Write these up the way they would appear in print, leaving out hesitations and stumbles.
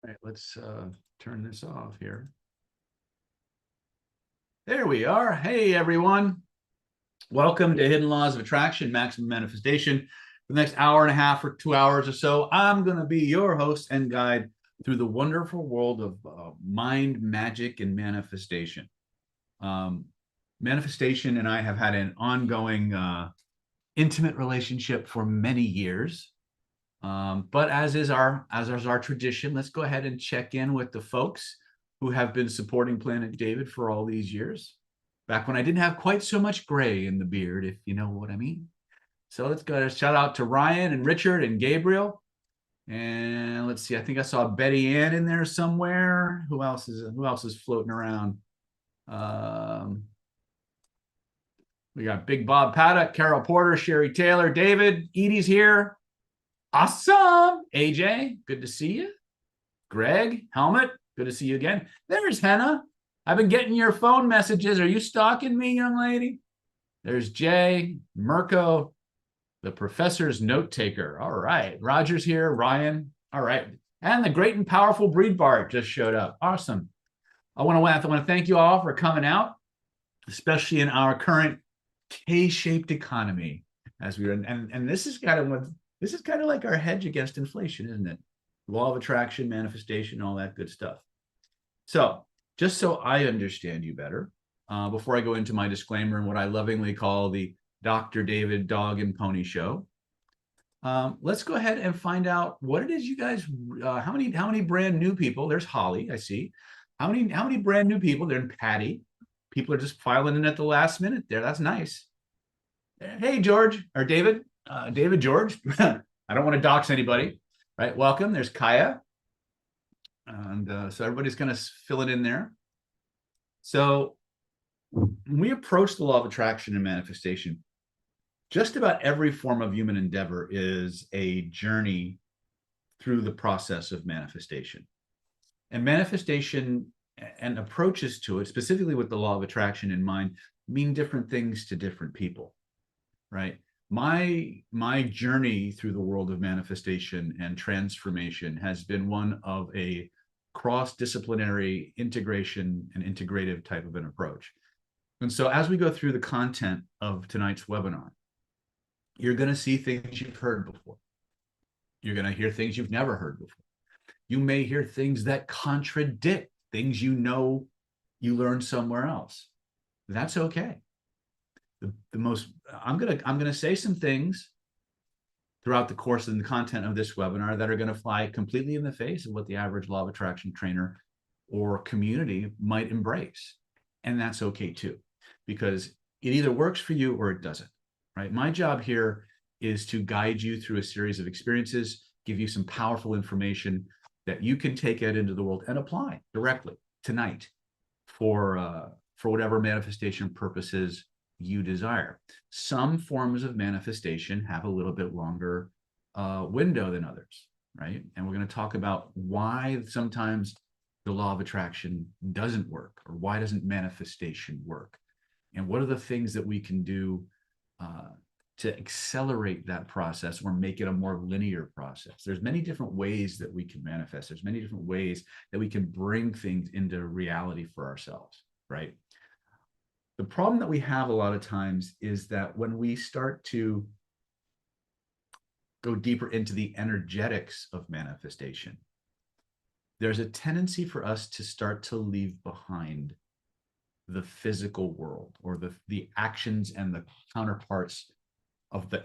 right, let's turn this off here. There we are. Hey, everyone. Welcome to Hidden Laws of Attraction, Maximum Manifestation. For the next hour and a half or 2 hours or so, I'm going to be your host and guide through the wonderful world of mind, magic, and manifestation. Manifestation and I have had an ongoing intimate relationship for many years. But as is our tradition, let's go ahead and check in with the folks who have been supporting Planet David for all these years, back when I didn't have quite so much gray in the beard, if you know what I mean. So let's go ahead and shout out to Ryan and Richard and Gabriel. And let's see, I think I saw Betty Ann in there somewhere. Who else is floating around? We got Big Bob Paddock, Carol Porter, Sherry Taylor, David, Edie's here. Awesome. AJ, good to see you. Greg, Helmet, good to see you again. There's Henna. I've been getting your phone messages. Are you stalking me, young lady? There's Jay, Mirko, the professor's note taker. All right. Roger's here. Ryan. All right. And the great and powerful Breed Bart just showed up. Awesome. I want to thank you all for coming out, especially in our current K-shaped economy. As we are, and this is kind of like our hedge against inflation, isn't it? Law of attraction, manifestation, all that good stuff. So just so I understand you better, before I go into my disclaimer and what I lovingly call the Dr. David Dog and Pony Show, let's go ahead and find out what it is you guys, how many brand new people, there's Holly, I see. How many brand new people, there's Patty. People are just filing in at the last minute there. That's nice. Hey, George, or David. David George. I don't want to dox anybody, right? Welcome. There's Kaya. And so everybody's kind of filling in there. So when we approach the law of attraction and manifestation, just about every form of human endeavor is a journey through the process of manifestation. And manifestation and approaches to it, specifically with the law of attraction in mind, mean different things to different people, right? My journey through the world of manifestation and transformation has been one of a cross-disciplinary integration and integrative type of an approach. And so as we go through the content of tonight's webinar, you're going to see things you've heard before. You're going to hear things you've never heard before. You may hear things that contradict things you know you learned somewhere else. That's okay. I'm gonna say some things throughout the course and the content of this webinar that are going to fly completely in the face of what the average law of attraction trainer or community might embrace. And that's okay too, because it either works for you or it doesn't, right? My job here is to guide you through a series of experiences, give you some powerful information that you can take out into the world and apply directly tonight for whatever manifestation purposes you desire. Some forms of manifestation have a little bit longer window than others, right? And we're going to talk about why sometimes the law of attraction doesn't work, or why doesn't manifestation work, and what are the things that we can do to accelerate that process or make it a more linear process. There's many different ways that we can manifest. There's many different ways that we can bring things into reality for ourselves, right? The problem that we have a lot of times is that when we start to go deeper into the energetics of manifestation, there's a tendency for us to start to leave behind the physical world, or the actions and the counterparts of the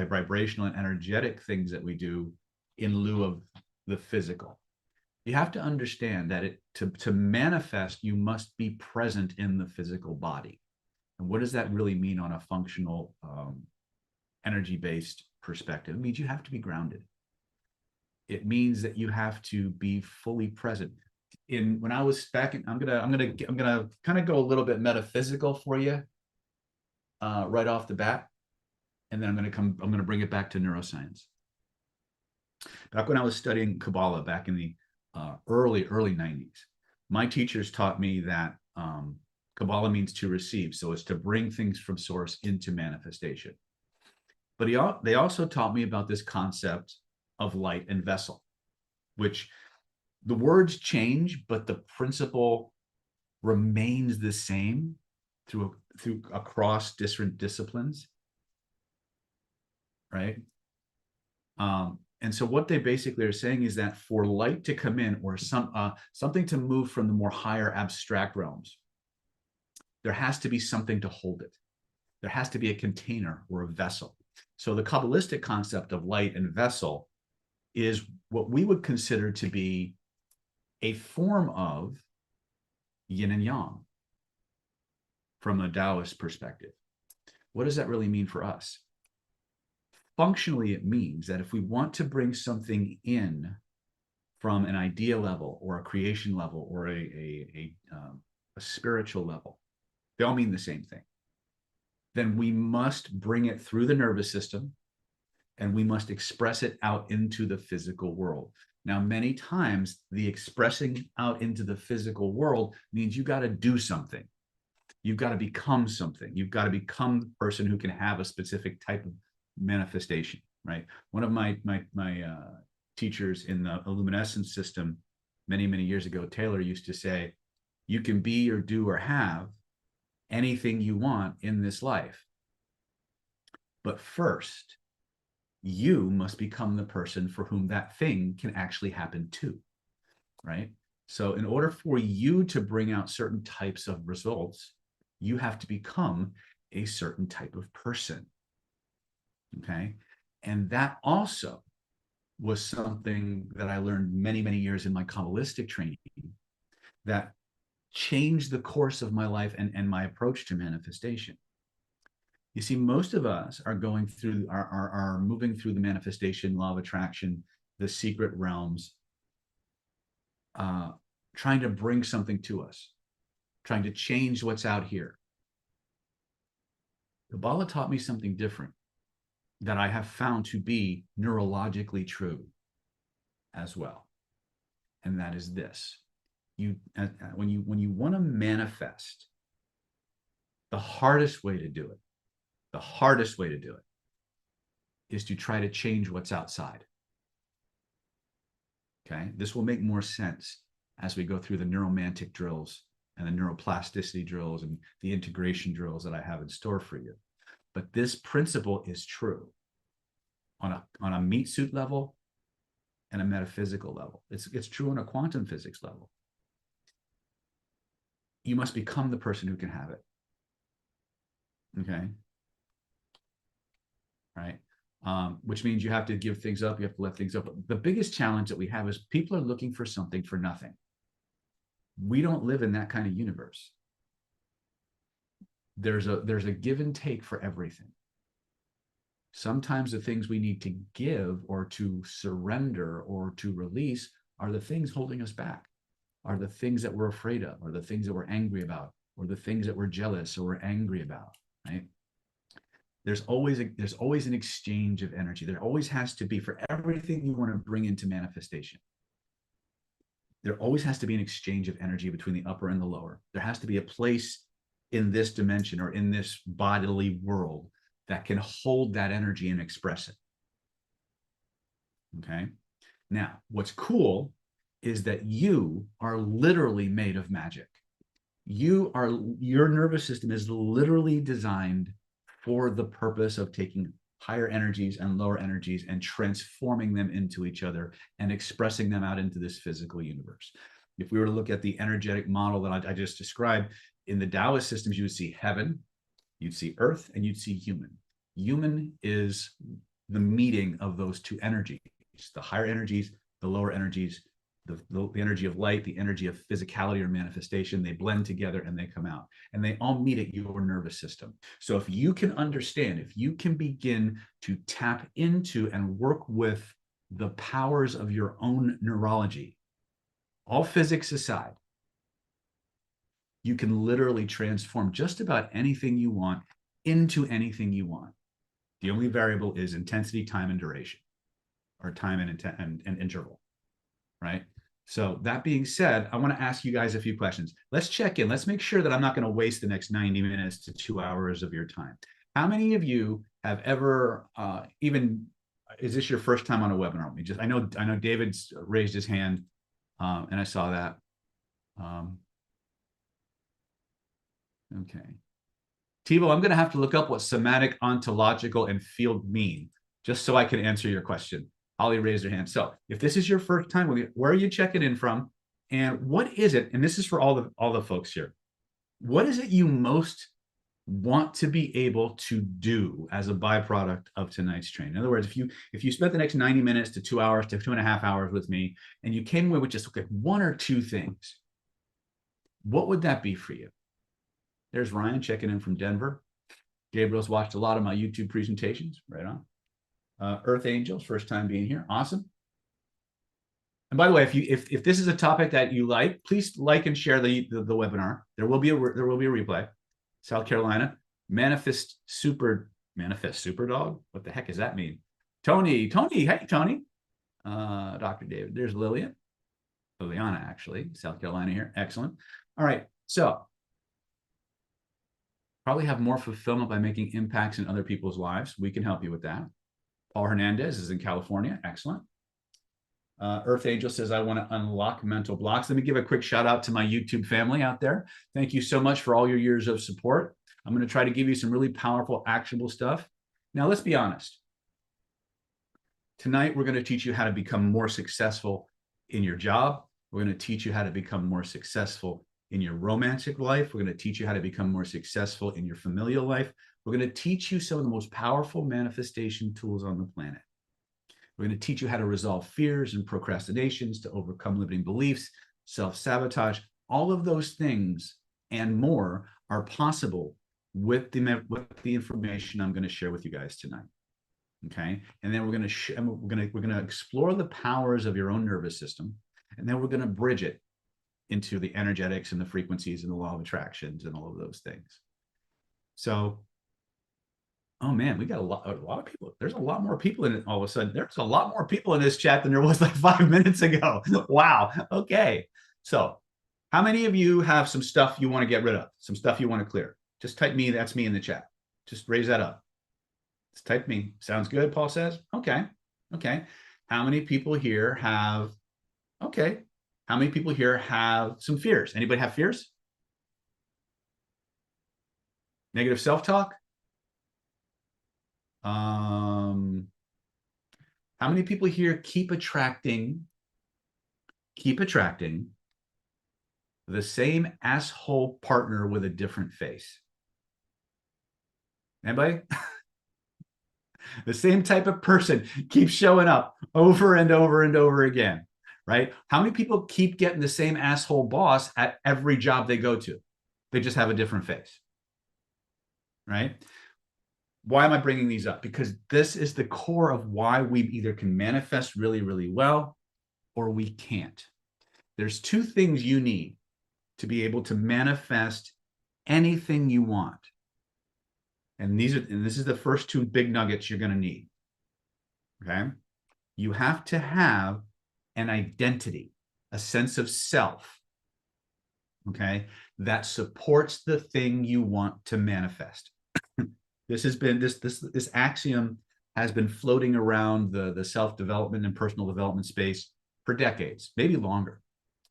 vibrational and energetic things that we do in lieu of the physical. You have to understand that to manifest, you must be present in the physical body. And what does that really mean on a functional, energy-based perspective? It means you have to be grounded. It means that you have to be fully present. When I was back in, I'm gonna kind of go a little bit metaphysical for you right off the bat, and then I'm gonna bring it back to neuroscience. Back when I was studying Kabbalah back in the early 90s, my teachers taught me that Kabbalah means to receive, so it's to bring things from source into manifestation. But they also taught me about this concept of light and vessel, which The words change, but the principle remains the same through across different disciplines, right? And so what they basically are saying is that for light to come in, or something to move from the more higher abstract realms, there has to be something to hold it. There has to be a container or a vessel. So the Kabbalistic concept of light and vessel is what we would consider to be a form of yin and yang from a Taoist perspective. What does that really mean for us? Functionally, it means that if we want to bring something in from an idea level or a creation level or a spiritual level, they all mean the same thing. Then we must bring it through the nervous system and we must express it out into the physical world. Now, many times the expressing out into the physical world means you got to do something. You've got to become something. You've got to become the person who can have a specific type of manifestation, right? One of my teachers in the luminescence system many, many years ago, Taylor, used to say, you can be or do or have anything you want in this life. But first, you must become the person for whom that thing can actually happen to, right? So in order for you to bring out certain types of results, you have to become a certain type of person, okay? And that also was something that I learned many, many years in my Kabbalistic training that changed the course of my life and my approach to manifestation. You see, most of us are going through, are moving through the manifestation, law of attraction, the secret realms, trying to bring something to us, trying to change what's out here. Kabbalah taught me something different that I have found to be neurologically true as well. And that is this. When you want to manifest, the hardest way to do it is to try to change what's outside. Okay, this will make more sense as we go through the neuromantic drills and the neuroplasticity drills and the integration drills that I have in store for you. But this principle is true on a meat suit level and a metaphysical level. It's true on a quantum physics level. You must become the person who can have it. Okay. Right. Which means you have to give things up, you have to let things up. But the biggest challenge that we have is people are looking for something for nothing. We don't live in that kind of universe. There's a give and take for everything. Sometimes the things we need to give or to surrender or to release are the things holding us back, are the things that we're afraid of, or the things that we're angry about, or the things that we're jealous or we're angry about, right? There's always an exchange of energy. There always has to be, for everything you want to bring into manifestation. There always has to be an exchange of energy between the upper and the lower. There has to be a place in this dimension or in this bodily world that can hold that energy and express it. Okay. Now, what's cool is that you are literally made of magic. Your nervous system is literally designed for the purpose of taking higher energies and lower energies and transforming them into each other and expressing them out into this physical universe. If we were to look at the energetic model that I just described, in the Taoist systems, you would see heaven, you'd see earth, and you'd see human. Human is the meeting of those two energies, the higher energies, the lower energies, the energy of light, the energy of physicality or manifestation. They blend together and they come out, and they all meet at your nervous system. So if you can understand, if you can begin to tap into and work with the powers of your own neurology, all physics aside, you can literally transform just about anything you want into anything you want. The only variable is intensity, time, and duration, or time and interval, right? So that being said, I want to ask you guys a few questions. Let's check in. Let's make sure that I'm not going to waste the next 90 minutes to 2 hours of your time. How many of you have ever is this your first time on a webinar with me? I know David's raised his hand. And I saw that. Okay. Tivo, I'm going to have to look up what somatic, ontological, and field mean, just so I can answer your question. Holly raised her hand. So if this is your first time with me, where are you checking in from? And what is it? And this is for all the folks here. What is it you most want to be able to do as a byproduct of tonight's training? In other words, if you spent the next 90 minutes to 2 hours to 2.5 hours with me, and you came away with just okay, one or two things, what would that be for you? There's Ryan checking in from Denver. Gabriel's watched a lot of my YouTube presentations. Right on. Earth Angels, first time being here. Awesome. And by the way, if this is a topic that you like, please like and share the webinar. There will be a replay. South Carolina, Manifest Super Dog. What the heck does that mean? Tony, hey Tony. Dr. David. There's Liliana, actually, South Carolina here. Excellent. All right, so probably have more fulfillment by making impacts in other people's lives. We can help you with that. Paul Hernandez is in California. Excellent. Earth Angel says, I want to unlock mental blocks. Let me give a quick shout out to my YouTube family out there. Thank you so much for all your years of support. I'm going to try to give you some really powerful, actionable stuff. Now, let's be honest. Tonight, we're going to teach you how to become more successful in your job. We're going to teach you how to become more successful in your romantic life. We're going to teach you how to become more successful in your familial life. We're going to teach you some of the most powerful manifestation tools on the planet. We're going to teach you how to resolve fears and procrastinations, to overcome limiting beliefs, self-sabotage. All of those things and more are possible with the information I'm going to share with you guys tonight. Okay, and then we're going to explore the powers of your own nervous system, and then we're going to bridge it into the energetics and the frequencies and the law of attractions and all of those things. So, oh man, we got a lot of people. There's a lot more people in it all of a sudden. There's a lot more people in this chat than there was like 5 minutes ago. Wow. Okay. So how many of you have some stuff you want to get rid of? Some stuff you want to clear? Just type me. That's me in the chat. Just raise that up. Just type me. Sounds good, Paul says. Okay. Okay. How many people here have, okay. How many people here have some fears? Anybody have fears? Negative self-talk? How many people here keep attracting the same asshole partner with a different face? Anybody? The same type of person keeps showing up over and over and over again, right? How many people keep getting the same asshole boss at every job they go to? They just have a different face, right? Why am I bringing these up? Because this is the core of why we either can manifest really, really well or we can't. There's two things you need to be able to manifest anything you want. And this is the first two big nuggets you're going to need. Okay? You have to have an identity, a sense of self, okay, that supports the thing you want to manifest. This axiom has been floating around the self-development and personal development space for decades, maybe longer,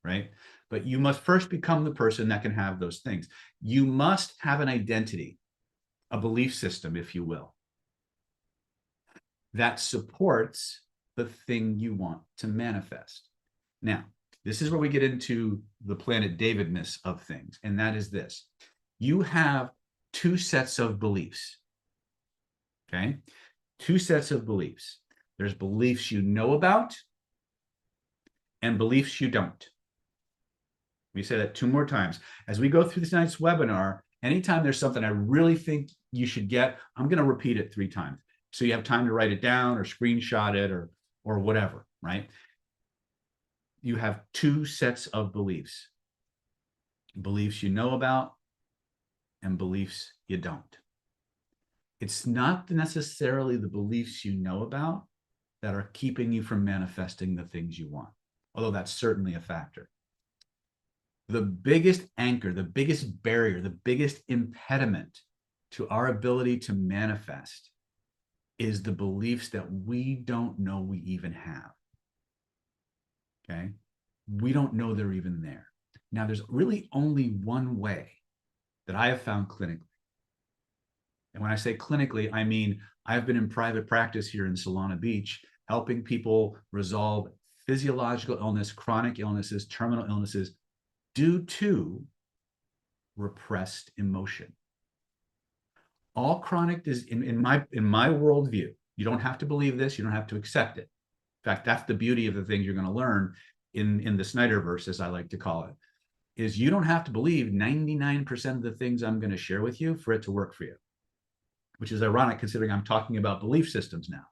right? But you must first become the person that can have those things. You must have an identity, a belief system, if you will, that supports the thing you want to manifest. Now, this is where we get into the planet Davidness of things, and that is this. You have two sets of beliefs, okay? Two sets of beliefs. There's beliefs you know about and beliefs you don't. Let me say that 2 more times. As we go through this night's webinar, anytime there's something I really think you should get, I'm going to repeat it 3 times. So you have time to write it down or screenshot it or whatever, right? You have 2 sets of beliefs. Beliefs you know about and beliefs you don't. It's not necessarily the beliefs you know about that are keeping you from manifesting the things you want, although that's certainly a factor. The biggest anchor, the biggest barrier, the biggest impediment to our ability to manifest is the beliefs that we don't know we even have. Okay? we don't know they're even there. Now, there's really only one way that I have found clinically. And when I say clinically, I mean I've been in private practice here in Solana Beach, helping people resolve physiological illness, chronic illnesses, terminal illnesses due to repressed emotion. All chronic is in my worldview. You don't have to believe this. You don't have to accept it. In fact, that's the beauty of the things you're going to learn in the Snyderverse, as I like to call it, is you don't have to believe 99% of the things I'm going to share with you for it to work for you, which is ironic considering I'm talking about belief systems now.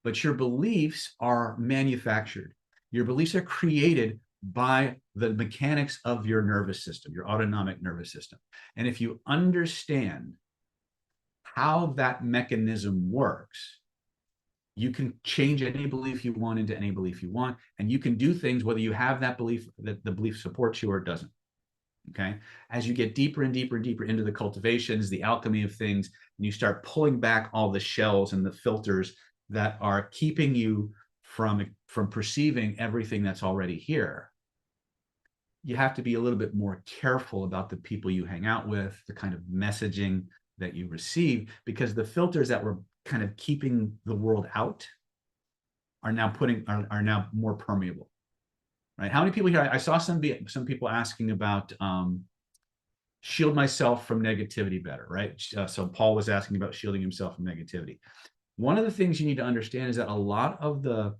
But your beliefs are manufactured. Your beliefs are created by the mechanics of your nervous system, your autonomic nervous system. And if you understand how that mechanism works, you can change any belief you want into any belief you want, and you can do things whether you have that belief, that the belief supports you or it doesn't. Okay. As you get deeper and deeper and deeper into the cultivations, the alchemy of things, and you start pulling back all the shells and the filters that are keeping you from perceiving everything that's already here, you have to be a little bit more careful about the people you hang out with, the kind of messaging that you receive, because the filters that were kind of keeping the world out are now are now more permeable. Right? How many people here? I saw some people asking about shield myself from negativity better, right? So Paul was asking about shielding himself from negativity. One of the things you need to understand is that a lot of the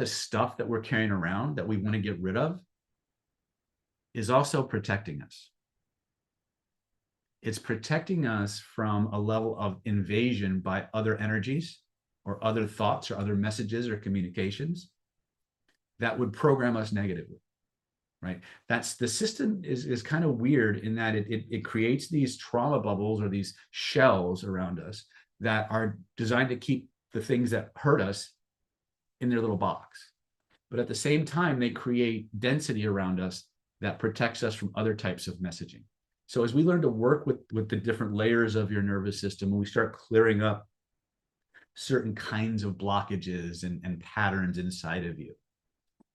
stuff that we're carrying around that we want to get rid of is also protecting us. It's protecting us from a level of invasion by other energies or other thoughts or other messages or communications that would program us negatively, right? That's the system is kind of weird in that it creates these trauma bubbles or these shells around us that are designed to keep the things that hurt us in their little box. But at the same time, they create density around us that protects us from other types of messaging. So as we learn to work with the different layers of your nervous system, and we start clearing up certain kinds of blockages and patterns inside of you,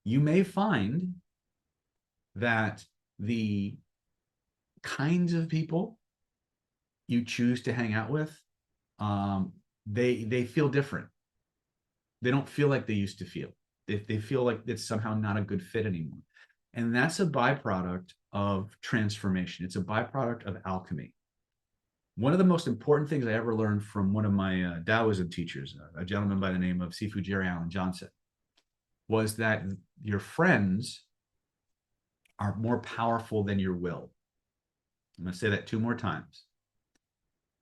you may find that the kinds of people you choose to hang out with, they feel different. They don't feel like they used to feel. They feel like it's somehow not a good fit anymore. And that's a byproduct of transformation. It's a byproduct of alchemy. One of the most important things I ever learned from one of my Taoism teachers, a gentleman by the name of Sifu Jerry Allen Johnson, was that your friends are more powerful than your will. I'm going to say that 2 more times.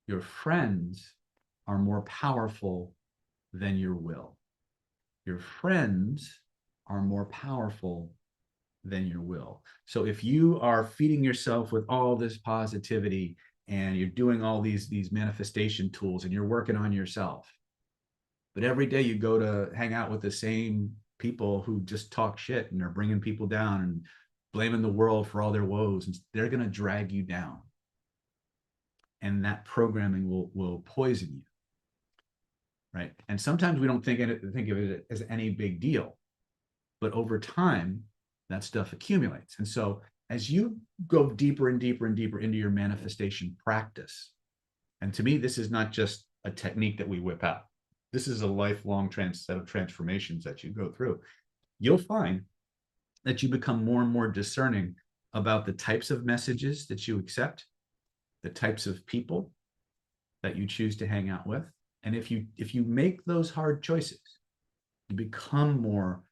Your friends are more powerful than your will. Your friends are more powerful than your will. So if you are feeding yourself with all this positivity and you're doing all these manifestation tools and you're working on yourself, but every day you go to hang out with the same people who just talk shit and are bringing people down and blaming the world for all their woes, and they're going to drag you down. And that programming will poison you. Right. And sometimes we don't think of it as any big deal, but over time, that stuff accumulates. And so as you go deeper and deeper and deeper into your manifestation practice, and to me, this is not just a technique that we whip out. This is a lifelong set of transformations that you go through. You'll find that you become more and more discerning about the types of messages that you accept, the types of people that you choose to hang out with. And if you make those hard choices, you become more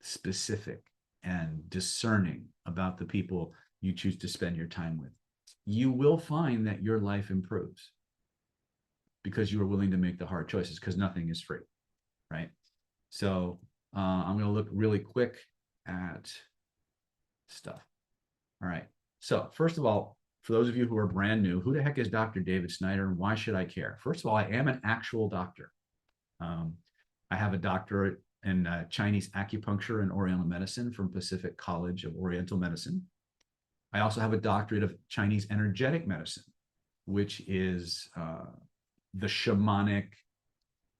specific and discerning about the people you choose to spend your time with. You will find that your life improves because you are willing to make the hard choices, because nothing is free, right? So I'm going to look really quick at stuff. All right. So first of all, for those of you who are brand new, who the heck is Dr. David Snyder and why should I care? First of all, I am an actual doctor. I have a doctorate in Chinese acupuncture and Oriental medicine from Pacific College of Oriental Medicine. I also have a doctorate of Chinese energetic medicine, which is the shamanic,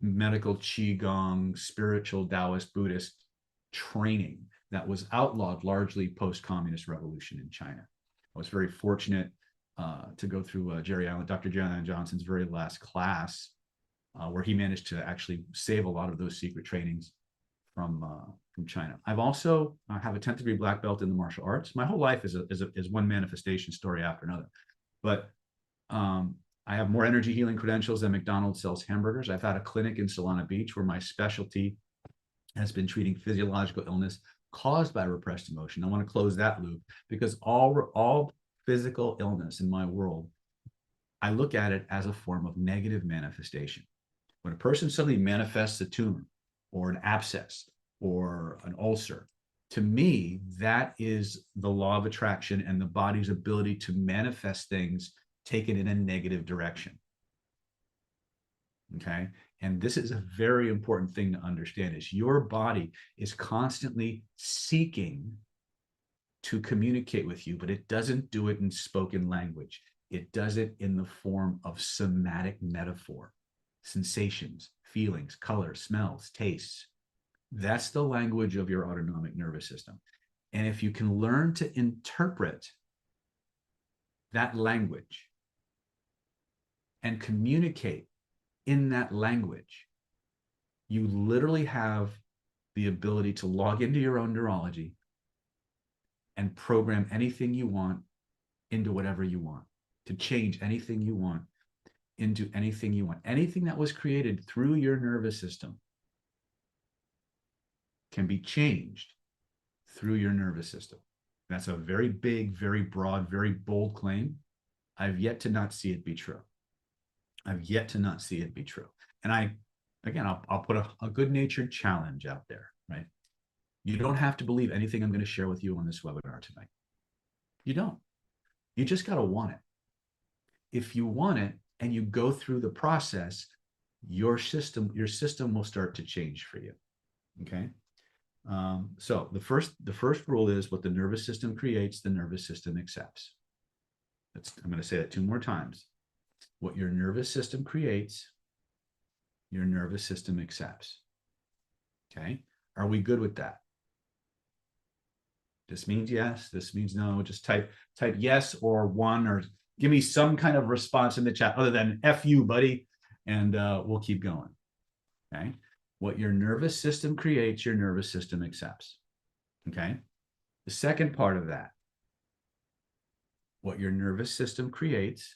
medical Qigong, spiritual Taoist, Buddhist training that was outlawed largely post-communist revolution in China. I was very fortunate to go through Dr. Jerry Allen Johnson's very last class, where he managed to actually save a lot of those secret trainings from China. I've also have a 10th degree black belt in the martial arts. My whole life is one manifestation story after another. But I have more energy healing credentials than McDonald's sells hamburgers. I've had a clinic in Solana Beach where my specialty has been treating physiological illness caused by repressed emotion. I want to close that loop because all physical illness in my world, I look at it as a form of negative manifestation. When a person suddenly manifests a tumor or an abscess or an ulcer, to me, that is the law of attraction and the body's ability to manifest things taken in a negative direction. Okay. And this is a very important thing to understand is your body is constantly seeking to communicate with you, but it doesn't do it in spoken language. It does it in the form of somatic metaphor, sensations, feelings, colors, smells, tastes. That's the language of your autonomic nervous system. And if you can learn to interpret that language and communicate in that language, you literally have the ability to log into your own neurology and program anything you want into whatever you want, to change anything you want into anything you want. Anything that was created through your nervous system can be changed through your nervous system. That's a very big, very broad, very bold claim. I've yet to not see it be true. I've yet to not see it be true. And I'll put a good-natured challenge out there, right? You don't have to believe anything I'm going to share with you on this webinar tonight. You don't. You just got to want it. If you want it and you go through the process, your system will start to change for you. Okay. So the first rule is what the nervous system creates, the nervous system accepts. I'm going to say that 2 more times. What your nervous system creates, your nervous system accepts. Okay. Are we good with that? This means yes. This means no. Just type yes or 1 or give me some kind of response in the chat other than F you, buddy. And we'll keep going. Okay. What your nervous system creates, your nervous system accepts. Okay. The second part of that, what your nervous system creates,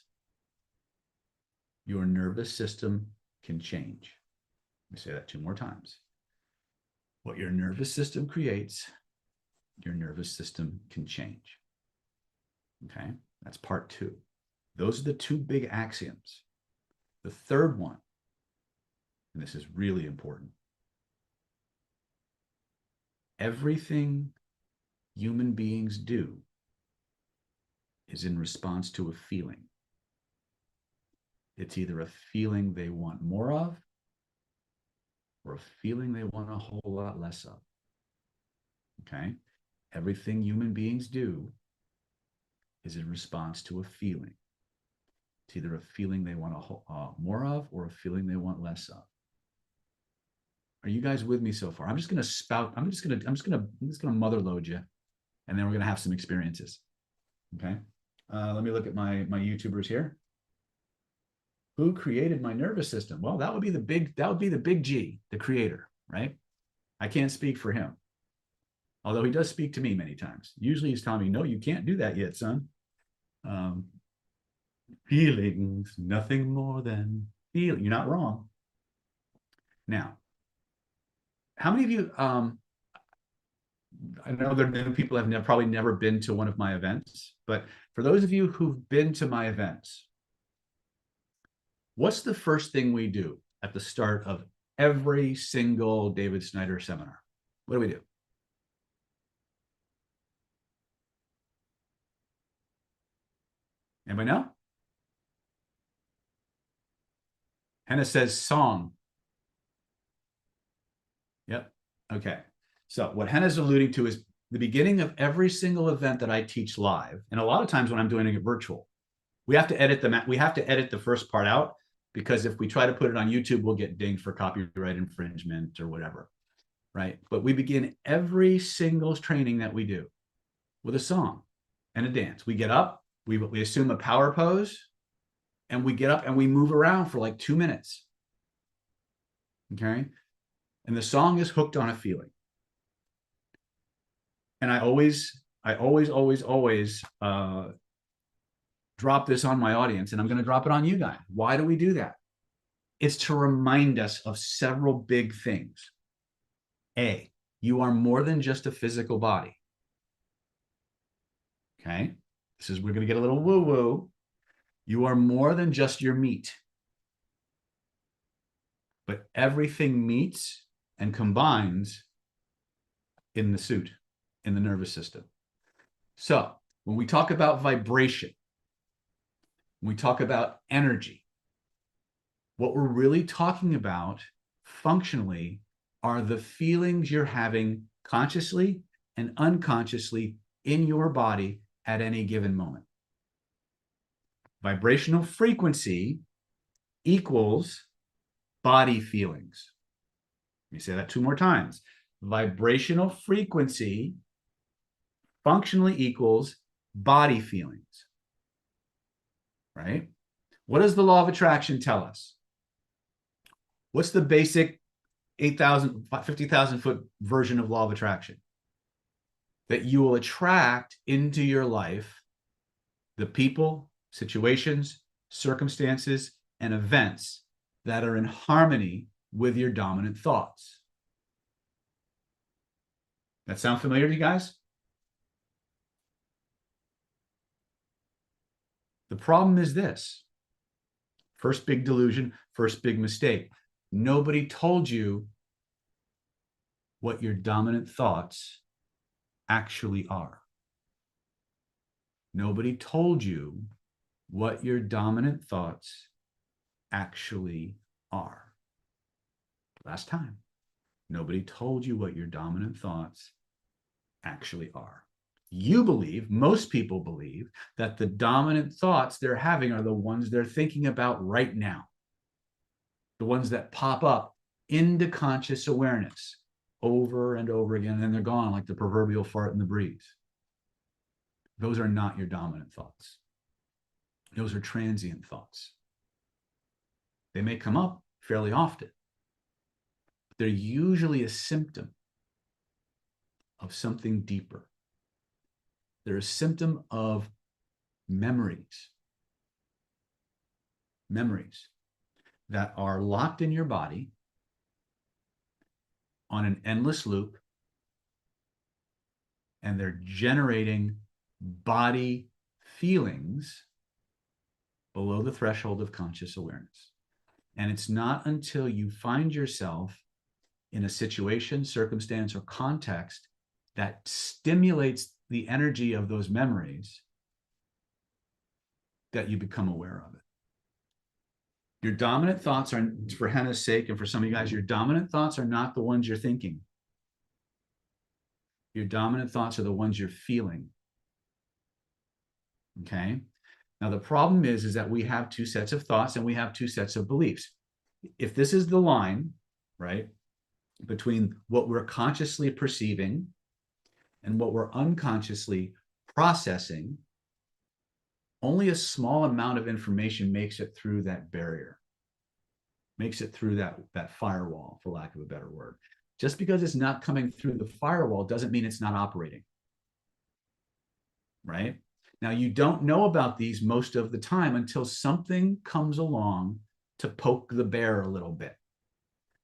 your nervous system can change. Let me say that 2 more times. What your nervous system creates, your nervous system can change. Okay. That's part 2. Those are the 2 big axioms. The third one, and this is really important. Everything human beings do is in response to a feeling. It's either a feeling they want more of or a feeling they want a whole lot less of. Okay? Everything human beings do is in response to a feeling. It's either a feeling they want more of or a feeling they want less of. Are you guys with me so far? I'm just going to mother load you, and then we're going to have some experiences. Okay. Let me look at my YouTubers here. Who created my nervous system? Well, that would be the big G, the creator, right? I can't speak for him. Although he does speak to me many times. Usually he's telling me, no, you can't do that yet, son. Feelings, nothing more than feeling. You're not wrong. Now, how many of you, I know there are new people have probably never been to one of my events, but for those of you who've been to my events, what's the first thing we do at the start of every single David Snyder seminar? What do we do? Anybody know? Hannah says song. Yep. Okay. So what Hannah's alluding to is the beginning of every single event that I teach live. And a lot of times when I'm doing it virtual, we have to edit the first part out, because if we try to put it on YouTube, we'll get dinged for copyright infringement or whatever. right? But we begin every single training that we do with a song and a dance. We get up, we assume a power pose, and we get up and we move around for like 2 minutes. Okay. And the song is hooked on a feeling. And I always drop this on my audience, and I'm going to drop it on you guys. Why do we do that? It's to remind us of several big things. A, you are more than just a physical body. Okay. We're going to get a little woo-woo. You are more than just your meat. But everything meets and combines in the suit, in the nervous system. So when we talk about vibration, when we talk about energy, what we're really talking about functionally are the feelings you're having consciously and unconsciously in your body at any given moment. Vibrational frequency equals body feelings. Let me say that 2 more times. Vibrational frequency functionally equals body feelings, right? What does the law of attraction tell us? What's the basic 50,000 foot version of law of attraction? That you will attract into your life the people, situations, circumstances, and events that are in harmony with your dominant thoughts. That sound familiar to you guys? The problem is this. First big delusion, first big mistake. Nobody told you what your dominant thoughts actually are. Nobody told you what your dominant thoughts actually are. Last time, nobody told you what your dominant thoughts actually are. You believe, most people believe, that the dominant thoughts they're having are the ones they're thinking about right now. The ones that pop up into conscious awareness over and over again, and then they're gone like the proverbial fart in the breeze. Those are not your dominant thoughts. Those are transient thoughts. They may come up fairly often, but they're usually a symptom of something deeper. They're a symptom of memories that are locked in your body on an endless loop, and they're generating body feelings below the threshold of conscious awareness. And it's not until you find yourself in a situation, circumstance, or context that stimulates the energy of those memories that you become aware of it. Your dominant thoughts are, for Henna's sake, and for some of you guys, your dominant thoughts are not the ones you're thinking. Your dominant thoughts are the ones you're feeling. Okay? Now, the problem is that we have 2 sets of thoughts and we have 2 sets of beliefs. If this is the line, right, between what we're consciously perceiving and what we're unconsciously processing, only a small amount of information makes it through that barrier, makes it through that firewall, for lack of a better word. Just because it's not coming through the firewall doesn't mean it's not operating, right? Now, you don't know about these most of the time until something comes along to poke the bear a little bit.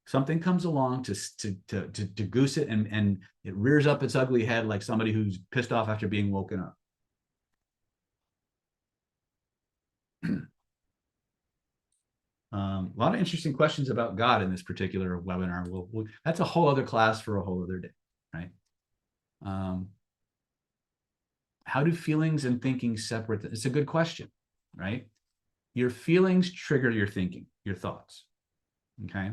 Something comes along to goose it, and it rears up its ugly head like somebody who's pissed off after being woken up. A lot of interesting questions about God in this particular webinar. That's a whole other class for a whole other day, right? How do feelings and thinking separate? It's a good question, right? Your feelings trigger your thinking, your thoughts, okay?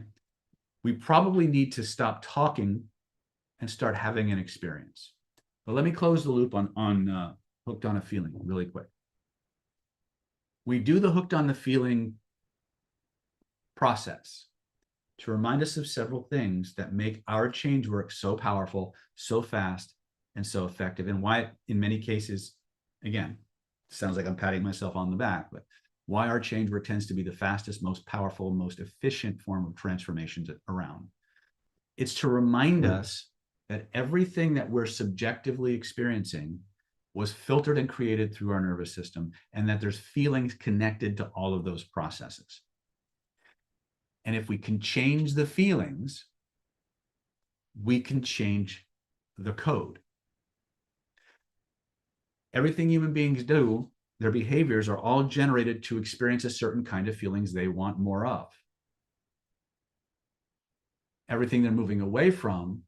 We probably need to stop talking and start having an experience. But let me close the loop on hooked on a feeling really quick. We do the hooked on the feeling process to remind us of several things that make our change work so powerful, so fast, and so effective, and why, in many cases, again, sounds like I'm patting myself on the back, but why our change work tends to be the fastest, most powerful, most efficient form of transformations around. It's to remind us that everything that we're subjectively experiencing was filtered and created through our nervous system, and that there's feelings connected to all of those processes. And if we can change the feelings, we can change the code. Everything human beings do, their behaviors are all generated to experience a certain kind of feelings they want more of. Everything they're moving away from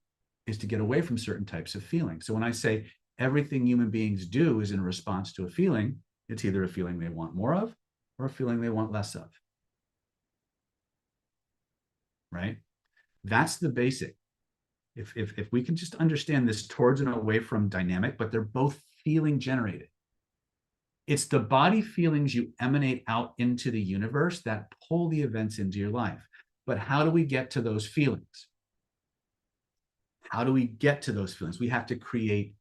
is to get away from certain types of feelings. So when I say everything human beings do is in response to a feeling, it's either a feeling they want more of or a feeling they want less of. Right? That's the basic. If we can just understand this towards and away from dynamic, but they're both feeling generated. It's the body feelings you emanate out into the universe that pull the events into your life. But how do we get to those feelings? How do we get to those feelings? We have to create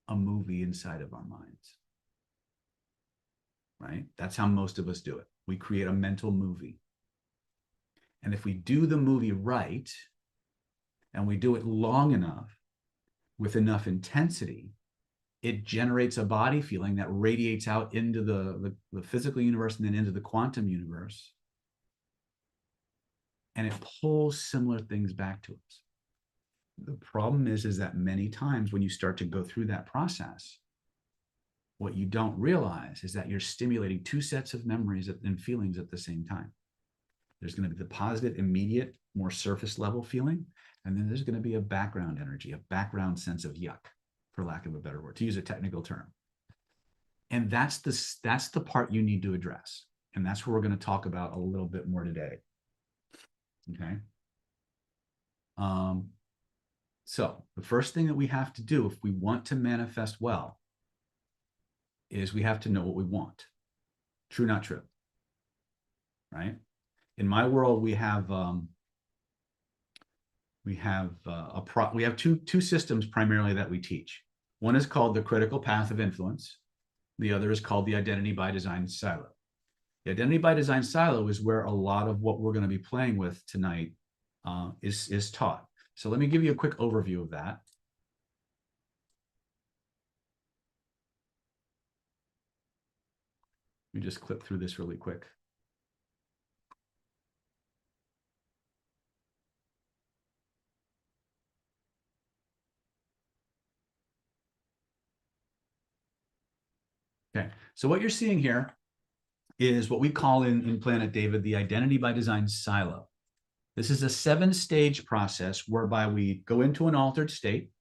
a movie inside of our minds. Right? That's how most of us do it. We create a mental movie. And if we do the movie right, and we do it long enough with enough intensity, it generates a body feeling that radiates out into the physical universe and then into the quantum universe. And it pulls similar things back to us. The problem is that many times when you start to go through that process, what you don't realize is that you're stimulating two sets of memories and feelings at the same time. There's going to be the positive, immediate, more surface level feeling. And then there's going to be a background energy, a background sense of yuck, for lack of a better word, to use a technical term. And that's the part you need to address. And that's what we're going to talk about a little bit more today. Okay. So the first thing that we have to do if we want to manifest well is we have to know what we want. True, not true. Right? In my world, we have two systems primarily that we teach. One is called the critical path of influence. The other is called the identity by design silo. The identity by design silo is where a lot of what we're going to be playing with tonight is taught. So let me give you a quick overview of that. Let me just clip through this really quick. Okay, so what you're seeing here is what we call in Planet David the identity by design silo. This is a 7-stage process whereby we go into an altered state,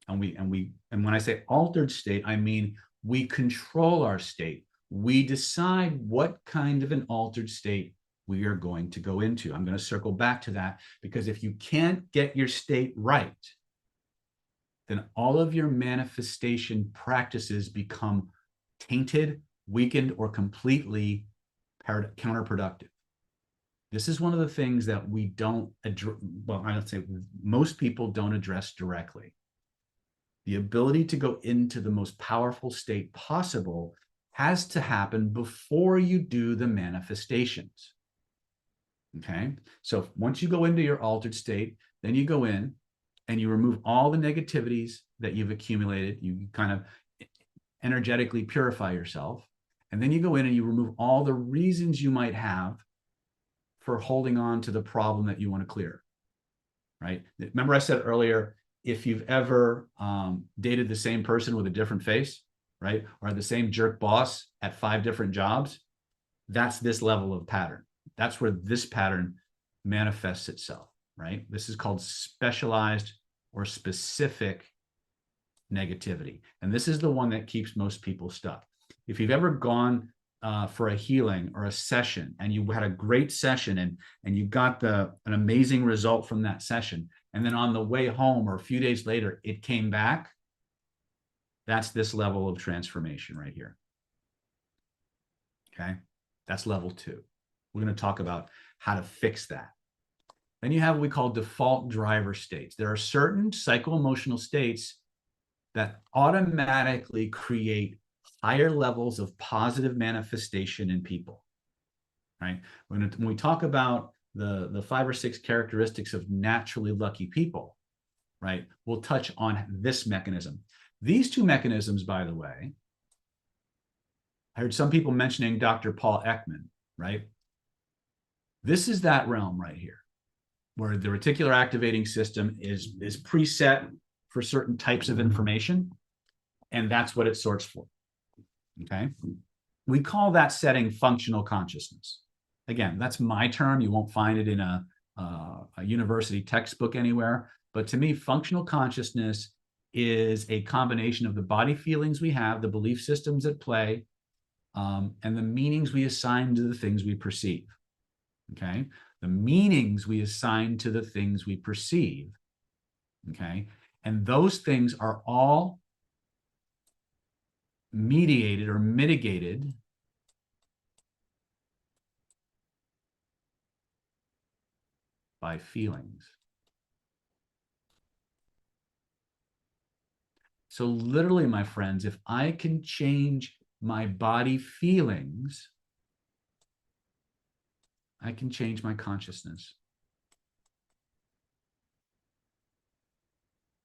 and when I say altered state, I mean we control our state. We decide what kind of an altered state we are going to go into. I'm going to circle back to that, because if you can't get your state right, then all of your manifestation practices become tainted, weakened, or completely counterproductive. This is one of the things that we don't address. Well, I don't say most people don't address directly. The ability to go into the most powerful state possible has to happen before you do the manifestations. Okay. So once you go into your altered state, then you go in and you remove all the negativities that you've accumulated. You kind of energetically purify yourself. And then you go in and you remove all the reasons you might have for holding on to the problem that you want to clear, right? Remember I said earlier, if you've ever dated the same person with a different face, right? Or the same jerk boss at 5 different jobs, that's this level of pattern. That's where this pattern manifests itself, right? This is called specialized or specific negativity. And this is the one that keeps most people stuck. If you've ever gone for a healing or a session and you had a great session and you got an amazing result from that session, and then on the way home or a few days later, it came back, that's this level of transformation right here. Okay. That's level 2. We're going to talk about how to fix that. Then you have what we call default driver states. There are certain psycho-emotional states that automatically create higher levels of positive manifestation in people, right? When we talk about the 5 or 6 characteristics of naturally lucky people, right, we'll touch on this mechanism. These 2 mechanisms, by the way, I heard some people mentioning Dr. Paul Ekman, right? This is that realm right here, where the reticular activating system is preset for certain types of information, and that's what it sorts for, okay? We call that setting functional consciousness. Again, that's my term. You won't find it in a university textbook anywhere, but to me, functional consciousness is a combination of the body feelings we have, the belief systems at play, and the meanings we assign to the things we perceive, okay? The meanings we assign to the things we perceive, okay? And those things are all mediated or mitigated by feelings. So literally, my friends, if I can change my body feelings, I can change my consciousness.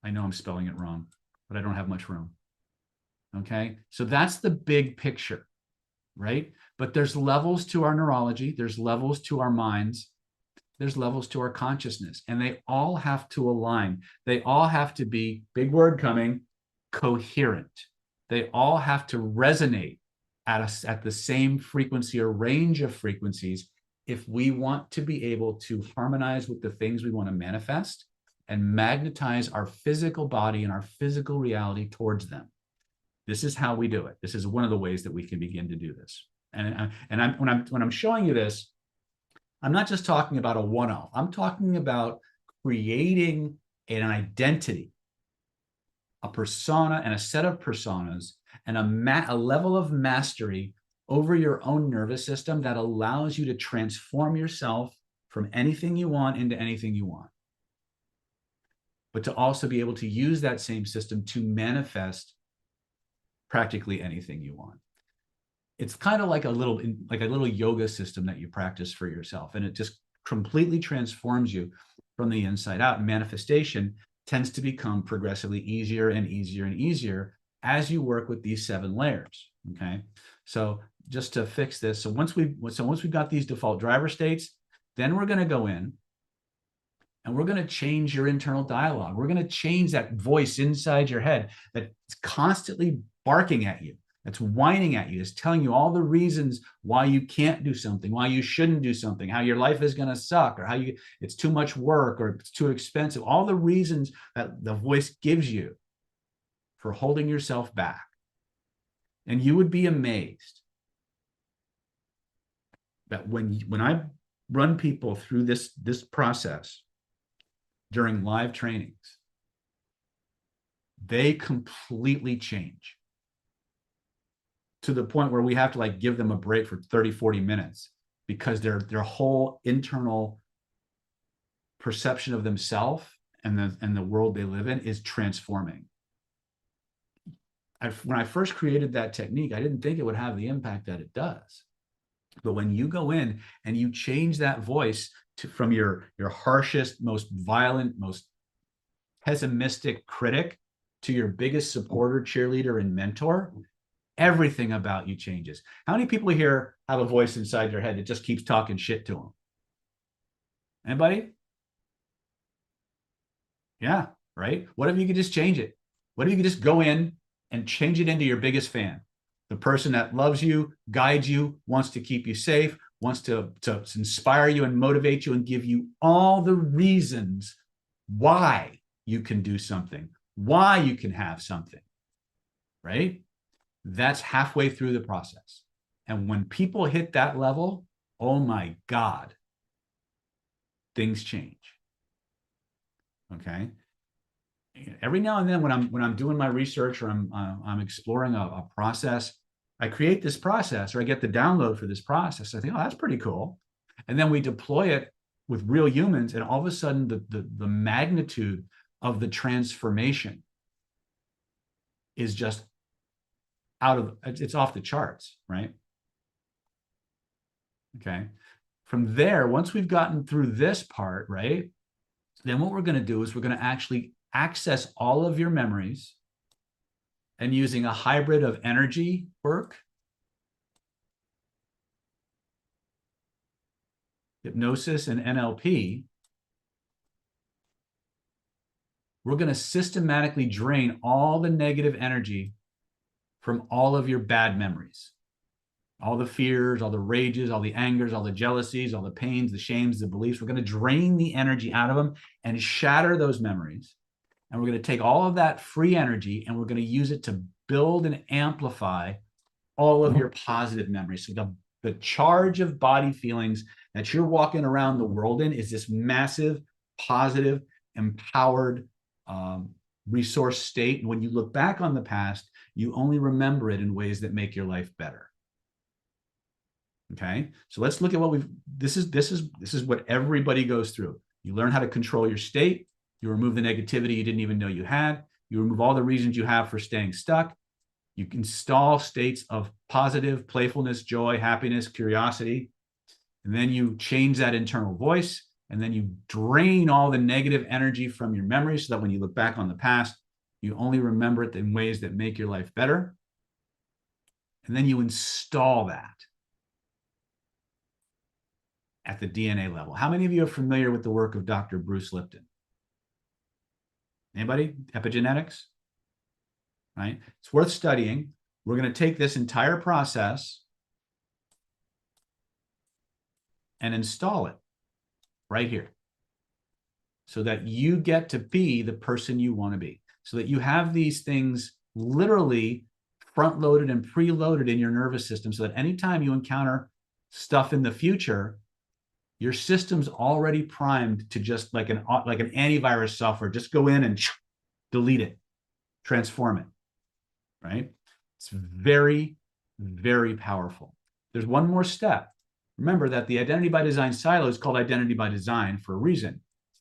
I know I'm spelling it wrong, but I don't have much room. Okay, so that's the big picture, right? But there's levels to our neurology, there's levels to our minds, there's levels to our consciousness, and they all have to align. They all have to be, big word coming, coherent. They all have to resonate at the same frequency or range of frequencies if we want to be able to harmonize with the things we want to manifest and magnetize our physical body and our physical reality towards them. This is how we do it. This is one of the ways that we can begin to do this. And when I'm showing you this, I'm not just talking about a one-off. I'm talking about creating an identity, a persona and a set of personas, and a level of mastery over your own nervous system that allows you to transform yourself from anything you want into anything you want. But to also be able to use that same system to manifest practically anything you want. It's kind of like a little yoga system that you practice for yourself, and it just completely transforms you from the inside out. And manifestation tends to become progressively easier and easier and easier as you work with these 7 layers. Okay, so just to fix this, so once we've got these default driver states, then we're going to go in and we're going to change your internal dialogue. We're going to change that voice inside your head that's constantly barking at you, that's whining at you, that's telling you all the reasons why you can't do something, why you shouldn't do something, how your life is going to suck, or how it's too much work, or it's too expensive. All the reasons that the voice gives you for holding yourself back. And you would be amazed that when I run people through this process during live trainings, they completely change to the point where we have to like give them a break for 30, 40 minutes because their whole internal perception of themselves and the world they live in is transforming. When I first created that technique, I didn't think it would have the impact that it does. But when you go in and you change that voice from your harshest, most violent, most pessimistic critic to your biggest supporter, cheerleader, and mentor, everything about you changes. How many people here have a voice inside their head that just keeps talking shit to them? Anybody? Yeah, right? What if you could just change it? What if you could just go in and change it into your biggest fan? The person that loves you, guides you, wants to keep you safe, wants to inspire you and motivate you and give you all the reasons why you can do something, why you can have something, right? That's halfway through the process. And when people hit that level, oh my God, things change. Okay. Every now and then when I'm doing my research or I'm exploring a process, I create this process or I get the download for this process. I think, oh, that's pretty cool. And then we deploy it with real humans, and all of a sudden the magnitude of the transformation is just it's off the charts, right? Okay. From there, once we've gotten through this part, right, then what we're going to do is we're going to actually access all of your memories, and using a hybrid of energy work, hypnosis, and NLP, we're going to systematically drain all the negative energy from all of your bad memories, all the fears, all the rages, all the angers, all the jealousies, all the pains, the shames, the beliefs. We're going to drain the energy out of them and shatter those memories. And we're going to take all of that free energy and we're going to use it to build and amplify all of your positive memories. So the charge of body feelings that you're walking around the world in is this massive, positive, empowered resource state. And when you look back on the past, you only remember it in ways that make your life better. Okay, so let's look at what this is what everybody goes through. You learn how to control your state. You remove the negativity you didn't even know you had. You remove all the reasons you have for staying stuck. You install states of positive playfulness, joy, happiness, curiosity. And then you change that internal voice. And then you drain all the negative energy from your memory so that when you look back on the past, you only remember it in ways that make your life better. And then you install that at the DNA level. How many of you are familiar with the work of Dr. Bruce Lipton? Anybody? Epigenetics? Right? It's worth studying. We're going to take this entire process and install it right here so that you get to be the person you want to be, so that you have these things literally front-loaded and preloaded in your nervous system so that anytime you encounter stuff in the future, your system's already primed to just like an antivirus software, just go in and delete it, transform it, right? It's very, very powerful. There's one more step. Remember that the identity by design silo is called identity by design for a reason.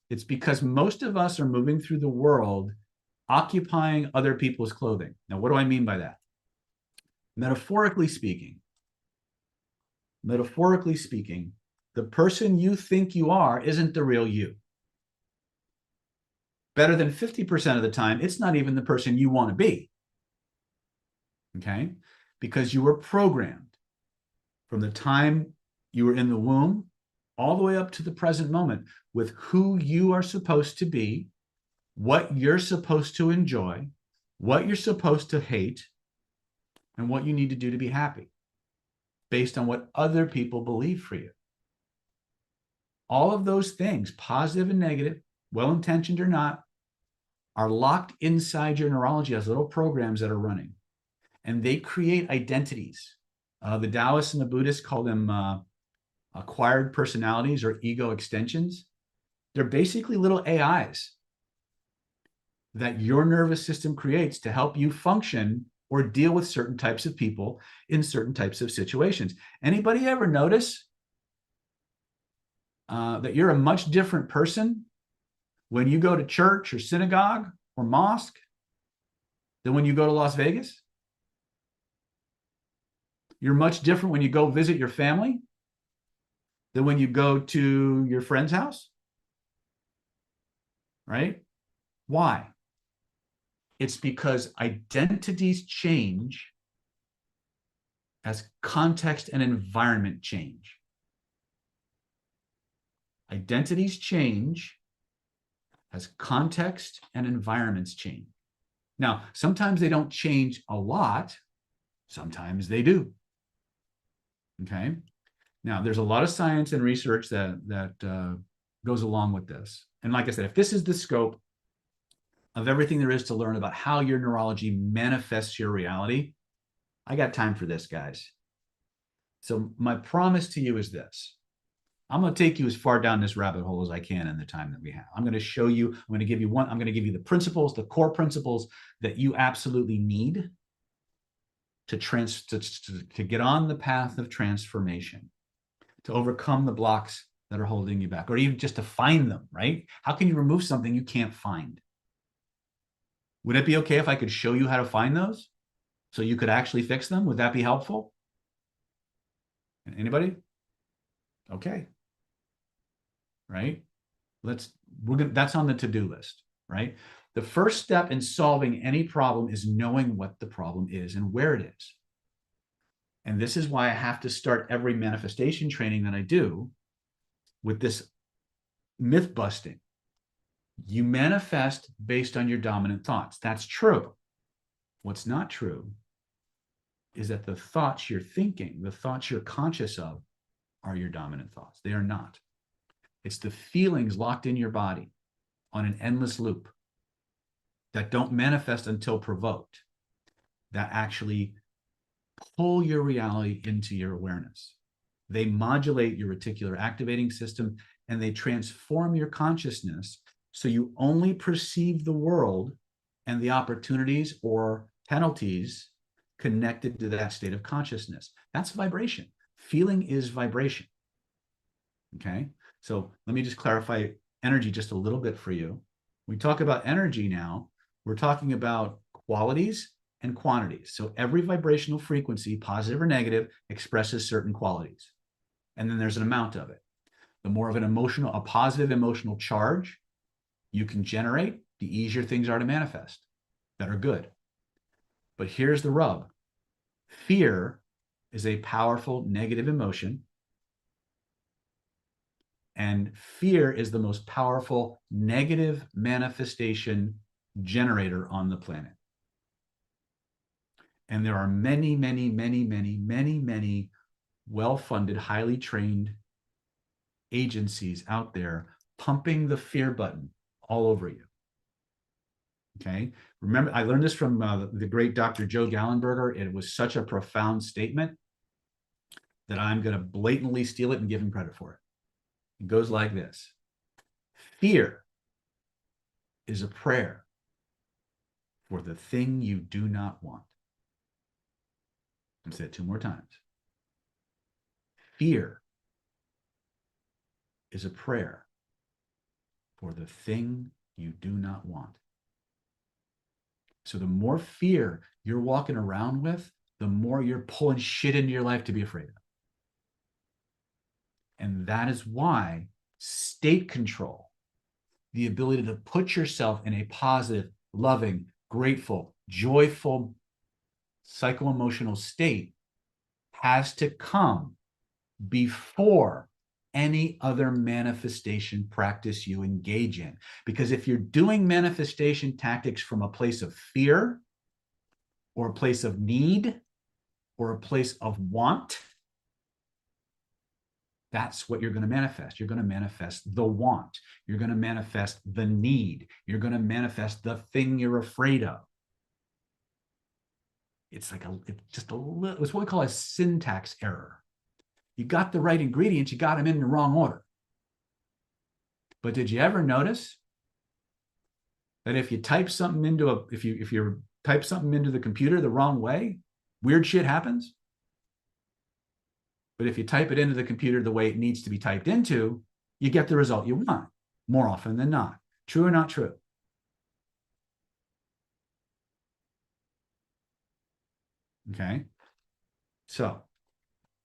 It's because most of us are moving through the world occupying other people's clothing. Now, what do I mean by that? Metaphorically speaking, the person you think you are isn't the real you. Better than 50% of the time, it's not even the person you want to be. Okay? Because you were programmed from the time you were in the womb all the way up to the present moment with who you are supposed to be, what you're supposed to enjoy, what you're supposed to hate, and what you need to do to be happy based on what other people believe for you. All of those things, positive and negative, well-intentioned or not, are locked inside your neurology as little programs that are running. And they create identities. The Taoists and the Buddhists call them acquired personalities or ego extensions. They're basically little AIs that your nervous system creates to help you function or deal with certain types of people in certain types of situations. Anybody ever notice that you're a much different person when you go to church or synagogue or mosque than when you go to Las Vegas? You're much different when you go visit your family than when you go to your friend's house, right? Why? It's because identities change as context and environment change. Identities change as context and environments change. Now, sometimes they don't change a lot. Sometimes they do. Okay. Now, there's a lot of science and research that goes along with this. And like I said, if this is the scope of everything there is to learn about how your neurology manifests your reality, I got time for this, guys. So my promise to you is this. I'm going to take you as far down this rabbit hole as I can in the time that we have. I'm going to show you, I'm going to give you the principles, the core principles that you absolutely need to get on the path of transformation, to overcome the blocks that are holding you back, or even just to find them, right? How can you remove something you can't find? Would it be okay if I could show you how to find those so you could actually fix them? Would that be helpful? Anybody? Okay. Right? That's on the to-do list, right? The first step in solving any problem is knowing what the problem is and where it is. And this is why I have to start every manifestation training that I do with this myth busting. You manifest based on your dominant thoughts. That's true. What's not true is that the thoughts you're thinking, the thoughts you're conscious of, are your dominant thoughts. They are not. It's the feelings locked in your body on an endless loop that don't manifest until provoked, that actually pull your reality into your awareness. They modulate your reticular activating system, and they transform your consciousness so you only perceive the world and the opportunities or penalties connected to that state of consciousness. That's vibration. Feeling is vibration. Okay? So let me just clarify energy just a little bit for you. When we talk about energy now, we're talking about qualities and quantities. So every vibrational frequency, positive or negative, expresses certain qualities. And then there's an amount of it. The more of a positive emotional charge you can generate, the easier things are to manifest that are good. But here's the rub. Fear is a powerful negative emotion. And fear is the most powerful negative manifestation generator on the planet. And there are many, many, many, many, many, many well-funded, highly trained agencies out there pumping the fear button all over you. Okay. Remember, I learned this from the great Dr. Joe Gallenberger. It was such a profound statement that I'm going to blatantly steal it and give him credit for it. It goes like this. Fear is a prayer for the thing you do not want. I'll say it 2 more times. Fear is a prayer for the thing you do not want. So the more fear you're walking around with, the more you're pulling shit into your life to be afraid of. And that is why state control, the ability to put yourself in a positive, loving, grateful, joyful, psycho-emotional state, has to come before any other manifestation practice you engage in. Because if you're doing manifestation tactics from a place of fear, or a place of need, or a place of want, that's what you're going to manifest. You're going to manifest the want. You're going to manifest the need. You're going to manifest the thing you're afraid of. It's just a little, it's what we call a syntax error. You got the right ingredients, you got them in the wrong order. But did you ever notice that if you type something into if you type something into the computer the wrong way, weird shit happens? But if you type it into the computer the way it needs to be typed into, you get the result you want more often than not. True or not true? Okay. So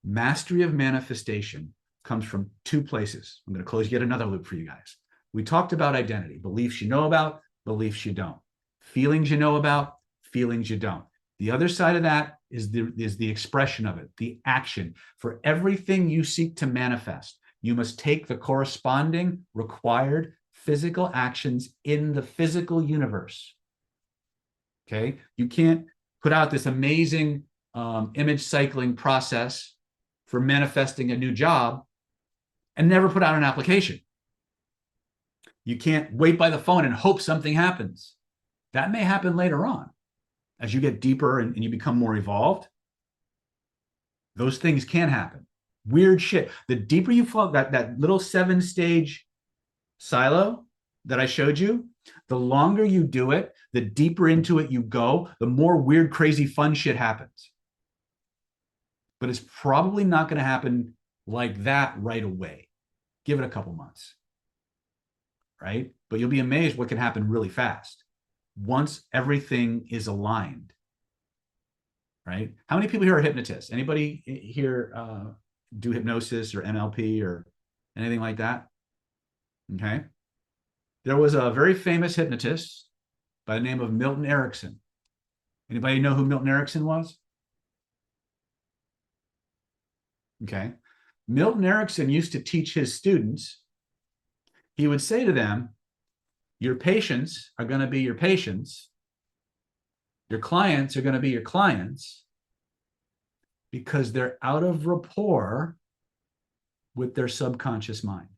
mastery of manifestation comes from 2 places. I'm going to close yet another loop for you guys. We talked about identity, beliefs you know about, beliefs you don't, feelings you know about, feelings you don't. The other side of that is the expression of it, the action. For everything you seek to manifest, you must take the corresponding required physical actions in the physical universe. Okay? You can't put out this amazing image cycling process for manifesting a new job and never put out an application. You can't wait by the phone and hope something happens. That may happen later on as you get deeper and you become more evolved. Those things can happen. Weird shit. The deeper you fall, that little 7-stage silo that I showed you, the longer you do it, the deeper into it you go, the more weird, crazy, fun shit happens. But it's probably not going to happen like that right away. Give it a couple months, right? But you'll be amazed what can happen really fast once everything is aligned, right? How many people here are hypnotists? Anybody here do hypnosis or NLP or anything like that? Okay. There was a very famous hypnotist by the name of Milton Erickson. Anybody know who Milton Erickson was? Okay. Milton Erickson used to teach his students. He would say to them, your patients are going to be your patients. Your clients are going to be your clients because they're out of rapport with their subconscious mind.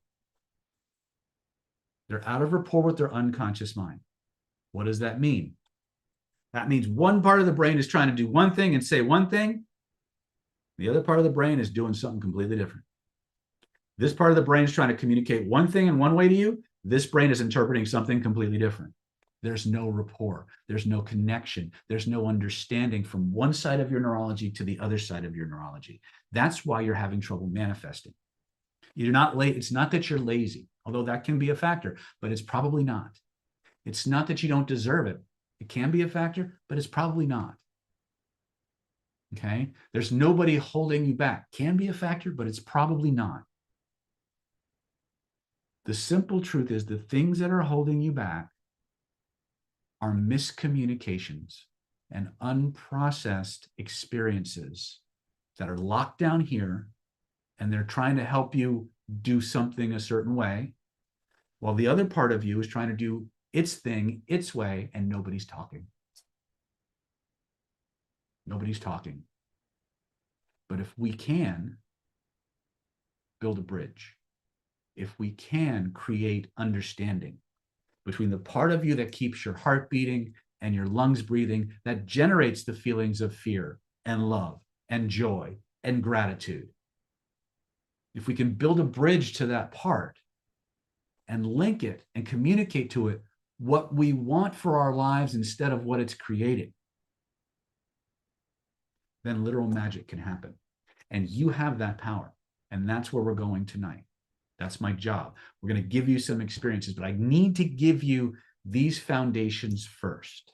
They're out of rapport with their unconscious mind. What does that mean? That means one part of the brain is trying to do one thing and say one thing. The other part of the brain is doing something completely different. This part of the brain is trying to communicate one thing in one way to you. This brain is interpreting something completely different. There's no rapport. There's no connection. There's no understanding from one side of your neurology to the other side of your neurology. That's why you're having trouble manifesting. You're not late. It's not that you're lazy, although that can be a factor, but it's probably not. It's not that you don't deserve it. It can be a factor, but it's probably not. Okay? There's nobody holding you back. Can be a factor, but it's probably not. The simple truth is the things that are holding you back are miscommunications and unprocessed experiences that are locked down here, and they're trying to help you do something a certain way, while the other part of you is trying to do its thing, its way, and nobody's talking. Nobody's talking. But if we can build a bridge, if we can create understanding between the part of you that keeps your heart beating and your lungs breathing, that generates the feelings of fear and love and joy and gratitude. If we can build a bridge to that part and link it and communicate to it what we want for our lives instead of what it's creating, then literal magic can happen. And you have that power. And that's where we're going tonight. That's my job. We're going to give you some experiences, but I need to give you these foundations first.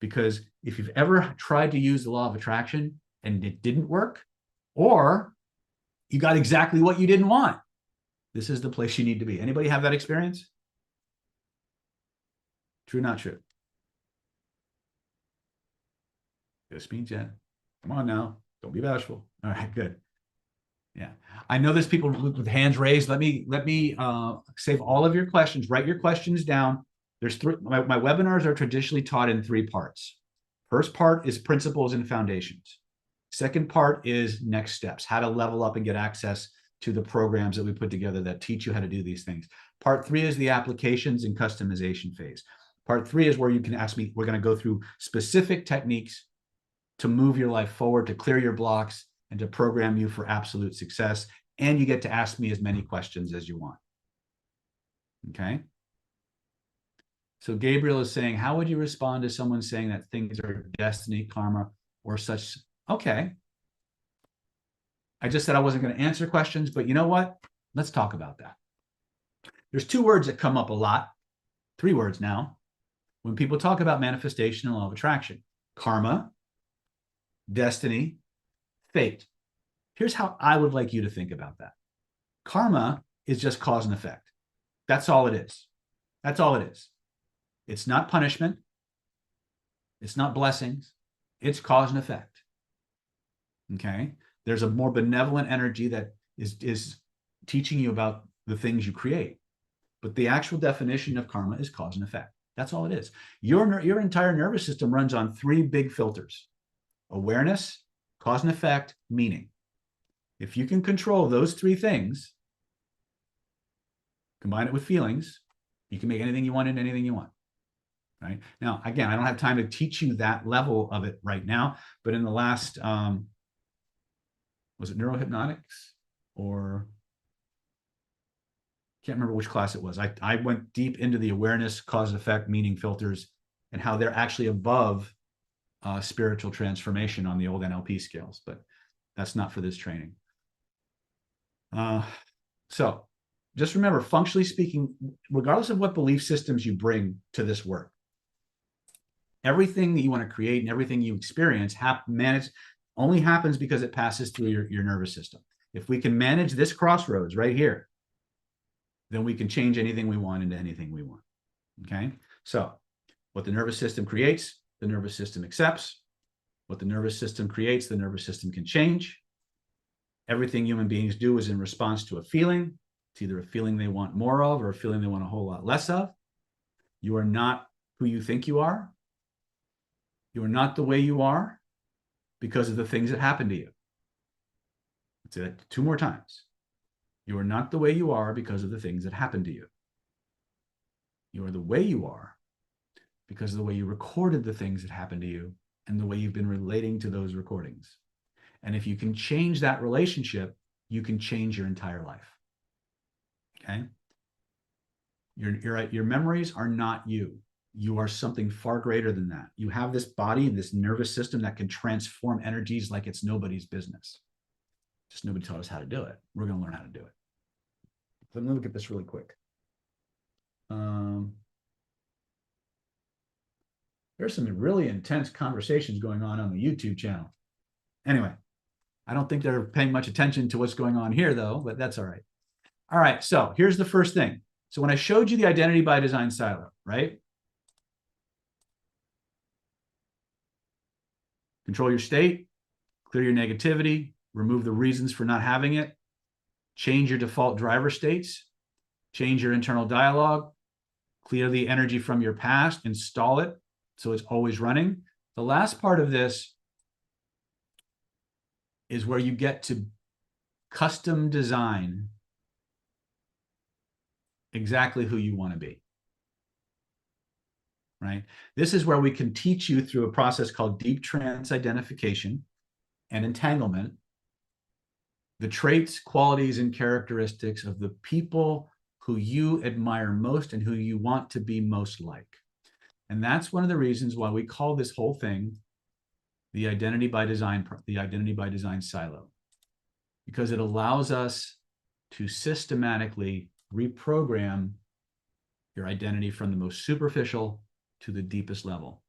Because if you've ever tried to use the law of attraction and it didn't work, or you got exactly what you didn't want, this is the place you need to be. Anybody have that experience? True or not true? Just me, Jen. Come on now. Don't be bashful. All right, good. Yeah, I know there's people with hands raised. Let me save all of your questions. Write your questions down. There's three. My webinars are traditionally taught in three parts. First part is principles and foundations. Second part is next steps, how to level up and get access to the programs that we put together that teach you how to do these things. Part three is the applications and customization phase. Part three is where you can ask me. We're going to go through specific techniques to move your life forward, to clear your blocks, and to program you for absolute success. And you get to ask me as many questions as you want. Okay? So Gabriel is saying, how would you respond to someone saying that things are destiny, karma, or such? Okay. I just said I wasn't going to answer questions, but you know what? Let's talk about that. There's two words that come up a lot, three words now, when people talk about manifestation and law of attraction: karma, destiny, fate. Here's how I would like you to think about that. Karma is just cause and effect. That's all it is. That's all it is. It's not punishment. It's not blessings. It's cause and effect. Okay? There's a more benevolent energy that is teaching you about the things you create. But the actual definition of karma is cause and effect. That's all it is. Your entire nervous system runs on three big filters: awareness, cause and effect, meaning. If you can control those three things, combine it with feelings, you can make anything you want into anything you want. Right? Now, again, I don't have time to teach you that level of it right now, but in the last, was it neurohypnotics or can't remember which class it was. I went deep into the awareness, cause and effect, meaning filters, and how they're actually above spiritual transformation on the old NLP scales, but that's not for this training. So just remember, functionally speaking, regardless of what belief systems you bring to this work, everything that you want to create and everything you experience only happens because it passes through your nervous system. If we can manage this crossroads right here, then we can change anything we want into anything we want. Okay? So what the nervous system creates, the nervous system accepts. What the nervous system creates, the nervous system can change. Everything human beings do is in response to a feeling. It's either a feeling they want more of or a feeling they want a whole lot less of. You are not who you think you are. You are not the way you are because of the things that happen to you. I'll say that 2 more times. You are not the way you are because of the things that happen to you. You are the way you are because of the way you recorded the things that happened to you and the way you've been relating to those recordings. And if you can change that relationship, you can change your entire life. Okay? Your memories are not you. You are something far greater than that. You have this body and this nervous system that can transform energies like it's nobody's business. Just nobody taught us how to do it. We're going to learn how to do it. So let me look at this really quick. There's some really intense conversations going on the YouTube channel. Anyway, I don't think they're paying much attention to what's going on here, though, but that's all right. All right, so here's the first thing. So when I showed you the identity by design silo, right? Control your state, clear your negativity, remove the reasons for not having it, change your default driver states, change your internal dialogue, clear the energy from your past, install it so it's always running. The last part of this is where you get to custom design exactly who you want to be, right? This is where we can teach you through a process called deep trance identification and entanglement, the traits, qualities, and characteristics of the people who you admire most and who you want to be most like. And that's one of the reasons why we call this whole thing the identity by design silo, because it allows us to systematically reprogram your identity from the most superficial to the deepest level.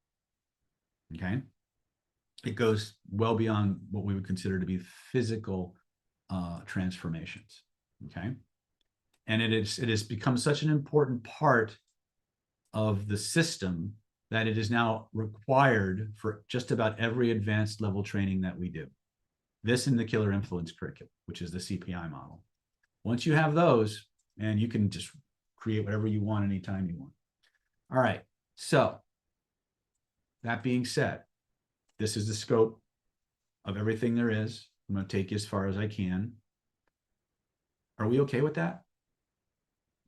Okay? It goes well beyond what we would consider to be physical transformations. Okay? And it has become such an important part of the system that it is now required for just about every advanced level training that we do. This and the Killer Influence Curriculum, which is the CPI model. Once you have those, and you can just create whatever you want anytime you want. All right, so that being said, this is the scope of everything there is. I'm going to take you as far as I can. Are we okay with that?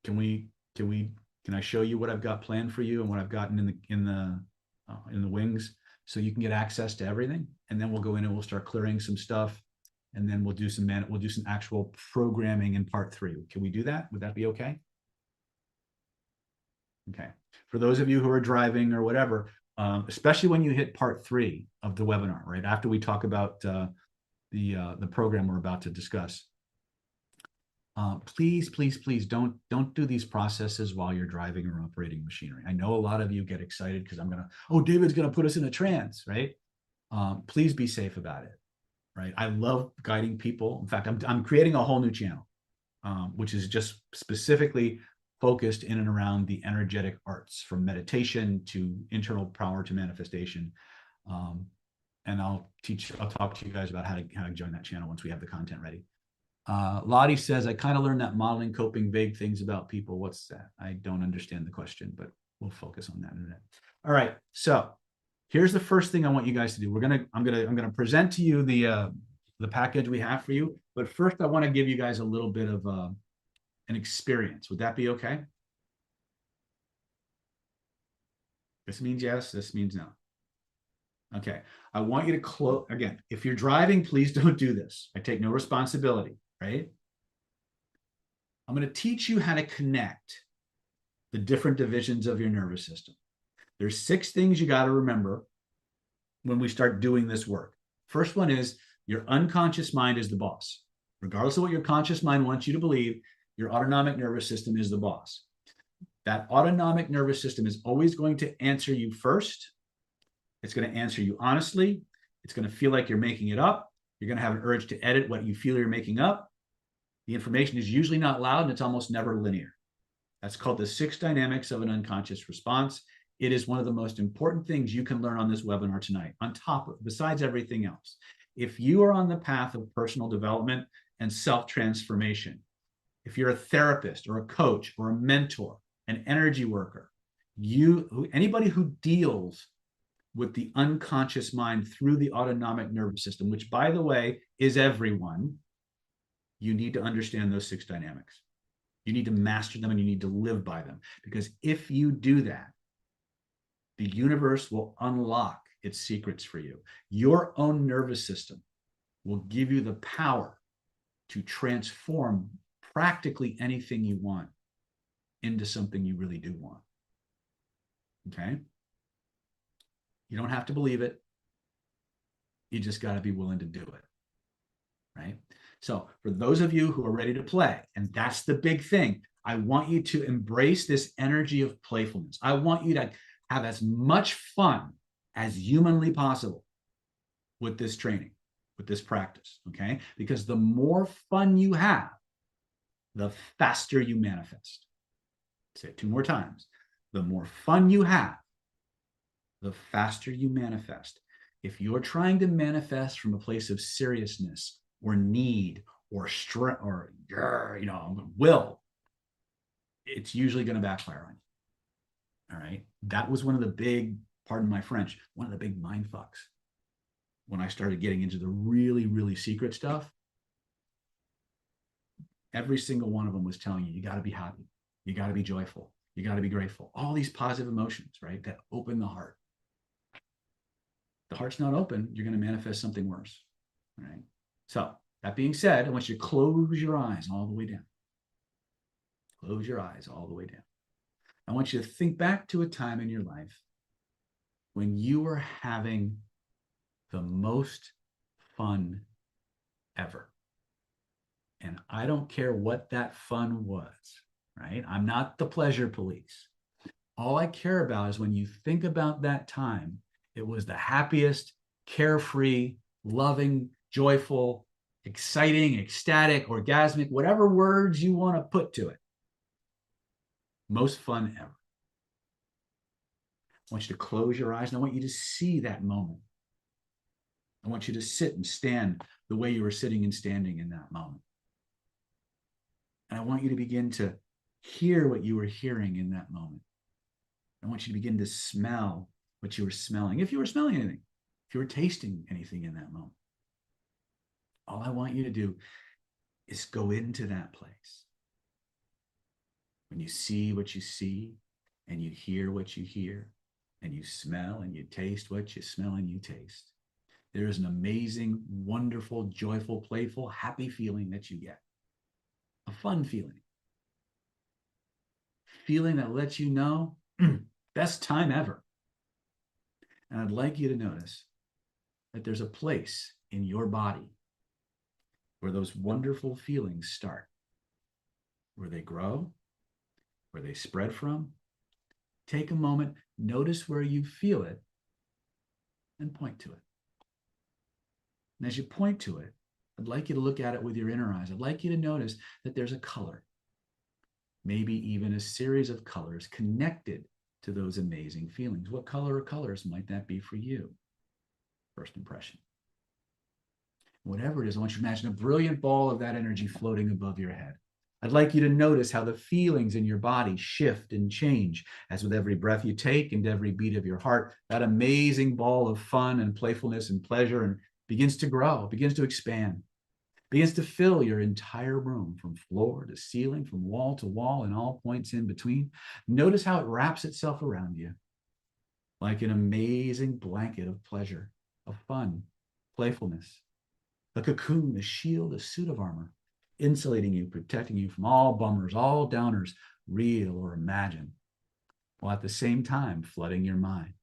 Can I show you what I've got planned for you and what I've gotten in the wings so you can get access to everything? And then we'll go in and we'll start clearing some stuff, and then we'll do some actual programming in part 3. Can we do that? Would that be okay? Okay. For those of you who are driving or whatever, especially when you hit part 3 of the webinar, right after we talk about the program we're about to discuss. Please don't do these processes while you're driving or operating machinery. I know a lot of you get excited because David's gonna put us in a trance, right? Please be safe about it, right? I love guiding people. In fact, I'm creating a whole new channel, which is just specifically focused in and around the energetic arts, from meditation to internal power to manifestation. And I'll talk to you guys about how to join that channel once we have the content ready. Lottie says, I kind of learned that modeling, coping, vague things about people. What's that? I don't understand the question, but we'll focus on that in a minute. All right. So here's the first thing I want you guys to do. I'm gonna present to you the package we have for you. But first, I want to give you guys a little bit of an experience. Would that be okay? This means yes. This means no. Okay. I want you to close again. If you're driving, please don't do this. I take no responsibility. Right? I'm going to teach you how to connect the different divisions of your nervous system. There's 6 things you got to remember when we start doing this work. First one is your unconscious mind is the boss. Regardless of what your conscious mind wants you to believe, Your autonomic nervous system is the boss. That autonomic nervous system is always going to answer you first. It's going to answer you honestly. It's going to feel like you're making it up. You're going to have an urge to edit what you feel you're making up. The information is usually not loud and it's almost never linear. That's called the 6 dynamics of an unconscious response. It is one of the most important things you can learn on this webinar tonight, on top of, besides everything else. If you are on the path of personal development and self-transformation, if you're a therapist or a coach or a mentor, an energy worker, anybody who deals with the unconscious mind through the autonomic nervous system, which by the way, is everyone, you need to understand those 6 dynamics. You need to master them and you need to live by them. Because if you do that, the universe will unlock its secrets for you. Your own nervous system will give you the power to transform practically anything you want into something you really do want. Okay? You don't have to believe it. You just got to be willing to do it. Right? So for those of you who are ready to play, and that's the big thing, I want you to embrace this energy of playfulness. I want you to have as much fun as humanly possible with this training, with this practice, okay? Because the more fun you have, the faster you manifest. Say it 2 more times. The more fun you have, the faster you manifest. If you're trying to manifest from a place of seriousness or need or strength or will, it's usually going to backfire on you. All right. That was one of the big, pardon my French, one of the big mind fucks when I started getting into the really, really secret stuff. Every single one of them was telling you, you got to be happy. You got to be joyful. You got to be grateful. All these positive emotions, right? That open the heart. The heart's not open, you're going to manifest something worse. All right. So that being said, I want you to close your eyes all the way down. Close your eyes all the way down. I want you to think back to a time in your life when you were having the most fun ever. And I don't care what that fun was, right? I'm not the pleasure police. All I care about is when you think about that time, it was the happiest, carefree, loving, joyful, exciting, ecstatic, orgasmic, whatever words you want to put to it. Most fun ever. I want you to close your eyes and I want you to see that moment. I want you to sit and stand the way you were sitting and standing in that moment. And I want you to begin to hear what you were hearing in that moment. I want you to begin to smell what you were smelling. If you were smelling anything, if you were tasting anything in that moment. All I want you to do is go into that place. When you see what you see, and you hear what you hear, and you smell and you taste what you smell and you taste, there is an amazing, wonderful, joyful, playful, happy feeling that you get. A fun feeling. Feeling that lets you know, best time ever. And I'd like you to notice that there's a place in your body where those wonderful feelings start, where they grow, where they spread from. Take a moment, notice where you feel it, and point to it. And as you point to it, I'd like you to look at it with your inner eyes. I'd like you to notice that there's a color, maybe even a series of colors connected to those amazing feelings. What color or colors might that be for you? First impression. Whatever it is, I want you to imagine a brilliant ball of that energy floating above your head. I'd like you to notice how the feelings in your body shift and change as with every breath you take and every beat of your heart, that amazing ball of fun and playfulness and pleasure and begins to grow, begins to expand, begins to fill your entire room from floor to ceiling, from wall to wall, and all points in between. Notice how it wraps itself around you like an amazing blanket of pleasure, of fun, playfulness, a cocoon, a shield, a suit of armor, insulating you, protecting you from all bummers, all downers, real or imagined, while at the same time flooding your mind,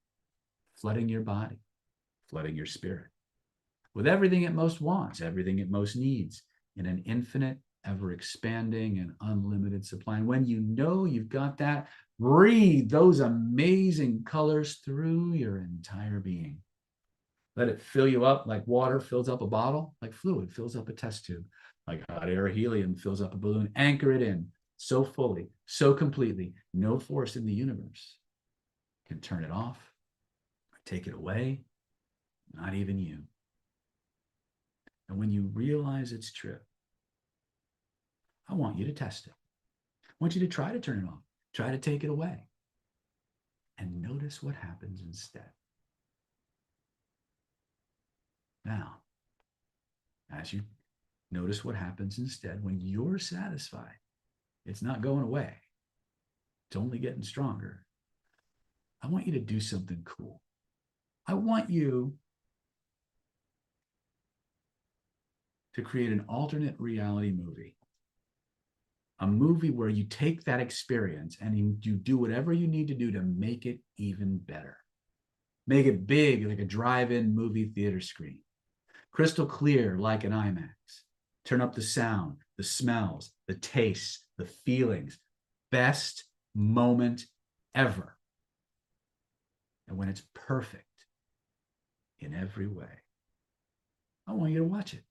flooding your body, flooding your spirit with everything it most wants, everything it most needs in an infinite, ever expanding and unlimited supply. And when you know you've got that, breathe those amazing colors through your entire being. Let it fill you up like water fills up a bottle, like fluid fills up a test tube, like hot air or helium fills up a balloon. Anchor it in so fully, so completely. No force in the universe can turn it off, take it away, not even you. And when you realize it's true, I want you to test it. I want you to try to turn it off, try to take it away, and notice what happens instead. Now, as you notice what happens instead, when you're satisfied, it's not going away, it's only getting stronger. I want you to do something cool. I want you to create an alternate reality movie. A movie where you take that experience and you do whatever you need to do to make it even better. Make it big, like a drive-in movie theater screen. Crystal clear, like an IMAX. Turn up the sound, the smells, the tastes, the feelings. Best moment ever. And when it's perfect in every way, I want you to watch it.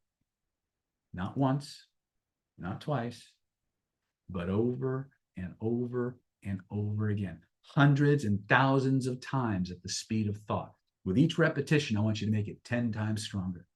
Not once, not twice, but over and over and over again. Hundreds and thousands of times at the speed of thought. With each repetition, I want you to make it 10 times stronger,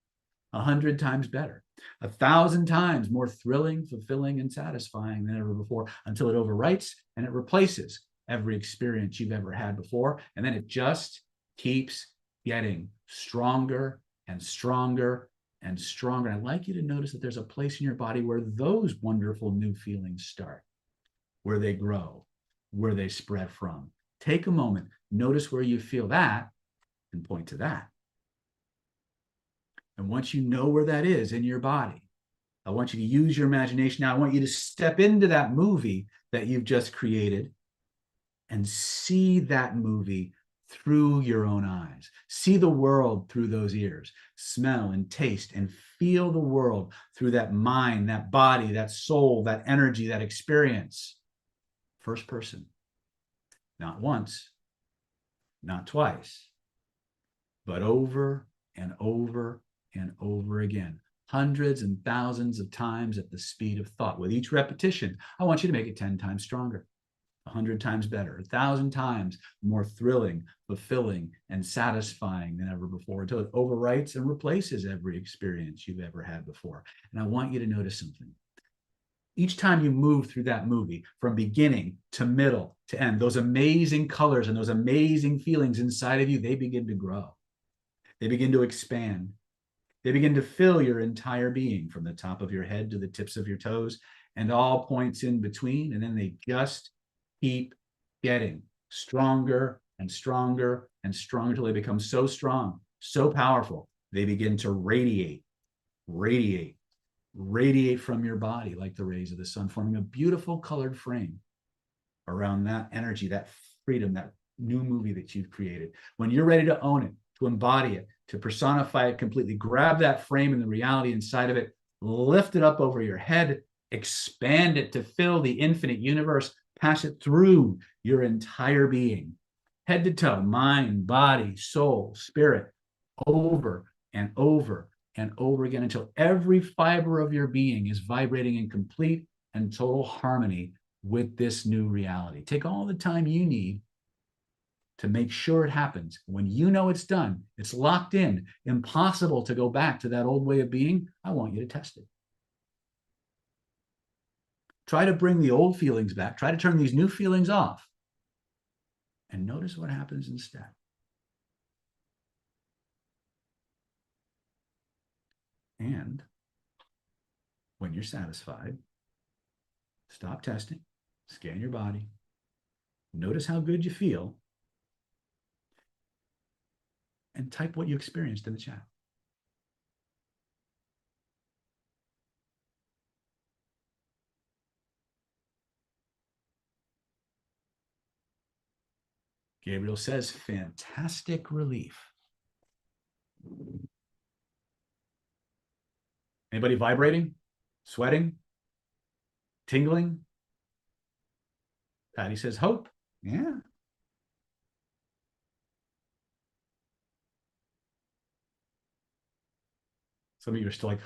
100 times better, 1,000 times more thrilling, fulfilling, and satisfying than ever before, until it overwrites and it replaces every experience you've ever had before. And then it just keeps getting stronger and stronger and stronger. I'd like you to notice that there's a place in your body where those wonderful new feelings start, where they grow, where they spread from. Take a moment, notice where you feel that, and point to that. And once you know where that is in your body, I want you to use your imagination. Now, I want you to step into that movie that you've just created and see that movie through your own eyes. See the world through those ears. Smell and taste and feel the world through that mind, that body, that soul, that energy, that experience. First person. Not once, not twice, but over and over and over again. Hundreds and thousands of times at the speed of thought. With each repetition, I want you to make it 10 times stronger. 100 times better, 1,000 times more thrilling, fulfilling, and satisfying than ever before, until it overwrites and replaces every experience you've ever had before. And I want you to notice something. Each time you move through that movie, from beginning to middle to end, those amazing colors and those amazing feelings inside of you, they begin to grow. They begin to expand. They begin to fill your entire being, from the top of your head to the tips of your toes and all points in between. And then they just keep getting stronger and stronger and stronger until they become so strong, so powerful, they begin to radiate from your body like the rays of the sun, forming a beautiful colored frame around that energy, that freedom, that new movie that you've created. When you're ready to own it, to embody it, to personify it completely, grab that frame and the reality inside of it, lift it up over your head, expand it to fill the infinite universe, pass it through your entire being, head to toe, mind, body, soul, spirit, over and over and over again, until every fiber of your being is vibrating in complete and total harmony with this new reality. Take all the time you need to make sure it happens. When you know it's done, it's locked in, impossible to go back to that old way of being, I want you to test it. Try to bring the old feelings back. Try to turn these new feelings off. And notice what happens instead. And when you're satisfied, stop testing, scan your body, notice how good you feel, and type what you experienced in the chat. Gabriel says, fantastic relief. Anybody vibrating? Sweating? Tingling? Patty says hope. Yeah. Some of you are still like,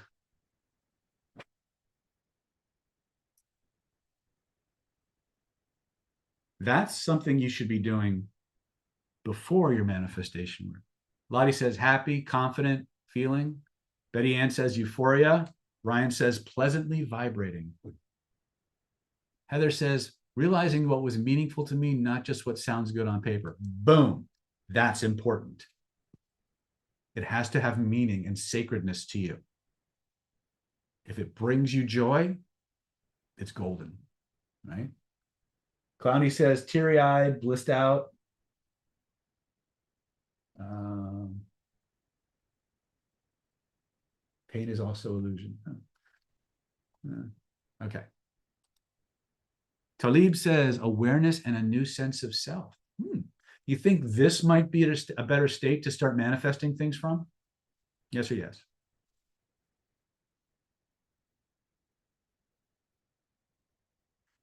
that's something you should be doing before your manifestation work. Lottie says happy, confident feeling. Betty Ann says euphoria. Ryan says pleasantly vibrating. Heather says realizing what was meaningful to me, not just what sounds good on paper. Boom. That's important. It has to have meaning and sacredness to you. If it brings you joy, it's golden, right? Clowny says teary-eyed, blissed out. Pain is also illusion. Okay. Talib says awareness and a new sense of self. You think this might be a better state to start manifesting things from? Yes or yes?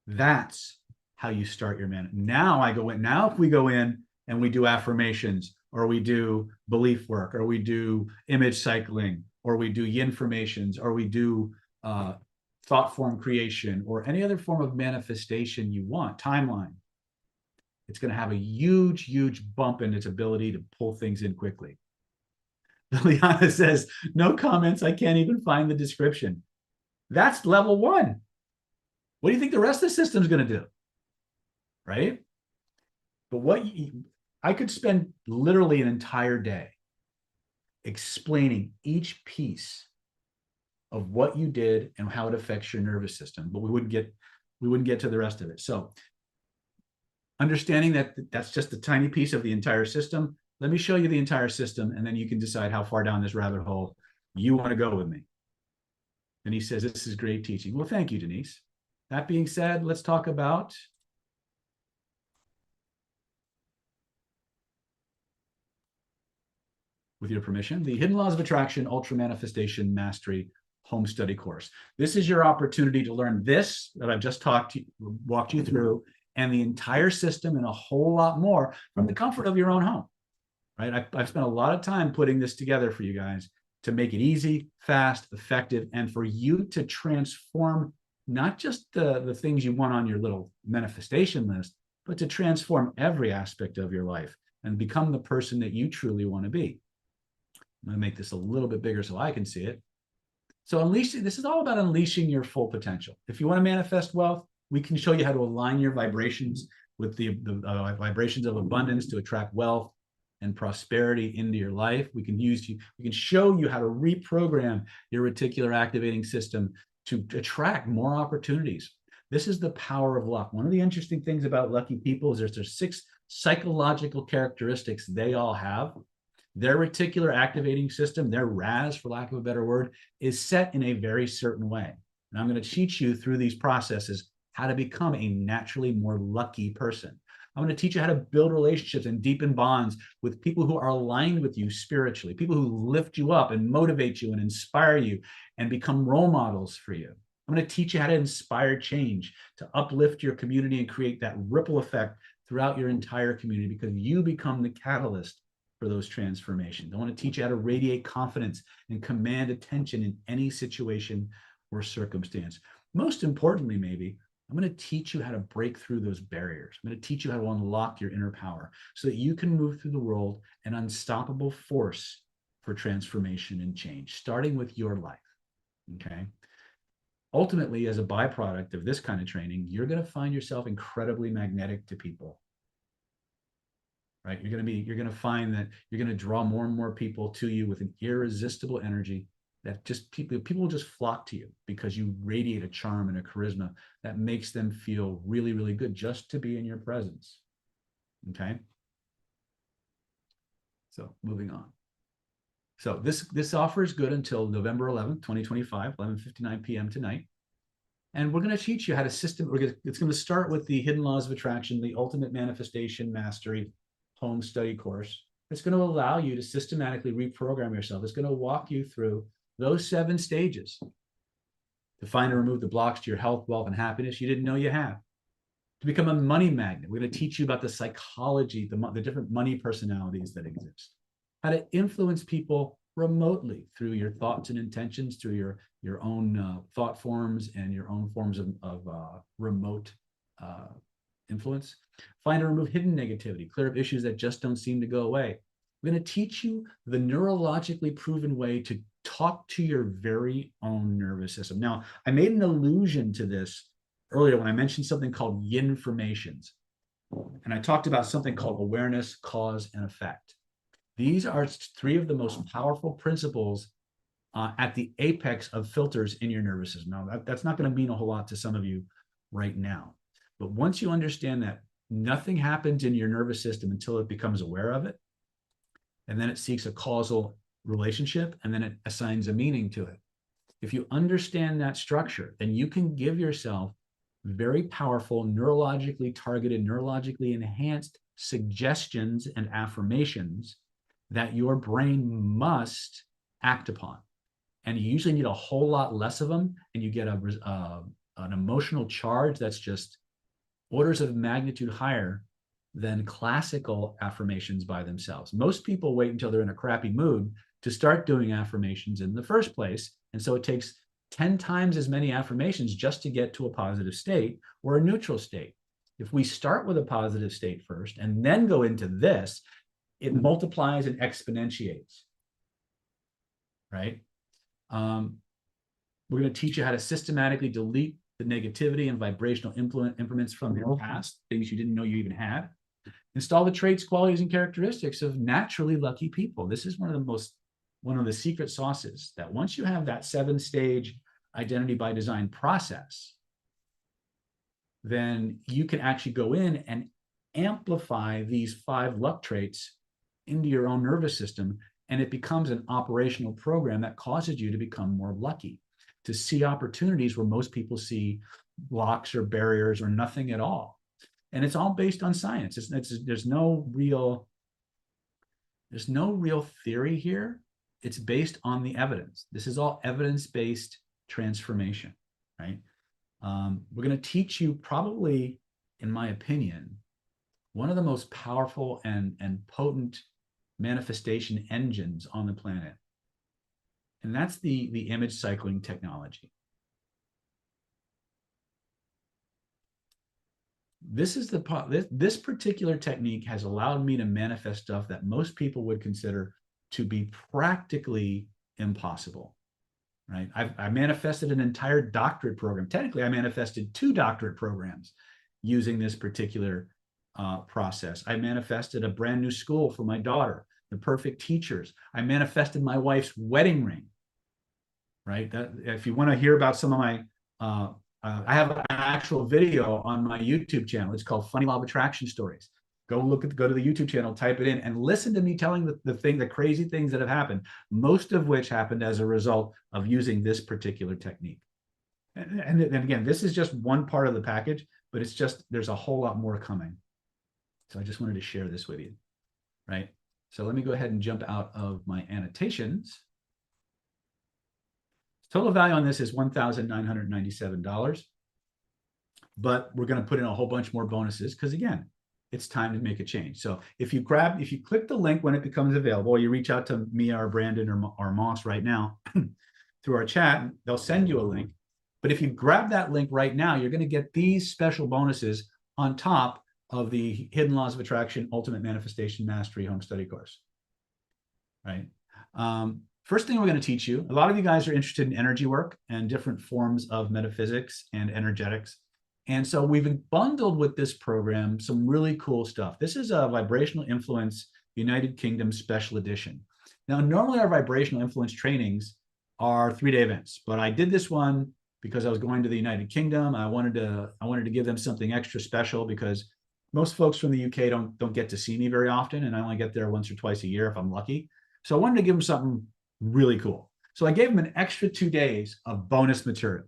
That's how you start your man. Now I go in. Now if we go in and we do affirmations, or we do belief work, or we do image cycling, or we do yin formations, or we do thought form creation, or any other form of manifestation you want, timeline, it's going to have a huge, huge bump in its ability to pull things in quickly. Liana says, no comments. I can't even find the description. That's level 1. What do you think the rest of the system is going to do? Right? But I could spend literally an entire day explaining each piece of what you did and how it affects your nervous system, but we wouldn't get to the rest of it. So understanding that that's just a tiny piece of the entire system. Let me show you the entire system, and then you can decide how far down this rabbit hole you want to go with me. And he says, this is great teaching. Well, thank you, Denise. That being said, let's talk about with your permission, the Hidden Laws of Attraction Ultra Manifestation Mastery Home Study Course. This is your opportunity to learn this that I've just walked you through, and the entire system and a whole lot more from the comfort of your own home, right? I've spent a lot of time putting this together for you guys to make it easy, fast, effective, and for you to transform not just the things you want on your little manifestation list, but to transform every aspect of your life and become the person that you truly want to be. I'm going to make this a little bit bigger so I can see it. So this is all about unleashing your full potential. If you want to manifest wealth, we can show you how to align your vibrations with the vibrations of abundance to attract wealth and prosperity into your life. We can show you how to reprogram your reticular activating system to attract more opportunities. This is the power of luck. One of the interesting things about lucky people is there's 6 psychological characteristics they all have. Their reticular activating system, their RAS, for lack of a better word, is set in a very certain way. And I'm going to teach you through these processes how to become a naturally more lucky person. I'm going to teach you how to build relationships and deepen bonds with people who are aligned with you spiritually, people who lift you up and motivate you and inspire you and become role models for you. I'm going to teach you how to inspire change, to uplift your community and create that ripple effect throughout your entire community, because you become the catalyst for those transformations. I want to teach you how to radiate confidence and command attention in any situation or circumstance. Most importantly, maybe, I'm going to teach you how to break through those barriers. I'm going to teach you how to unlock your inner power so that you can move through the world an unstoppable force for transformation and change, starting with your life, okay? Ultimately, as a byproduct of this kind of training, you're going to find yourself incredibly magnetic to people. Right? You're going to find that you're going to draw more and more people to you with an irresistible energy that just people will just flock to you because you radiate a charm and a charisma that makes them feel really, really good just to be in your presence. Okay. So moving on. So this offer is good until November 11th, 2025, 11:59 p.m. tonight. And we're going to teach you how to it's going to start with the Hidden Laws of Attraction, the Ultimate Manifestation Mastery Home Study Course. It's going to allow you to systematically reprogram yourself. It's going to walk you through those 7 stages to find and remove the blocks to your health, wealth, and happiness you didn't know you had, to become a money magnet. We're going to teach you about the psychology, the different money personalities that exist, how to influence people remotely through your thoughts and intentions, through your own thought forms and your own forms of remote influence. Find and remove hidden negativity, clear up issues that just don't seem to go away. We're going to teach you the neurologically proven way to talk to your very own nervous system. Now, I made an allusion to this earlier when I mentioned something called yin formations. And I talked about something called awareness, cause, and effect. These are three of the most powerful principles at the apex of filters in your nervous system. Now, that's not going to mean a whole lot to some of you right now. But once you understand that nothing happens in your nervous system until it becomes aware of it, and then it seeks a causal relationship, and then it assigns a meaning to it. If you understand that structure, then you can give yourself very powerful, neurologically targeted, neurologically enhanced suggestions and affirmations that your brain must act upon. And you usually need a whole lot less of them, and you get an emotional charge that's just orders of magnitude higher than classical affirmations by themselves. Most people wait until they're in a crappy mood to start doing affirmations in the first place. And so it takes 10 times as many affirmations just to get to a positive state or a neutral state. If we start with a positive state first and then go into this, it multiplies and exponentiates, right? We're going to teach you how to systematically delete the negativity and vibrational implements from your past, things you didn't know you even had. Install the traits, qualities, and characteristics of naturally lucky people. This is one of the secret sauces, that once you have that 7-stage identity by design process, then you can actually go in and amplify these 5 luck traits into your own nervous system, and it becomes an operational program that causes you to become more lucky, to see opportunities where most people see blocks or barriers or nothing at all. And it's all based on science. There's no real theory here. It's based on the evidence. This is all evidence-based transformation, right? We're going to teach you, probably, in my opinion, one of the most powerful and potent manifestation engines on the planet. And that's the image cycling technology. This particular technique has allowed me to manifest stuff that most people would consider to be practically impossible, right? I manifested an entire doctorate program. Technically, I manifested 2 doctorate programs using this particular process. I manifested a brand new school for my daughter, the perfect teachers. I manifested my wife's wedding ring, right? If you want to hear about some of my, I have an actual video on my YouTube channel. It's called Funny Law of Attraction Stories. Go to the YouTube channel, type it in, and listen to me telling the crazy things that have happened, most of which happened as a result of using this particular technique. And again, this is just one part of the package, but there's a whole lot more coming. So I just wanted to share this with you, right? So let me go ahead and jump out of my annotations. Total value on this is $1,997, but we're going to put in a whole bunch more bonuses because, again, it's time to make a change. So if you click the link when it becomes available, or you reach out to me or Brandon or Moss right now through our chat, they'll send you a link. But if you grab that link right now, you're going to get these special bonuses on top of the Hidden Laws of Attraction Ultimate Manifestation Mastery Home Study Course, right? First thing we're going to teach you, a lot of you guys are interested in energy work and different forms of metaphysics and energetics. And so we've bundled with this program some really cool stuff. This is a Vibrational Influence United Kingdom Special Edition. Now, normally our Vibrational Influence trainings are 3-day events, but I did this one because I was going to the United Kingdom. I wanted to give them something extra special because most folks from the UK don't get to see me very often, and I only get there once or twice a year if I'm lucky. So I wanted to give them something really cool. So I gave them an extra 2 days of bonus material.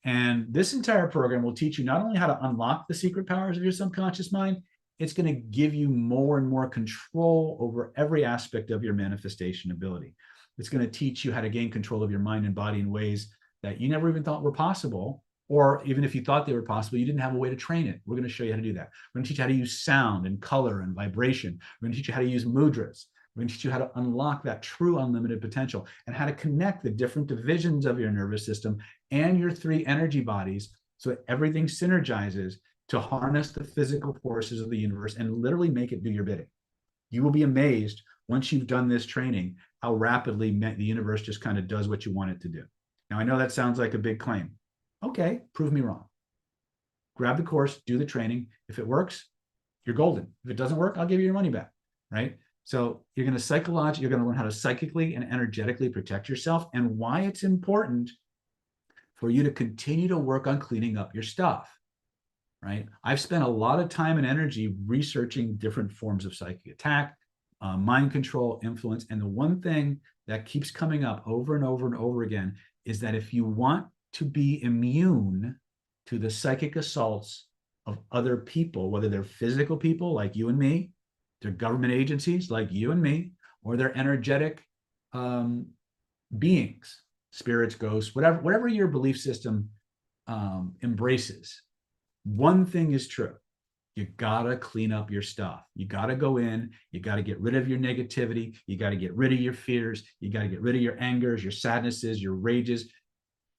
And this entire program will teach you not only how to unlock the secret powers of your subconscious mind, it's going to give you more and more control over every aspect of your manifestation ability. It's going to teach you how to gain control of your mind and body in ways that you never even thought were possible, or even if you thought they were possible, you didn't have a way to train it. We're going to show you how to do that. We're going to teach you how to use sound and color and vibration. We're going to teach you how to use mudras. We're going to teach you how to unlock that true unlimited potential and how to connect the different divisions of your nervous system and your 3 energy bodies so that everything synergizes to harness the physical forces of the universe and literally make it do your bidding. You will be amazed once you've done this training how rapidly the universe just kind of does what you want it to do. Now, I know that sounds like a big claim. Okay, prove me wrong. Grab the course, do the training. If it works, you're golden. If it doesn't work, I'll give you your money back, right? So you're going to learn how to psychically and energetically protect yourself, and why it's important for you to continue to work on cleaning up your stuff, right? I've spent a lot of time and energy researching different forms of psychic attack, mind control, influence, and the one thing that keeps coming up over and over and over again is that if you want to be immune to the psychic assaults of other people, whether they're physical people like you and me, they're government agencies like you and me, or they're energetic beings, spirits, ghosts, whatever your belief system embraces. One thing is true. You gotta clean up your stuff. You gotta go in, you gotta get rid of your negativity, you gotta get rid of your fears, you gotta get rid of your angers, your sadnesses, your rages,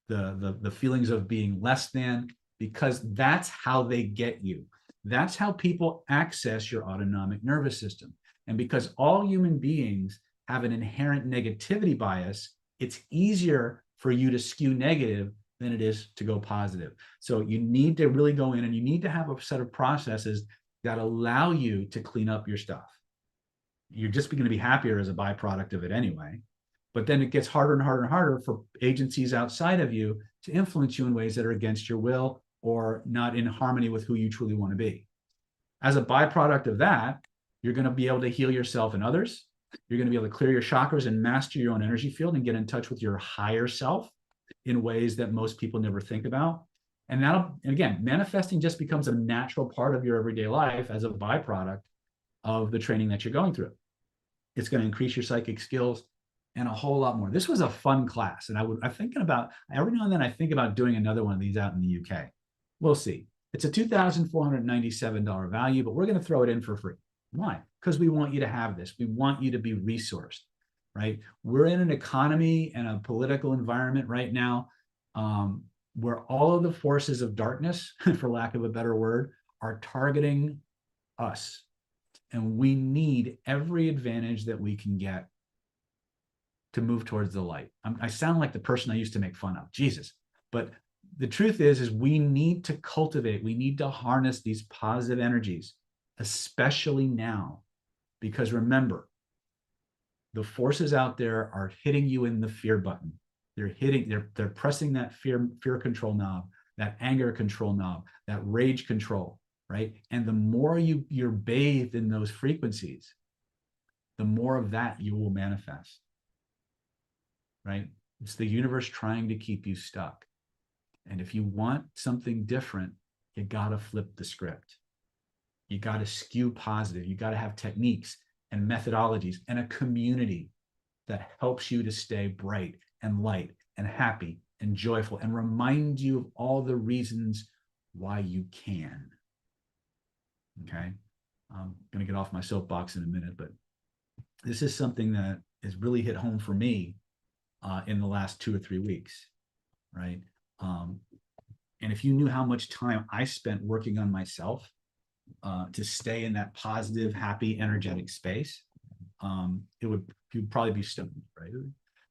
the feelings of being less than, because that's how they get you. That's how people access your autonomic nervous system. And because all human beings have an inherent negativity bias, it's easier for you to skew negative than it is to go positive. So you need to really go in and you need to have a set of processes that allow you to clean up your stuff. You're just going to be happier as a byproduct of it anyway. But then it gets harder and harder and harder for agencies outside of you to influence you in ways that are against your will or not in harmony with who you truly want to be. As a byproduct of that, you're going to be able to heal yourself and others. You're going to be able to clear your chakras and master your own energy field and get in touch with your higher self in ways that most people never think about. And again, manifesting just becomes a natural part of your everyday life as a byproduct of the training that you're going through. It's going to increase your psychic skills and a whole lot more. This was a fun class. And I'm thinking about, every now and then I think about doing another one of these out in the UK. We'll see. It's a $2,497 value, but we're going to throw it in for free. Why? Because we want you to have this. We want you to be resourced, right? We're in an economy and a political environment right now where all of the forces of darkness, for lack of a better word, are targeting us. And we need every advantage that we can get to move towards the light. I sound like the person I used to make fun of, Jesus. But the truth is we need to cultivate, we need to harness these positive energies, especially now, because remember, the forces out there are hitting you in the fear button. They're pressing that fear control knob, that anger control knob, that rage control, right? And the more you're bathed in those frequencies, the more of that you will manifest, right? It's the universe trying to keep you stuck. And if you want something different, you got to flip the script. You got to skew positive. You got to have techniques and methodologies and a community that helps you to stay bright and light and happy and joyful and remind you of all the reasons why you can. Okay. I'm going to get off my soapbox in a minute, but this is something that has really hit home for me in the last 2 or 3 weeks, right? And if you knew how much time I spent working on myself to stay in that positive, happy, energetic space, you'd probably be stunned, right?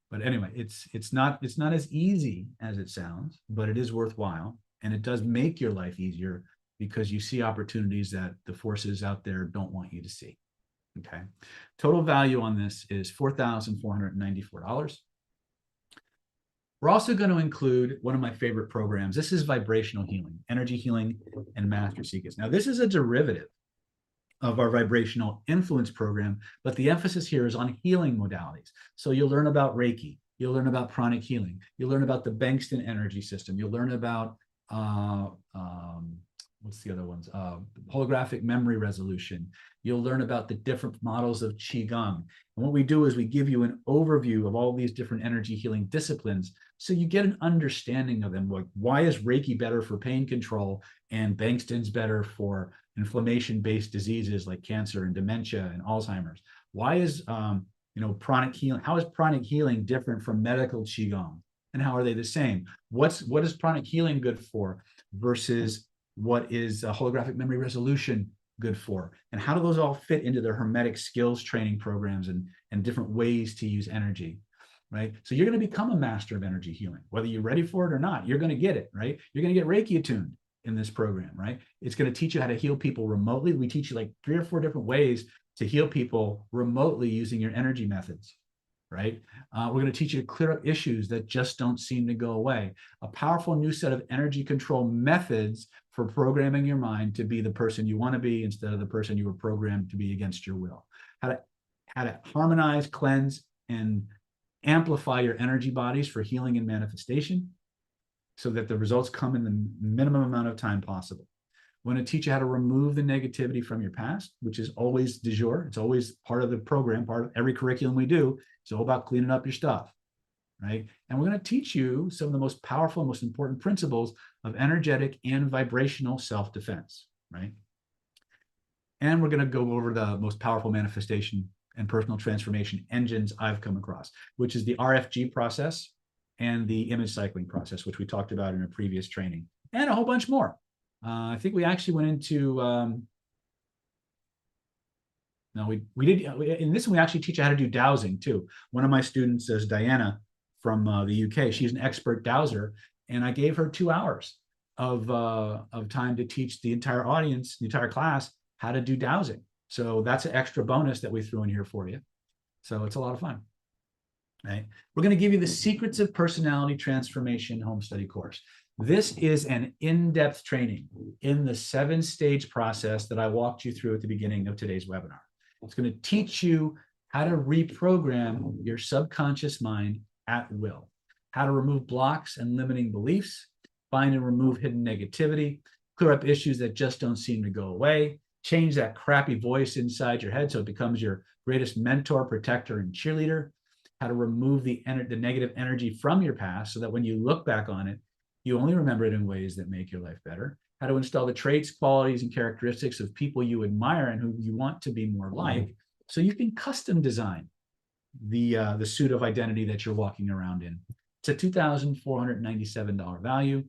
But anyway, it's not as easy as it sounds, but it is worthwhile, and it does make your life easier because you see opportunities that the forces out there don't want you to see. Okay, total value on this is $4,494. We're also going to include one of my favorite programs. This is vibrational healing, energy healing, and master secrets. Now, this is a derivative of our vibrational influence program, but the emphasis here is on healing modalities. So you'll learn about Reiki, you'll learn about pranic healing, you'll learn about the Bankston energy system, you'll learn about what's the other ones? Holographic memory resolution. You'll learn about the different models of Qigong. And what we do is we give you an overview of all these different energy healing disciplines So you get an understanding of them. Like, why is Reiki better for pain control and Bankston's better for inflammation-based diseases like cancer and dementia and Alzheimer's? Why is pranic healing? How is pranic healing different from medical qigong? And how are they the same? What is pranic healing good for versus what is holographic memory resolution good for? And how do those all fit into their hermetic skills training programs and different ways to use energy? Right. So you're going to become a master of energy healing, whether you're ready for it or not. You're going to get it, right? You're going to get Reiki attuned in this program, right? It's going to teach you how to heal people remotely. We teach you like 3 or 4 different ways to heal people remotely using your energy methods, right? We're going to teach you to clear up issues that just don't seem to go away. A powerful new set of energy control methods for programming your mind to be the person you want to be instead of the person you were programmed to be against your will. How to harmonize, cleanse, and amplify your energy bodies for healing and manifestation so that the results come in the minimum amount of time possible. We're going to teach you how to remove the negativity from your past, which is always du jour. It's always part of the program, part of every curriculum we do. It's all about cleaning up your stuff, right? And we're going to teach you some of the most powerful, most important principles of energetic and vibrational self-defense, right? And we're going to go over the most powerful manifestation and personal transformation engines I've come across, which is the RFG process and the image cycling process, which we talked about in a previous training, and a whole bunch more. I think we actually went into, no, we did, in this one, we actually teach you how to do dowsing too. One of my students is Diana from the UK. She's an expert dowser, and I gave her 2 hours of time to teach the entire audience, the entire class, how to do dowsing. So that's an extra bonus that we threw in here for you. So it's a lot of fun, right? We're going to give you the Secrets of Personality Transformation home study course. This is an in-depth training in the 7-stage process that I walked you through at the beginning of today's webinar. It's going to teach you how to reprogram your subconscious mind at will, how to remove blocks and limiting beliefs, find and remove hidden negativity, clear up issues that just don't seem to go away, change that crappy voice inside your head so it becomes your greatest mentor, protector, and cheerleader, how to remove the negative energy from your past so that when you look back on it, you only remember it in ways that make your life better, how to install the traits, qualities, and characteristics of people you admire and who you want to be more like, so you can custom design the suit of identity that you're walking around in. It's a $2,497 value.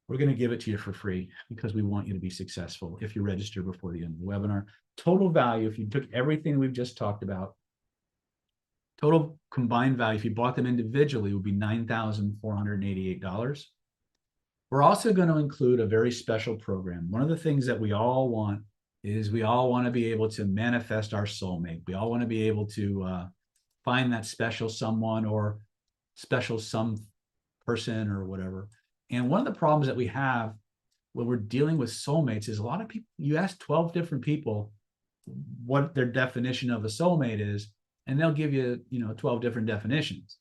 We're going to give it to you for free because we want you to be successful if you register before the end of the webinar. Total value, if you took everything we've just talked about, total combined value, if you bought them individually, would be $9,488. We're also going to include a very special program. One of the things that we all want is we all want to be able to manifest our soulmate. We all want to be able to find that special someone or special some person or whatever. And one of the problems that we have when we're dealing with soulmates is a lot of people, you ask 12 different people what their definition of a soulmate is, and they'll give you, 12 different definitions.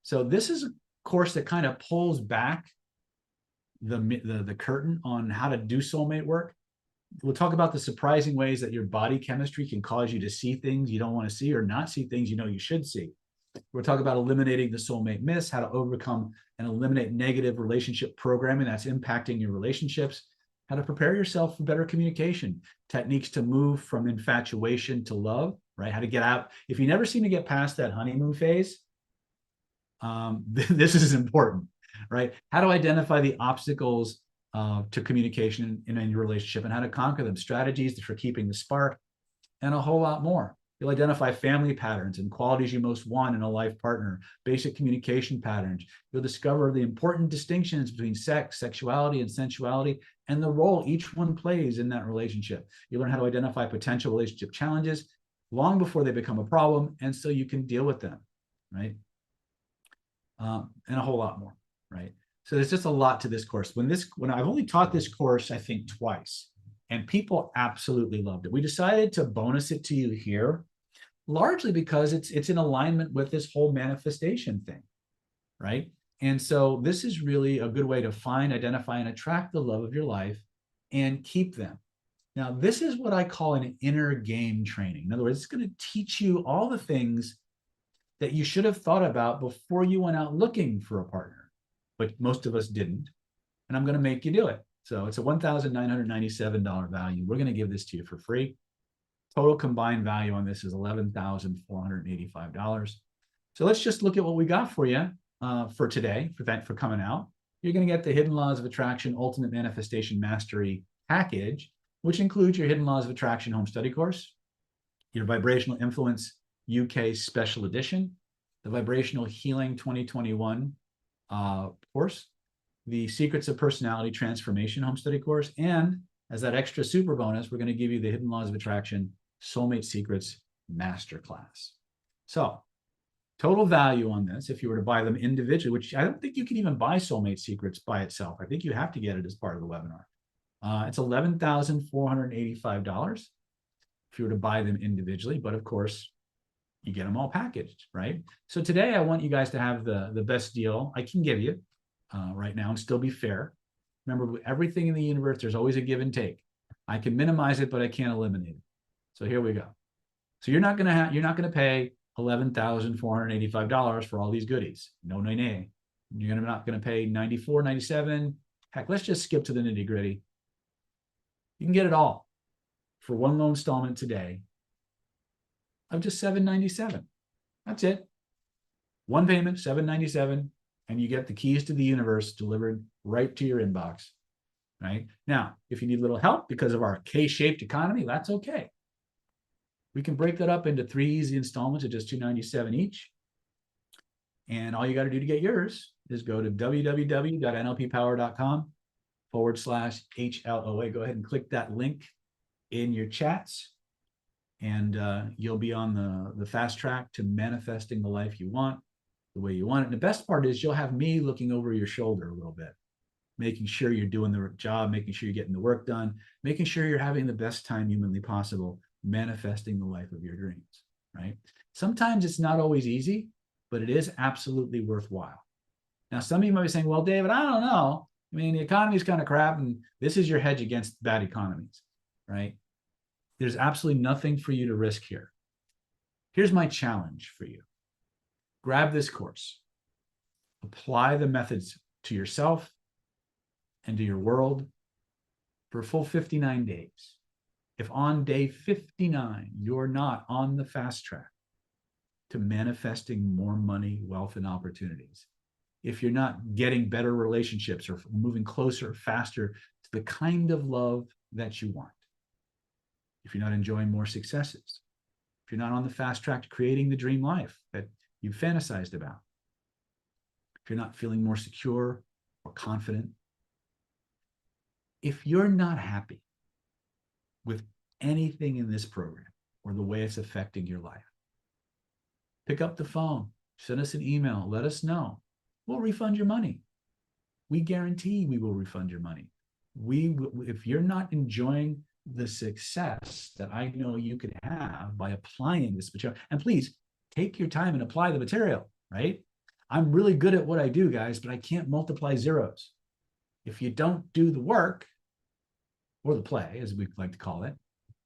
So this is a course that kind of pulls back the curtain on how to do soulmate work. We'll talk about the surprising ways that your body chemistry can cause you to see things you don't want to see or not see things you should see. We'll talk about eliminating the soulmate myths, how to overcome and eliminate negative relationship programming that's impacting your relationships, how to prepare yourself for better communication, techniques to move from infatuation to love, right? How to get out. If you never seem to get past that honeymoon phase, this is important, right? How to identify the obstacles to communication in your relationship and how to conquer them, strategies for keeping the spark, and a whole lot more. You'll identify family patterns and qualities you most want in a life partner, basic communication patterns. You'll discover the important distinctions between sex, sexuality, and sensuality, and the role each one plays in that relationship. You learn how to identify potential relationship challenges long before they become a problem, and so you can deal with them, right? And a whole lot more, right? So there's just a lot to this course. When I've only taught this course, I think twice, and people absolutely loved it. We decided to bonus it to you here, largely because it's in alignment with this whole manifestation thing, right? And so this is really a good way to find, identify, and attract the love of your life and keep them. Now, this is what I call an inner game training. In other words, it's going to teach you all the things that you should have thought about before you went out looking for a partner, but most of us didn't. And I'm going to make you do it. So it's a $1,997 value. We're going to give this to you for free. Total combined value on this is $11,485. So let's just look at what we got for you for today, for coming out. You're going to get the Hidden Laws of Attraction Ultimate Manifestation Mastery package, which includes your Hidden Laws of Attraction home study course, your Vibrational Influence UK Special Edition, the Vibrational Healing 2021 course, the Secrets of Personality Transformation home study course, and as that extra super bonus, we're going to give you the Hidden Laws of Attraction Soulmate Secrets Masterclass. So total value on this, if you were to buy them individually, which I don't think you can even buy Soulmate Secrets by itself. I think you have to get it as part of the webinar. It's $11,485 if you were to buy them individually, but of course, you get them all packaged, right? So today I want you guys to have the best deal I can give you right now and still be fair. Remember, with everything in the universe, there's always a give and take. I can minimize it, but I can't eliminate it. So here we go. So you're not gonna pay $11,485 for all these goodies. No, no, no. You're not gonna pay $94, $97. Heck, let's just skip to the nitty gritty. You can get it all for one loan installment today of just $797. That's it. One payment, $797, and you get the keys to the universe delivered right to your inbox. Right? Now, if you need a little help because of our K-shaped economy, that's okay. We can break that up into 3 easy installments of just $297 each. And all you got to do to get yours is go to www.nlppower.com/HLOA. Go ahead and click that link in your chats, and you'll be on the fast track to manifesting the life you want, the way you want it. And the best part is you'll have me looking over your shoulder a little bit, making sure you're doing the job, making sure you're getting the work done, making sure you're having the best time humanly possible, manifesting the life of your dreams, right? Sometimes it's not always easy, but it is absolutely worthwhile. Now, some of you might be saying, well, David, I don't know. I mean, the economy is kind of crap, and this is your hedge against bad economies, right? There's absolutely nothing for you to risk here. Here's my challenge for you. Grab this course. Apply the methods to yourself and to your world for a full 59 days. If on day 59, you're not on the fast track to manifesting more money, wealth, and opportunities, if you're not getting better relationships or moving closer, faster to the kind of love that you want, if you're not enjoying more successes, if you're not on the fast track to creating the dream life that you fantasized about, if you're not feeling more secure or confident, if you're not happy with anything in this program or the way it's affecting your life, pick up the phone, send us an email, let us know. We'll refund your money. We guarantee we will refund your money. If you're not enjoying the success that I know you could have by applying this material, and please take your time and apply the material, right? I'm really good at what I do, guys, but I can't multiply zeros. If you don't do the work, or the play, as we like to call it,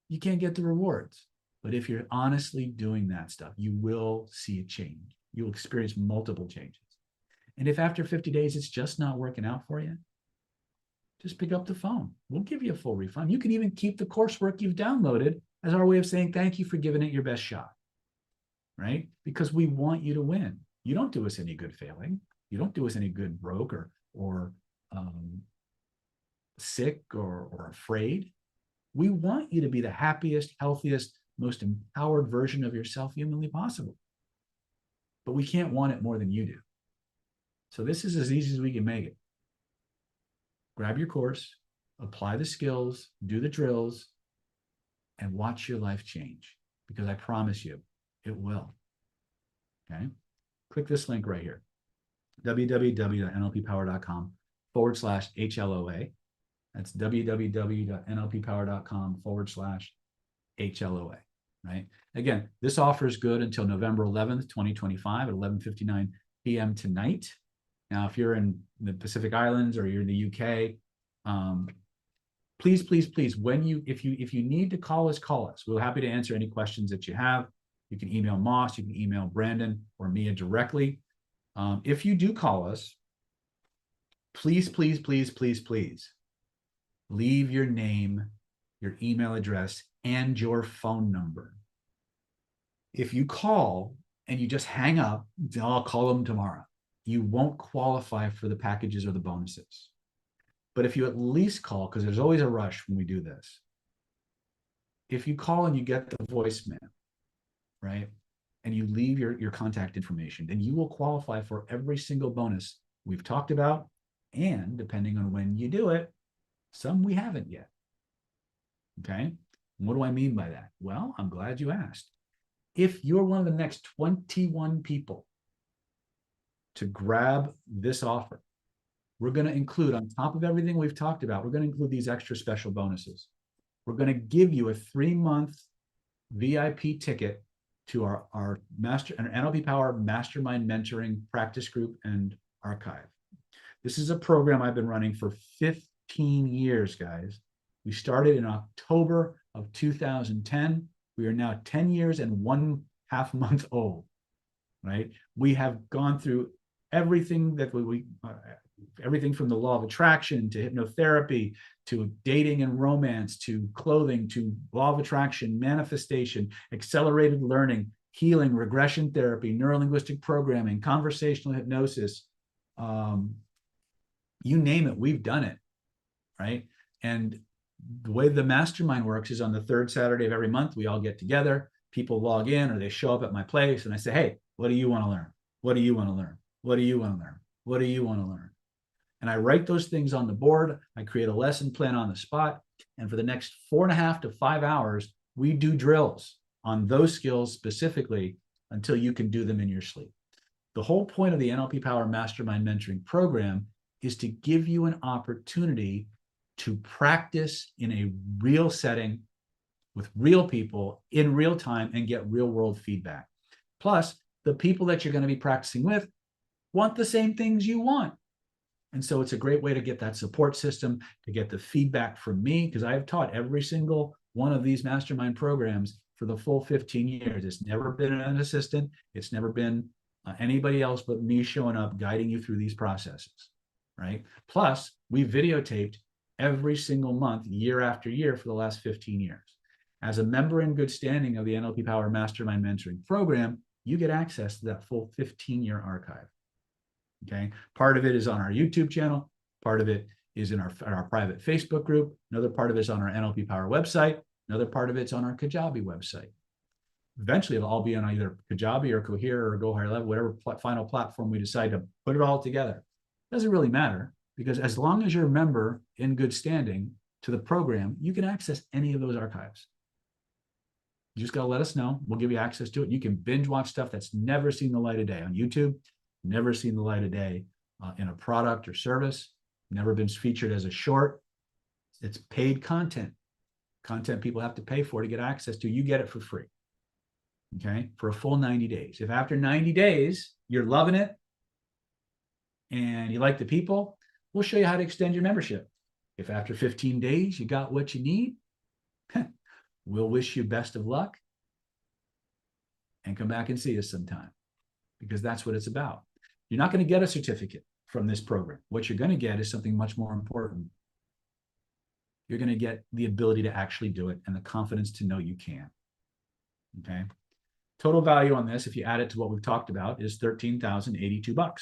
you can't get the rewards. But if you're honestly doing that stuff, you will see a change. You'll experience multiple changes. And if after 50 days, it's just not working out for you, just pick up the phone. We'll give you a full refund. You can even keep the coursework you've downloaded as our way of saying thank you for giving it your best shot, right? Because we want you to win. You don't do us any good failing. You don't do us any good broke or sick or afraid. We want you to be the happiest, healthiest, most empowered version of yourself humanly possible. But we can't want it more than you do. So this is as easy as we can make it. Grab your course, apply the skills, do the drills, and watch your life change, because I promise you it will. Okay? Click this link right here, www.nlppower.com/HLOA. That's www.nlppower.com/HLOA, right? Again, this offer is good until November 11th, 2025 at 11:59 p.m. tonight. Now, if you're in the Pacific Islands or you're in the UK, please, if you need to call us, call us. We're happy to answer any questions that you have. You can email Moss, you can email Brandon or Mia directly. If you do call us, please, please, please, please, please leave your name, your email address, and your phone number. If you call and you just hang up, I'll call them tomorrow, you won't qualify for the packages or the bonuses. But if you at least call, because there's always a rush when we do this, if you call and you get the voicemail, right, and you leave your contact information, then you will qualify for every single bonus we've talked about. And depending on when you do it, some we haven't yet. Okay. What do I mean by that? Well, I'm glad you asked. If you're one of the next 21 people to grab this offer, we're going to include, on top of everything we've talked about, we're going to include these extra special bonuses. We're going to give you a 3-month VIP ticket to our NLP Power Mastermind Mentoring Practice Group and Archive. This is a program I've been running for 15 years, guys. We started in October of 2010. We are now 10 years and 1.5 months old, right? We have gone through everything that everything from the law of attraction to hypnotherapy to dating and romance to clothing to law of attraction, manifestation, accelerated learning, healing, regression therapy, neurolinguistic programming, conversational hypnosis. You name it, we've done it, right? And the way the mastermind works is on the 3rd Saturday of every month, we all get together, people log in or they show up at my place and I say, hey, what do you want to learn? What do you want to learn? What do you want to learn? What do you want to learn? And I write those things on the board. I create a lesson plan on the spot. And for the next 4.5 to 5 hours, we do drills on those skills specifically until you can do them in your sleep. The whole point of the NLP Power Mastermind Mentoring Program is to give you an opportunity to practice in a real setting with real people in real time and get real world feedback. Plus, the people that you're going to be practicing with want the same things you want. And so it's a great way to get that support system, to get the feedback from me, because I have taught every single one of these mastermind programs for the full 15 years. It's never been an assistant. It's never been anybody else but me showing up, guiding you through these processes, right? Plus, we videotaped every single month, year after year for the last 15 years. As a member in good standing of the NLP Power Mastermind Mentoring Program, you get access to that full 15-year archive. Okay. Part of it is on our YouTube channel. Part of it is in our private Facebook group. Another part of it is on our NLP Power website. Another part of it's on our Kajabi website. Eventually, it'll all be on either Kajabi or Cohere or Go Higher Level, whatever final platform we decide to put it all together. It doesn't really matter, because as long as you're a member in good standing to the program, you can access any of those archives. You just got to let us know. We'll give you access to it. You can binge watch stuff that's never seen the light of day on YouTube, never seen the light of day in a product or service, never been featured as a short. It's paid content people have to pay for to get access to. You get it for free, okay, for a full 90 days. If after 90 days you're loving it and you like the people, we'll show you how to extend your membership. If after 15 days you got what you need, we'll wish you best of luck and come back and see us sometime, because that's what it's about. You're not going to get a certificate from this program. What you're going to get is something much more important. You're going to get the ability to actually do it and the confidence to know you can. Okay. Total value on this, if you add it to what we've talked about, is $13,082.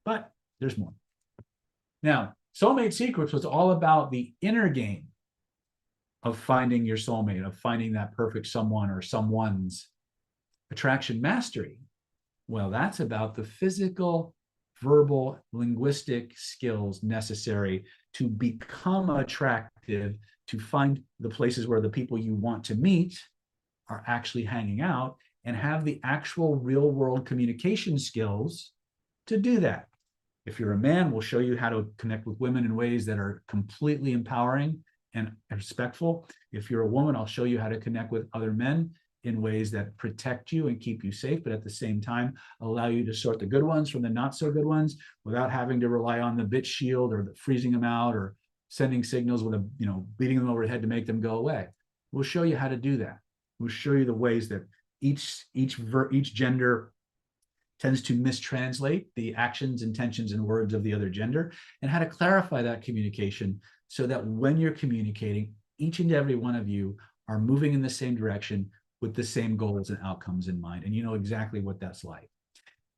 But there's more. Now, Soulmate Secrets was all about the inner game of finding your soulmate, of finding that perfect someone or someone's. Attraction Mastery, well, that's about the physical, verbal, linguistic skills necessary to become attractive, to find the places where the people you want to meet are actually hanging out, and have the actual real world communication skills to do that. If you're a man, we'll show you how to connect with women in ways that are completely empowering and respectful. If you're a woman, I'll show you how to connect with other men in ways that protect you and keep you safe, but at the same time, allow you to sort the good ones from the not so good ones without having to rely on the bitch shield or the freezing them out or sending signals with beating them over the head to make them go away. We'll show you how to do that. We'll show you the ways that each gender tends to mistranslate the actions, intentions, and words of the other gender, and how to clarify that communication so that when you're communicating, each and every one of you are moving in the same direction with the same goals and outcomes in mind. And you know exactly what that's like.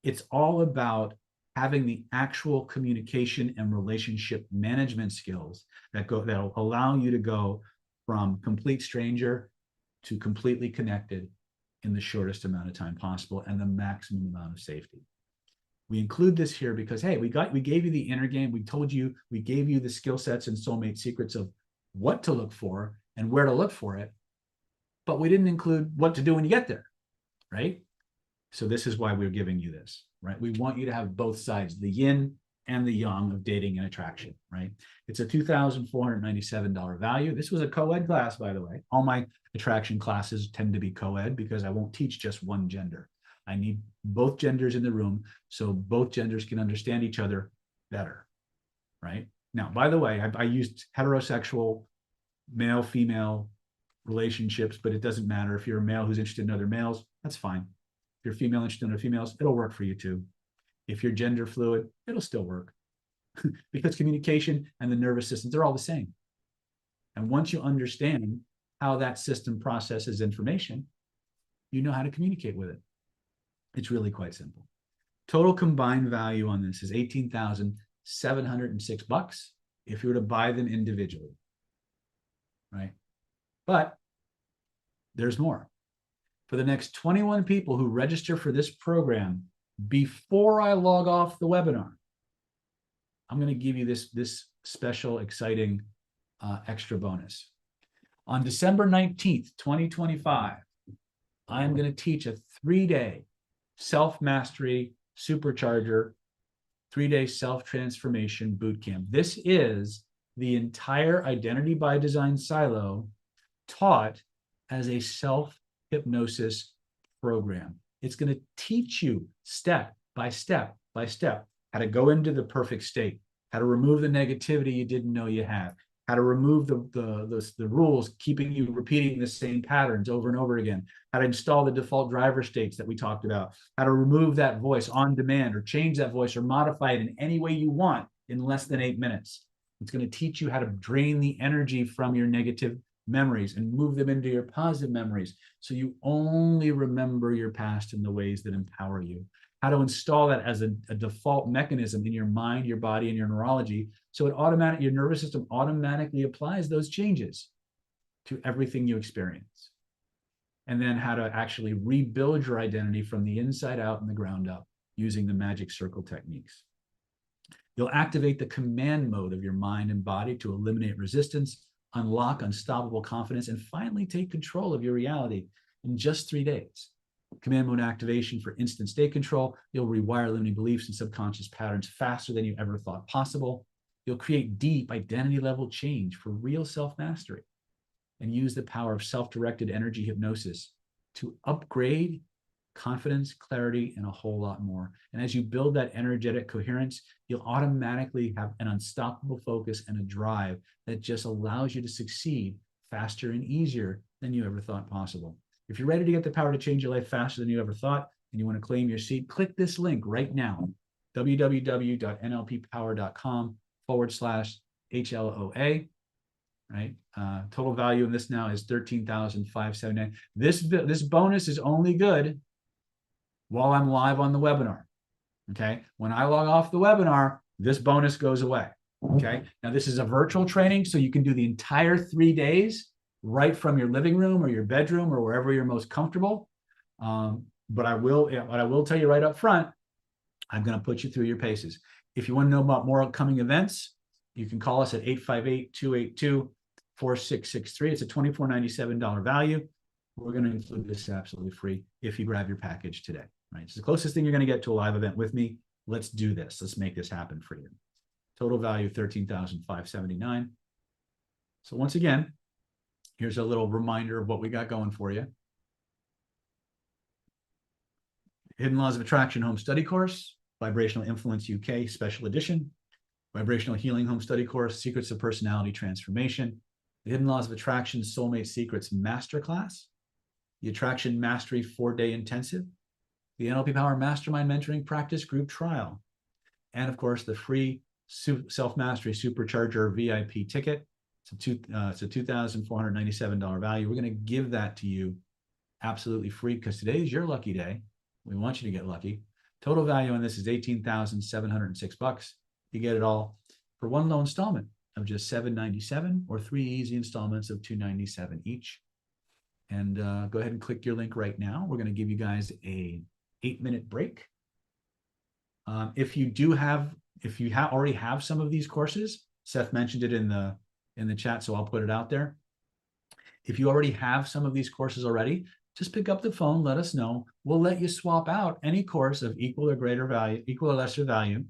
It's all about having the actual communication and relationship management skills that'll allow you to go from complete stranger to completely connected in the shortest amount of time possible and the maximum amount of safety. We include this here because, hey, we gave you the inner game. We gave you the skill sets and soulmate secrets of what to look for and where to look for it, but we didn't include what to do when you get there, right? So this is why we're giving you this, right? We want you to have both sides, the yin and the yang of dating and attraction, right? It's a $2,497 value. This was a co-ed class, by the way. All my attraction classes tend to be co-ed because I won't teach just one gender. I need both genders in the room so both genders can understand each other better, right? Now, by the way, I used heterosexual, male-female relationships, but it doesn't matter. If you're a male who's interested in other males, that's fine. If you're female interested in other females, it'll work for you too. If you're gender fluid, it'll still work because communication and the nervous system, they're all the same. And once you understand how that system processes information, you know how to communicate with it. It's really quite simple. Total combined value on this is $18,706 if you were to buy them individually, right? But there's more. For the next 21 people who register for this program before I log off the webinar, I'm going to give you this special, exciting extra bonus. On December 19th, 2025, I am going to teach a 3-day self-mastery supercharger, 3-day self-transformation bootcamp. This is the entire Identity by Design silo taught as a self-hypnosis program. It's going to teach you step by step by step how to go into the perfect state, how to remove the negativity you didn't know you had, how to remove the rules keeping you repeating the same patterns over and over again, how to install the default driver states that we talked about, how to remove that voice on demand or change that voice or modify it in any way you want in less than 8 minutes. It's going to teach you how to drain the energy from your negative memories and move them into your positive memories so you only remember your past in the ways that empower you. How to install that as a default mechanism in your mind, your body, and your neurology so your nervous system automatically applies those changes to everything you experience. And then how to actually rebuild your identity from the inside out and the ground up using the magic circle techniques. You'll activate the command mode of your mind and body to eliminate resistance, unlock unstoppable confidence, and finally take control of your reality in just 3 days. Command mode activation for instant state control. You'll rewire limiting beliefs and subconscious patterns faster than you ever thought possible. You'll create deep identity level change for real self-mastery and use the power of self-directed energy hypnosis to upgrade confidence, clarity, and a whole lot more. And as you build that energetic coherence, you'll automatically have an unstoppable focus and a drive that just allows you to succeed faster and easier than you ever thought possible. If you're ready to get the power to change your life faster than you ever thought, and you want to claim your seat, click this link right now, www.nlppower.com/HLOA, right? Total value in this now is $13,579. This bonus is only good while I'm live on the webinar, okay? When I log off the webinar, this bonus goes away, okay? Now, this is a virtual training, so you can do the entire 3 days right from your living room or your bedroom or wherever you're most comfortable. But I will tell you right up front, I'm going to put you through your paces. If you want to know about more upcoming events, you can call us at 858-282-4663. It's a $2,497 value. We're going to include this absolutely free if you grab your package today, right? It's the closest thing you're going to get to a live event with me. Let's do this. Let's make this happen for you. Total value, $13,579. So once again, here's a little reminder of what we got going for you. Hidden Laws of Attraction Home Study Course, Vibrational Influence UK Special Edition, Vibrational Healing Home Study Course, Secrets of Personality Transformation, the Hidden Laws of Attraction Soulmate Secrets Masterclass, the Attraction Mastery 4-day intensive, the NLP Power Mastermind Mentoring Practice Group Trial, and of course, the free Self-Mastery Supercharger VIP ticket. It's a $2,497 value. We're going to give that to you absolutely free because today is your lucky day. We want you to get lucky. Total value on this is $18,706. You get it all for one low installment of just $797 or 3 easy installments of $297 each. And go ahead and click your link right now. We're going to give you guys a 8-minute break. If you already have some of these courses, Seth mentioned it in the chat, so I'll put it out there. If you already have some of these courses already, just pick up the phone, let us know. We'll let you swap out any course of equal or greater value, equal or lesser value.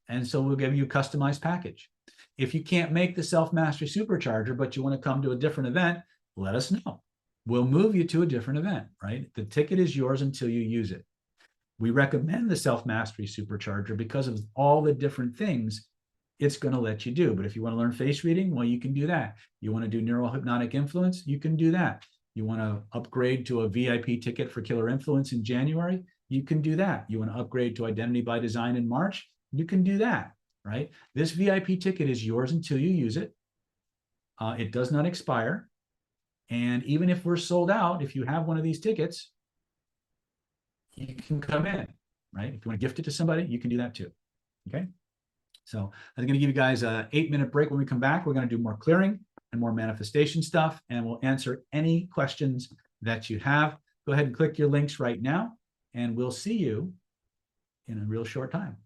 And so we'll give you a customized package. If you can't make the Self-Mastery Supercharger, but you want to come to a different event, let us know. We'll move you to a different event, right? The ticket is yours until you use it. We recommend the Self-Mastery Supercharger because of all the different things it's going to let you do. But if you want to learn face reading, well, you can do that. You want to do neural hypnotic influence, you can do that. You want to upgrade to a VIP ticket for Killer Influence in January, you can do that. You want to upgrade to Identity by Design in March, you can do that, right? This VIP ticket is yours until you use it. It does not expire. And even if we're sold out, if you have one of these tickets, you can come in, right? If you want to gift it to somebody, you can do that too, okay? So I'm going to give you guys an 8-minute break. When we come back, we're going to do more clearing and more manifestation stuff, and we'll answer any questions that you have. Go ahead and click your links right now, and we'll see you in a real short time.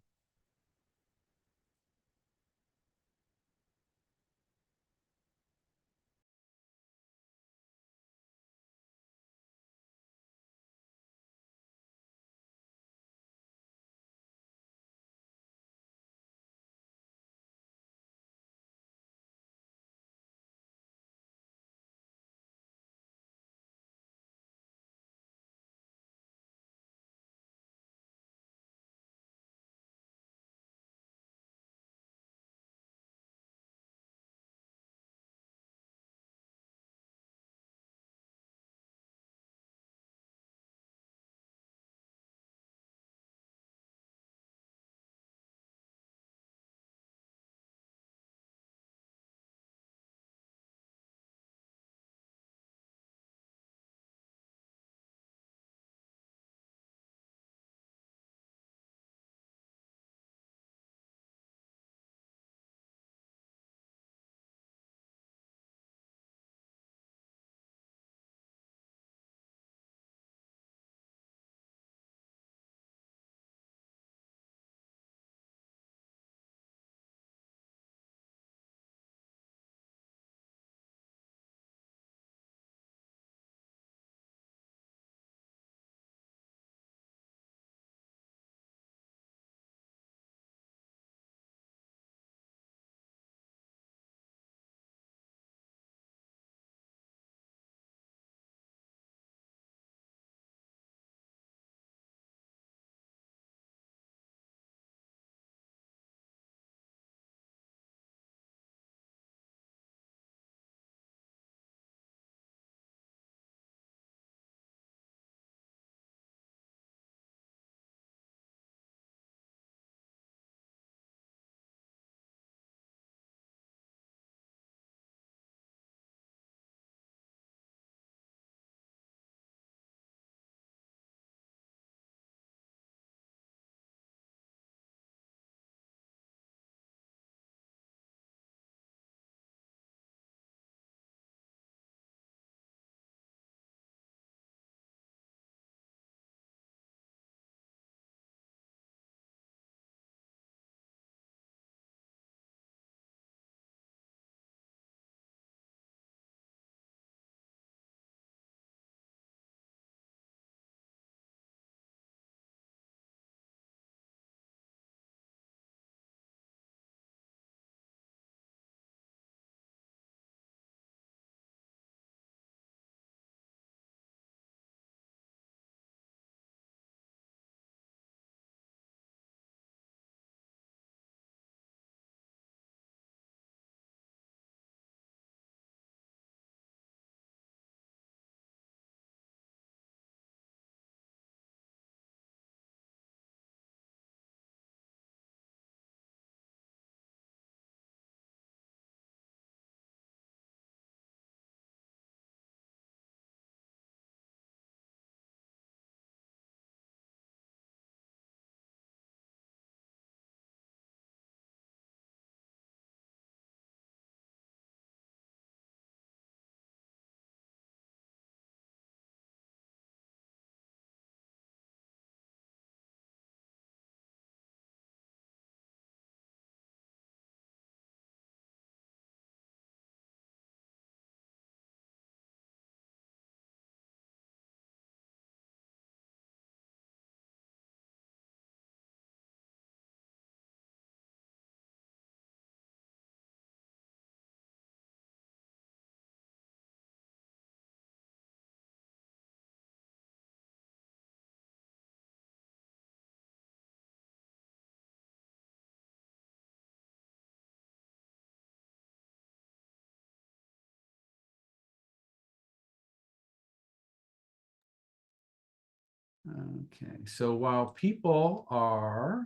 Okay, so while people are,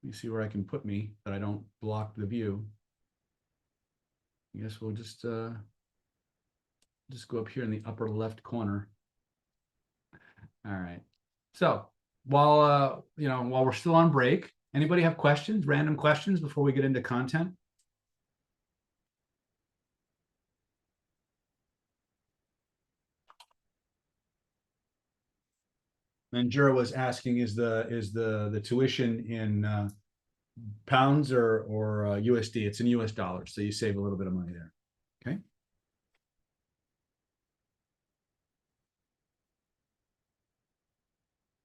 let me see where I can put me, but I don't block the view. I guess we'll just go up here in the upper left corner. All right. So while while we're still on break, anybody have questions, random questions before we get into content? Manjura was asking, is the tuition in pounds or USD? It's in US dollars, so you save a little bit of money there. Okay.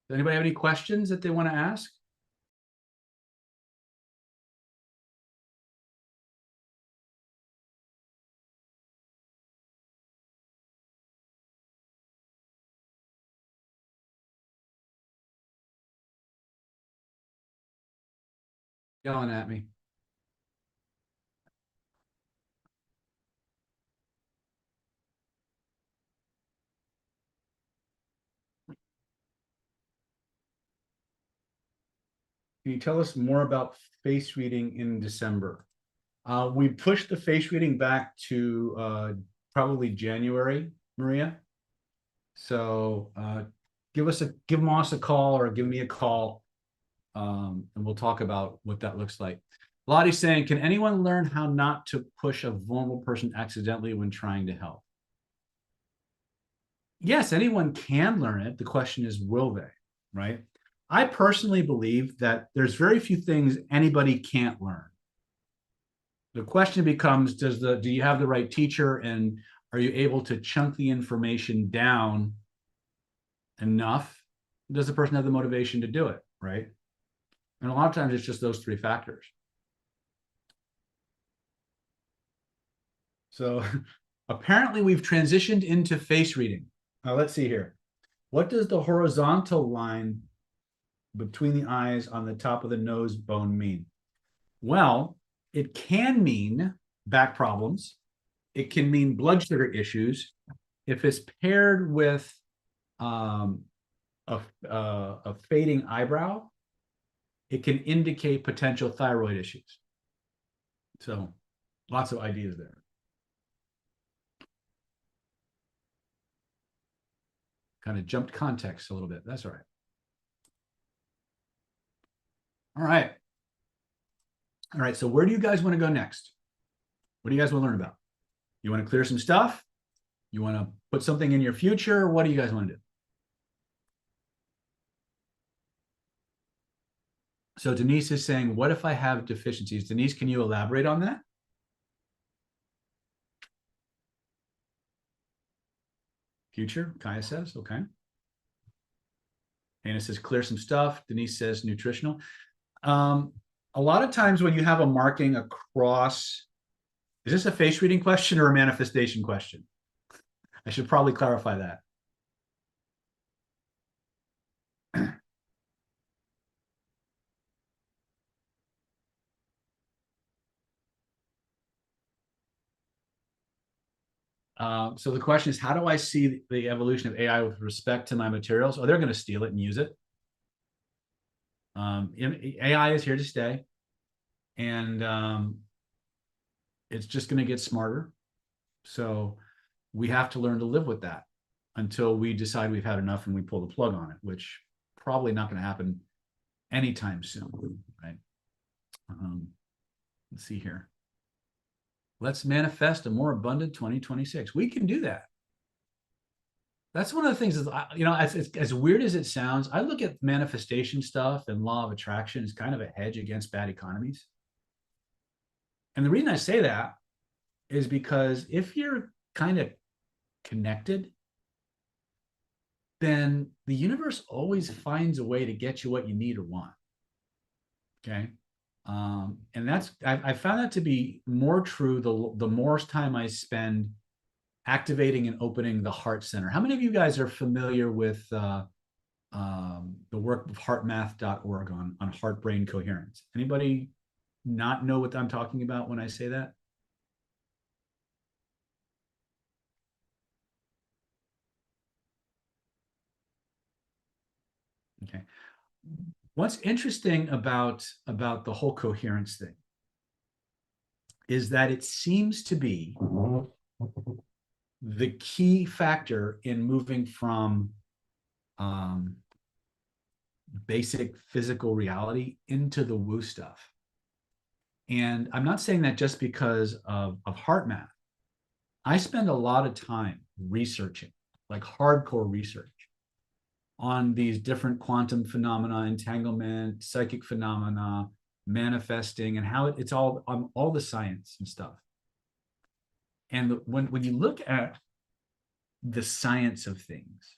Does anybody have any questions that they want to ask? Yelling at me. Can you tell us more about face reading in December? We pushed the face reading back to probably January, Maria. So give Moss a call or give me a call, and we'll talk about what that looks like. Lottie's saying, can anyone learn how not to push a vulnerable person accidentally when trying to help? Yes, anyone can learn it. The question is, will they? Right? I personally believe that there's very few things anybody can't learn. The question becomes, do you have the right teacher, and are you able to chunk the information down enough? Does the person have the motivation to do it? Right? And a lot of times it's just those three factors. So apparently we've transitioned into face reading. Now let's see here. What does the horizontal line between the eyes on the top of the nose bone mean? Well, it can mean back problems. It can mean blood sugar issues. If it's paired with a fading eyebrow, it can indicate potential thyroid issues. So lots of ideas there. Kind of jumped context a little bit. That's all right. All right. All right. So where do you guys want to go next? What do you guys want to learn about? You want to clear some stuff? You want to put something in your future? What do you guys want to do? So Denise is saying, what if I have deficiencies? Denise, can you elaborate on that? Future, Kaya says, okay. Hannah says, clear some stuff. Denise says, nutritional. A lot of times when you have a marking across, is this a face reading question or a manifestation question? I should probably clarify that. So the question is, how do I see the evolution of AI with respect to my materials? Oh, they're going to steal it and use it. AI is here to stay, and it's just going to get smarter. So we have to learn to live with that until we decide we've had enough and we pull the plug on it, which probably not going to happen anytime soon, right? Let's see here. Let's manifest a more abundant 2026. We can do that. That's one of the things is, as weird as it sounds, I look at manifestation stuff and law of attraction as kind of a hedge against bad economies. And the reason I say that is because if you're kind of connected, then the universe always finds a way to get you what you need or want. Okay. And I found that to be more true the more time I spend activating and opening the heart center. How many of you guys are familiar with the work of heartmath.org on heart brain coherence? Anybody not know what I'm talking about when I say that? what's interesting about the whole coherence thing is that it seems to be the key factor in moving from basic physical reality into the woo stuff. And I'm not saying that just because of heart math. I spend a lot of time researching, like hardcore research, on these different quantum phenomena, entanglement, psychic phenomena, manifesting, and how it's all on all the science and stuff. And when you look at the science of things,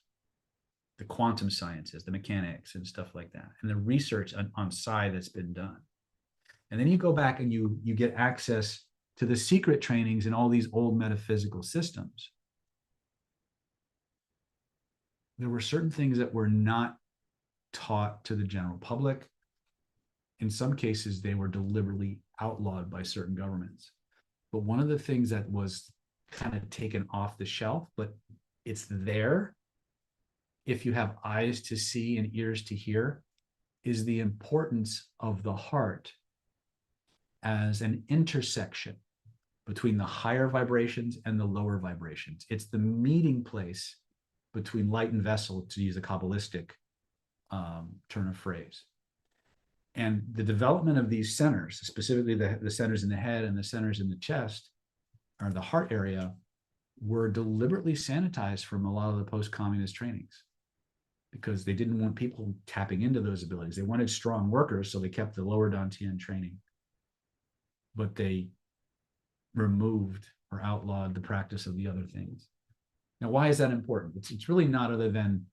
the quantum sciences, the mechanics and stuff like that, and the research on psi that's been done, and then you go back and you get access to the secret trainings in all these old metaphysical systems, there were certain things that were not taught to the general public. In some cases, they were deliberately outlawed by certain governments. But one of the things that was kind of taken off the shelf, but it's there if you have eyes to see and ears to hear, is the importance of the heart as an intersection between the higher vibrations and the lower vibrations. It's the meeting place between light and vessel, to use a Kabbalistic turn of phrase. And the development of these centers, specifically the centers in the head and the centers in the chest, or the heart area, were deliberately sanitized from a lot of the post-communist trainings because they didn't want people tapping into those abilities. They wanted strong workers, so they kept the lower Dantian training. But they removed or outlawed the practice of the other things. Now, why is that important? It's really not other than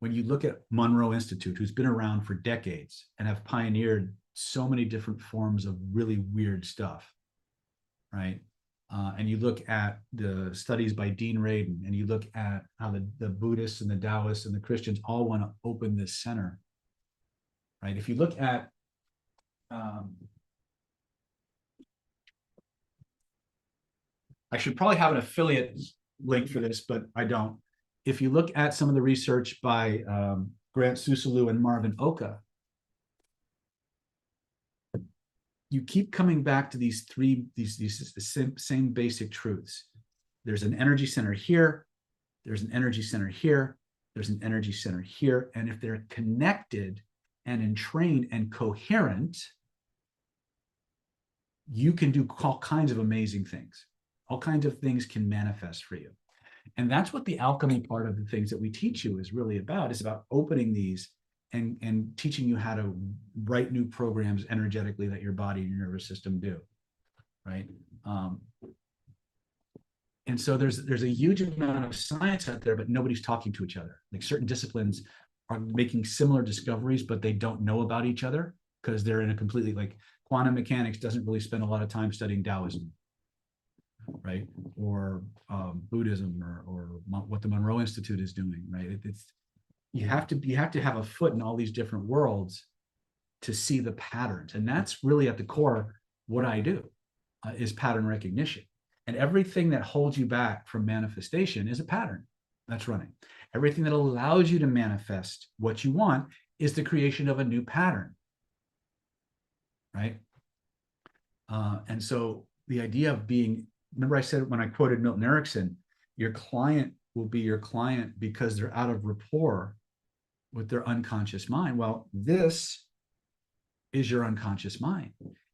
when you look at Monroe Institute, who's been around for decades and have pioneered so many different forms of really weird stuff, right? And you look at the studies by Dean Radin, and you look at how the Buddhists and the Taoists and the Christians all want to open this center, right? If you look at I should probably have an affiliate link for this, but I don't. If you look at some of the research by Grant Susalu and Marvin Oka, you keep coming back to these same basic truths. There's an energy center here, there's an energy center here, there's an energy center here, and if they're connected and entrained and coherent, you can do all kinds of amazing things. All kinds of things can manifest for you. And that's what the alchemy part of the things that we teach you is really about. It's about opening these and teaching you how to write new programs energetically that your body and your nervous system do, right? And so there's a huge amount of science out there, but nobody's talking to each other. Like certain disciplines are making similar discoveries, but they don't know about each other because they're in a completely, like quantum mechanics doesn't really spend a lot of time studying Taoism, right? Or Buddhism or what the Monroe Institute is doing, right? You have to have a foot in all these different worlds to see the patterns. And that's really at the core what I do is pattern recognition. And everything that holds you back from manifestation is a pattern that's running. Everything that allows you to manifest what you want is the creation of a new pattern, right? And so the idea of being, remember I said when I quoted Milton Erickson, your client will be your client because they're out of rapport with their unconscious mind. Well, this is your unconscious mind.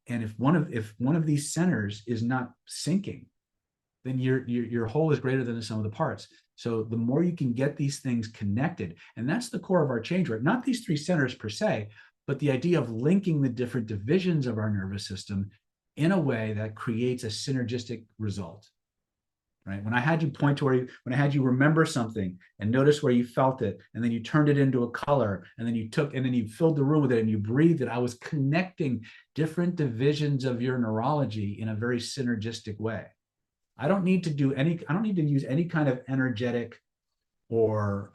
And if one of these centers is not syncing, then your whole is greater than the sum of the parts. So the more you can get these things connected, and that's the core of our change work, not these three centers per se, but the idea of linking the different divisions of our nervous system in a way that creates a synergistic result, right? When I had you point to when I had you remember something and notice where you felt it, and then you turned it into a color, and then you filled the room with it and you breathed it, I was connecting different divisions of your neurology in a very synergistic way. I don't need to use any kind of energetic or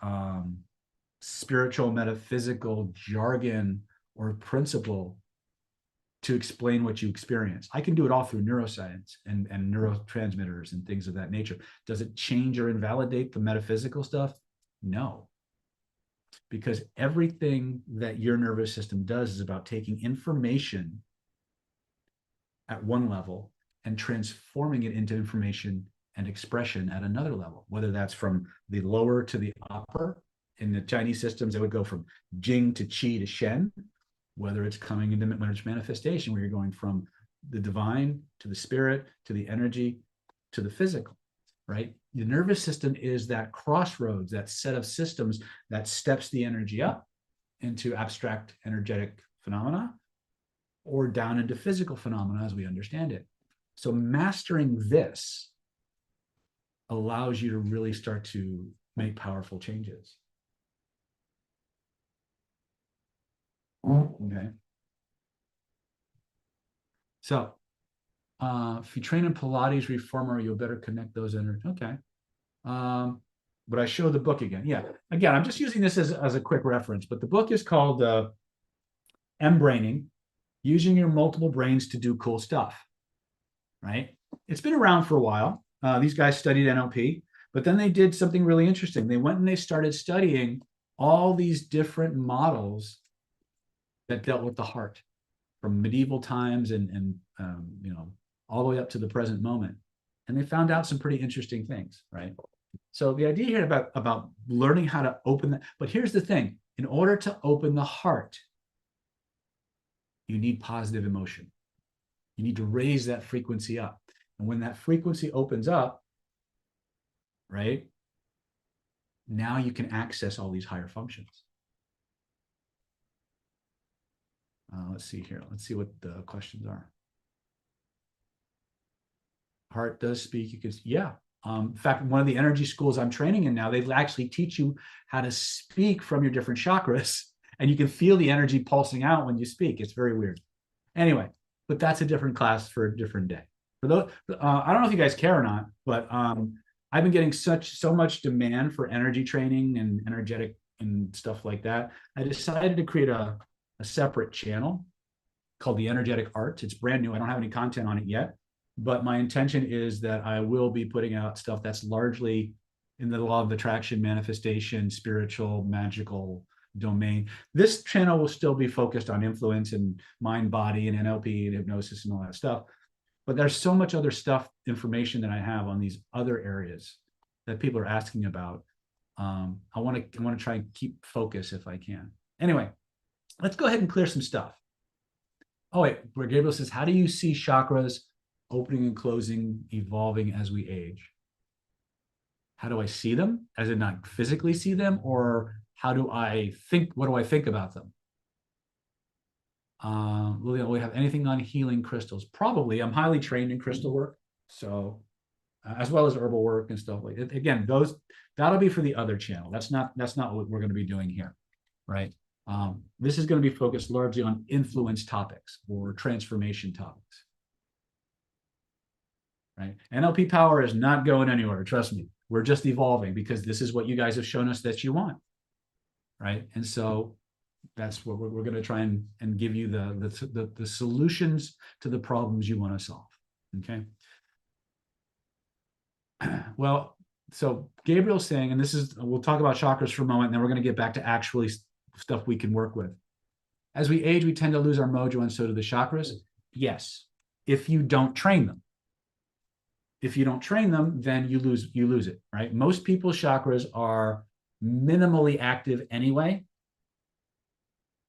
spiritual metaphysical jargon or principle to explain what you experience. I can do it all through neuroscience and neurotransmitters and things of that nature. Does it change or invalidate the metaphysical stuff? No. because everything that your nervous system does is about taking information at one level and transforming it into information and expression at another level, whether that's from the lower to the upper. In the Chinese systems, it would go from Jing to Qi to Shen, whether it's coming into manifestation, where you're going from the divine to the spirit to the energy to the physical, right? The nervous system is that crossroads, that set of systems that steps the energy up into abstract energetic phenomena or down into physical phenomena as we understand it. So mastering this allows you to really start to make powerful changes. Okay. So if you train in Pilates reformer, you'll better connect those energies. Okay. But I show the book again. Yeah. Again, I'm just using this as a quick reference, but the book is called M-Braining, Using Your Multiple Brains to Do Cool Stuff, right? It's been around for a while. These guys studied NLP, but then they did something really interesting. They went and they started studying all these different models that dealt with the heart from medieval times and all the way up to the present moment. And they found out some pretty interesting things, right? So the idea here about learning how to open that, but here's the thing, in order to open the heart, you need positive emotion. You need to raise that frequency up. And when that frequency opens up, right, now you can access all these higher functions. Let's see here. Let's see what the questions are. Heart does speak. You can, yeah. In fact, one of the energy schools I'm training in now, they actually teach you how to speak from your different chakras, and you can feel the energy pulsing out when you speak. It's very weird. Anyway, but that's a different class for a different day. For those, I don't know if you guys care or not, but I've been getting so much demand for energy training and energetic and stuff like that. I decided to create a separate channel called The Energetic Art. It's brand new. I don't have any content on it yet, but my intention is that I will be putting out stuff that's largely in the law of attraction, manifestation, spiritual, magical domain. This channel will still be focused on influence and mind, body, and NLP and hypnosis and all that stuff. But there's so much other stuff, information that I have on these other areas that people are asking about. I want to try and keep focus if I can. Anyway, let's go ahead and clear some stuff. Oh, wait, where Gabriel says, how do you see chakras opening and closing, evolving as we age? How do I see them? As in not physically see them, or how do I think, what do I think about them? Lilian, we have anything on healing crystals? Probably. I'm highly trained in crystal work, so as well as herbal work and stuff like that. Again, that'll be for the other channel. That's not what we're going to be doing here, right? This is going to be focused largely on influence topics or transformation topics, right? NLP power is not going anywhere. Trust me. We're just evolving because this is what you guys have shown us that you want, right? And so that's what we're going to try and give you the solutions to the problems you want to solve. Okay. Well, so Gabriel's saying, and this is, we'll talk about chakras for a moment, and then we're going to get back to actually stuff we can work with. As we age, we tend to lose our mojo, and so do the chakras. Yes, if you don't train them. If you don't train them, then you lose it, right? Most people's chakras are minimally active anyway,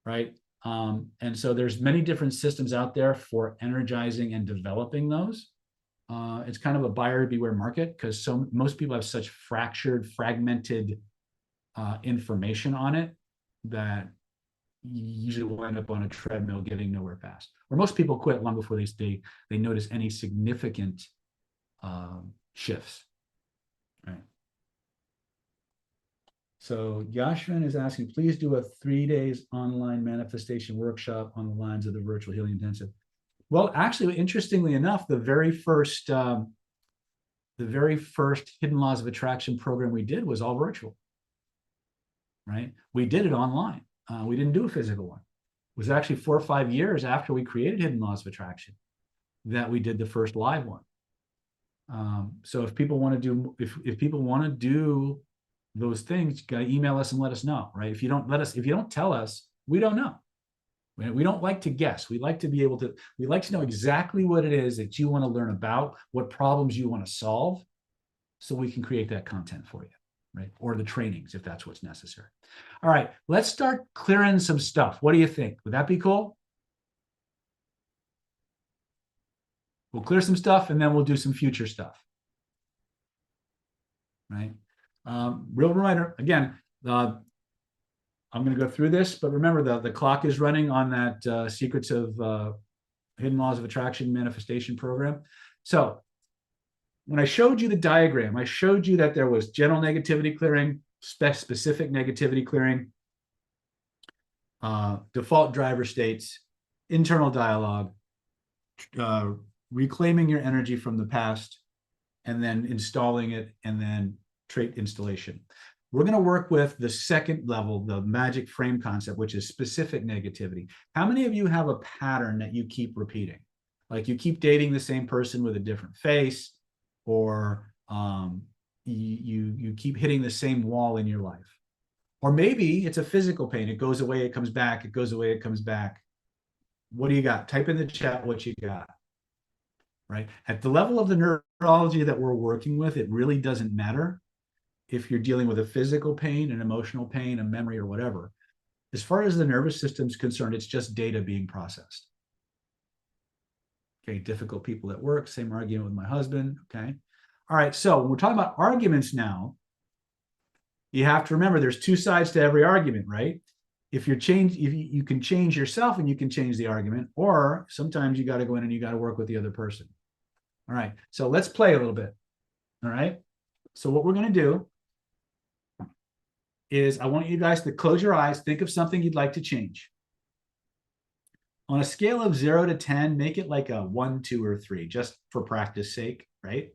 right? And so there's many different systems out there for energizing and developing those. It's kind of a buyer beware market because most people have such fragmented information on it that you usually will end up on a treadmill getting nowhere fast. Or most people quit long before they notice any significant shifts, right? So Yashvin is asking, please do a 3 days online manifestation workshop on the lines of the virtual healing intensive. Well, actually, interestingly enough, the very first Hidden Laws of Attraction program we did was all virtual, right? We did it online. We didn't do a physical one. It was actually 4 or 5 years after we created Hidden Laws of Attraction that we did the first live one. So if people want to do, if people want to do those things, you gotta email us and let us know, right? If you don't tell us, we don't know. We don't like to guess. We like to know exactly what it is that you want to learn about, what problems you want to solve, so we can create that content for you, right? Or the trainings, if that's what's necessary. All right, let's start clearing some stuff. What do you think? Would that be cool? We'll clear some stuff and then we'll do some future stuff, right? Real reminder, again, I'm going to go through this, but remember the clock is running on that Secrets of Hidden Laws of Attraction Manifestation program. So when I showed you the diagram, I showed you that there was general negativity clearing, specific negativity clearing, default driver states, internal dialogue, reclaiming your energy from the past, and then installing it, and then trait installation. We're going to work with the second level, the magic frame concept, which is specific negativity. How many of you have a pattern that you keep repeating? Like you keep dating the same person with a different face, or you keep hitting the same wall in your life. Or maybe it's a physical pain. It goes away, it comes back, it goes away, it comes back. What do you got? Type in the chat what you got. Right? At the level of the neurology that we're working with, it really doesn't matter if you're dealing with a physical pain, an emotional pain, a memory, or whatever. As far as the nervous system is concerned, it's just data being processed. Okay, difficult people at work, same argument with my husband. Okay. All right, so when we're talking about arguments now, you have to remember there's two sides to every argument, right? If you can change yourself and you can change the argument, or sometimes you got to go in and you got to work with the other person. All right, so let's play a little bit. All right, so what we're going to do is I want you guys to close your eyes, think of something you'd like to change. On a scale of 0 to 10, make it like a 1, 2, or 3, just for practice sake, right?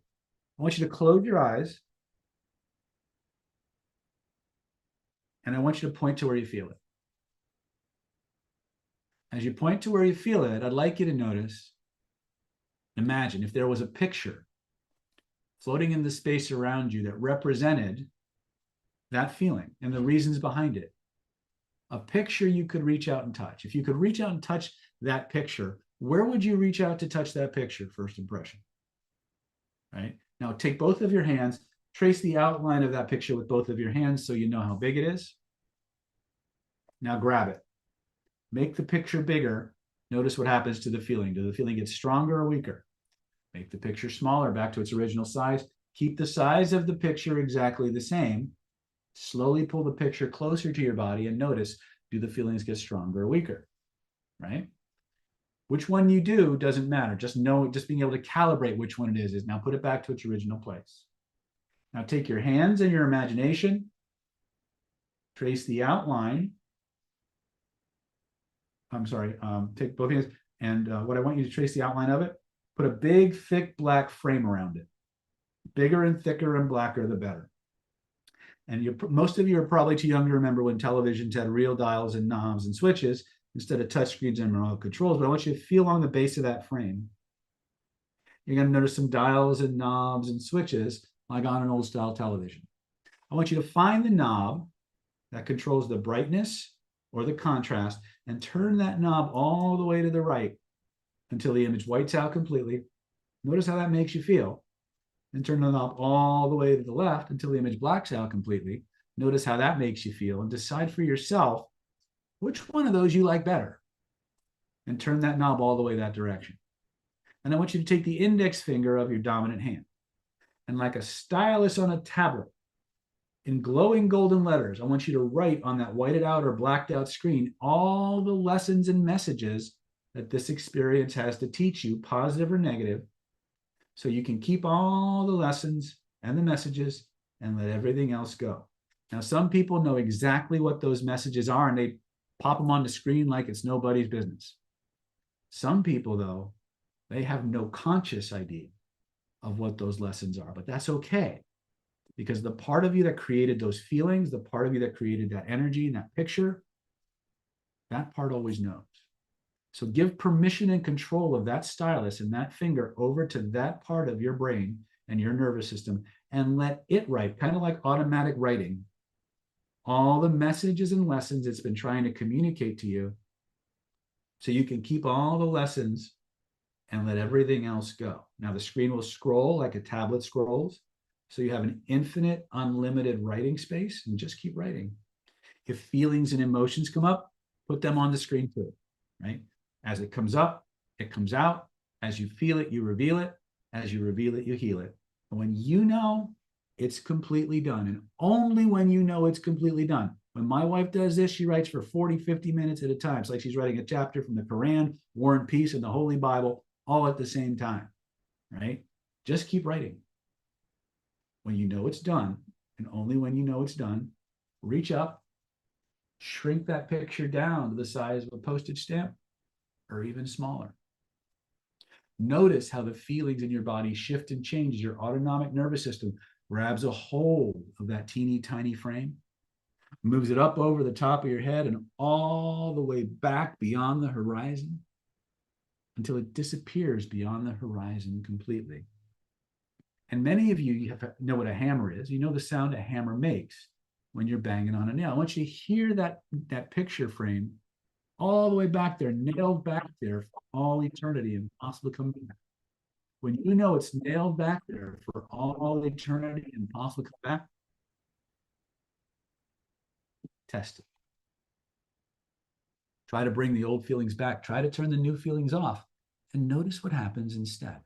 I want you to close your eyes, and I want you to point to where you feel it. As you point to where you feel it, I'd like you to notice, imagine if there was a picture floating in the space around you that represented that feeling and the reasons behind it. A picture you could reach out and touch. If you could reach out and touch that picture, where would you reach out to touch that picture? First impression. Right? Now take both of your hands, trace the outline of that picture with both of your hands so you know how big it is. Now grab it. Make the picture bigger. Notice what happens to the feeling. Does the feeling get stronger or weaker? Make the picture smaller, back to its original size. Keep the size of the picture exactly the same. Slowly pull the picture closer to your body and notice, do the feelings get stronger or weaker, right? Which one you do doesn't matter. Just being able to calibrate which one it is now put it back to its original place. Now take your hands and your imagination, trace the outline. Take both hands, and what I want you to trace the outline of it, put a big, thick black frame around it. Bigger and thicker and blacker, the better. And most of you are probably too young to remember when televisions had real dials and knobs and switches instead of touchscreens and remote controls, but I want you to feel along the base of that frame. You're going to notice some dials and knobs and switches like on an old style television. I want you to find the knob that controls the brightness or the contrast and turn that knob all the way to the right until the image whites out completely. Notice how that makes you feel. And turn the knob all the way to the left until the image blacks out completely. Notice how that makes you feel and decide for yourself which one of those you like better. And turn that knob all the way that direction. And I want you to take the index finger of your dominant hand and like a stylus on a tablet, in glowing golden letters, I want you to write on that whited out or blacked out screen all the lessons and messages that this experience has to teach you, positive or negative, so you can keep all the lessons and the messages and let everything else go. Now, some people know exactly what those messages are and they pop them on the screen like it's nobody's business. Some people, though, they have no conscious idea of what those lessons are, but that's okay. Because the part of you that created those feelings, the part of you that created that energy and that picture, that part always knows. So give permission and control of that stylus and that finger over to that part of your brain and your nervous system and let it write, kind of like automatic writing, all the messages and lessons it's been trying to communicate to you, so you can keep all the lessons and let everything else go. Now the screen will scroll like a tablet scrolls. So you have an infinite, unlimited writing space, and just keep writing. If feelings and emotions come up, put them on the screen too, right? As it comes up, it comes out. As you feel it, you reveal it. As you reveal it, you heal it. And when you know it's completely done, and only when you know it's completely done. When my wife does this, she writes for 40, 50 minutes at a time. It's like she's writing a chapter from the Quran, War and Peace, and the Holy Bible, all at the same time, right? Just keep writing. When you know it's done, and only when you know it's done, reach up, shrink that picture down to the size of a postage stamp or even smaller. Notice how the feelings in your body shift and change as your autonomic nervous system grabs a hold of that teeny tiny frame, moves it up over the top of your head and all the way back beyond the horizon until it disappears beyond the horizon completely. And many of you know what a hammer is. You know the sound a hammer makes when you're banging on a nail. I want you to hear that picture frame all the way back there, nailed back there for all eternity and possibly come back. When you know it's nailed back there for all eternity and possibly come back, test it. Try to bring the old feelings back. Try to turn the new feelings off and notice what happens instead.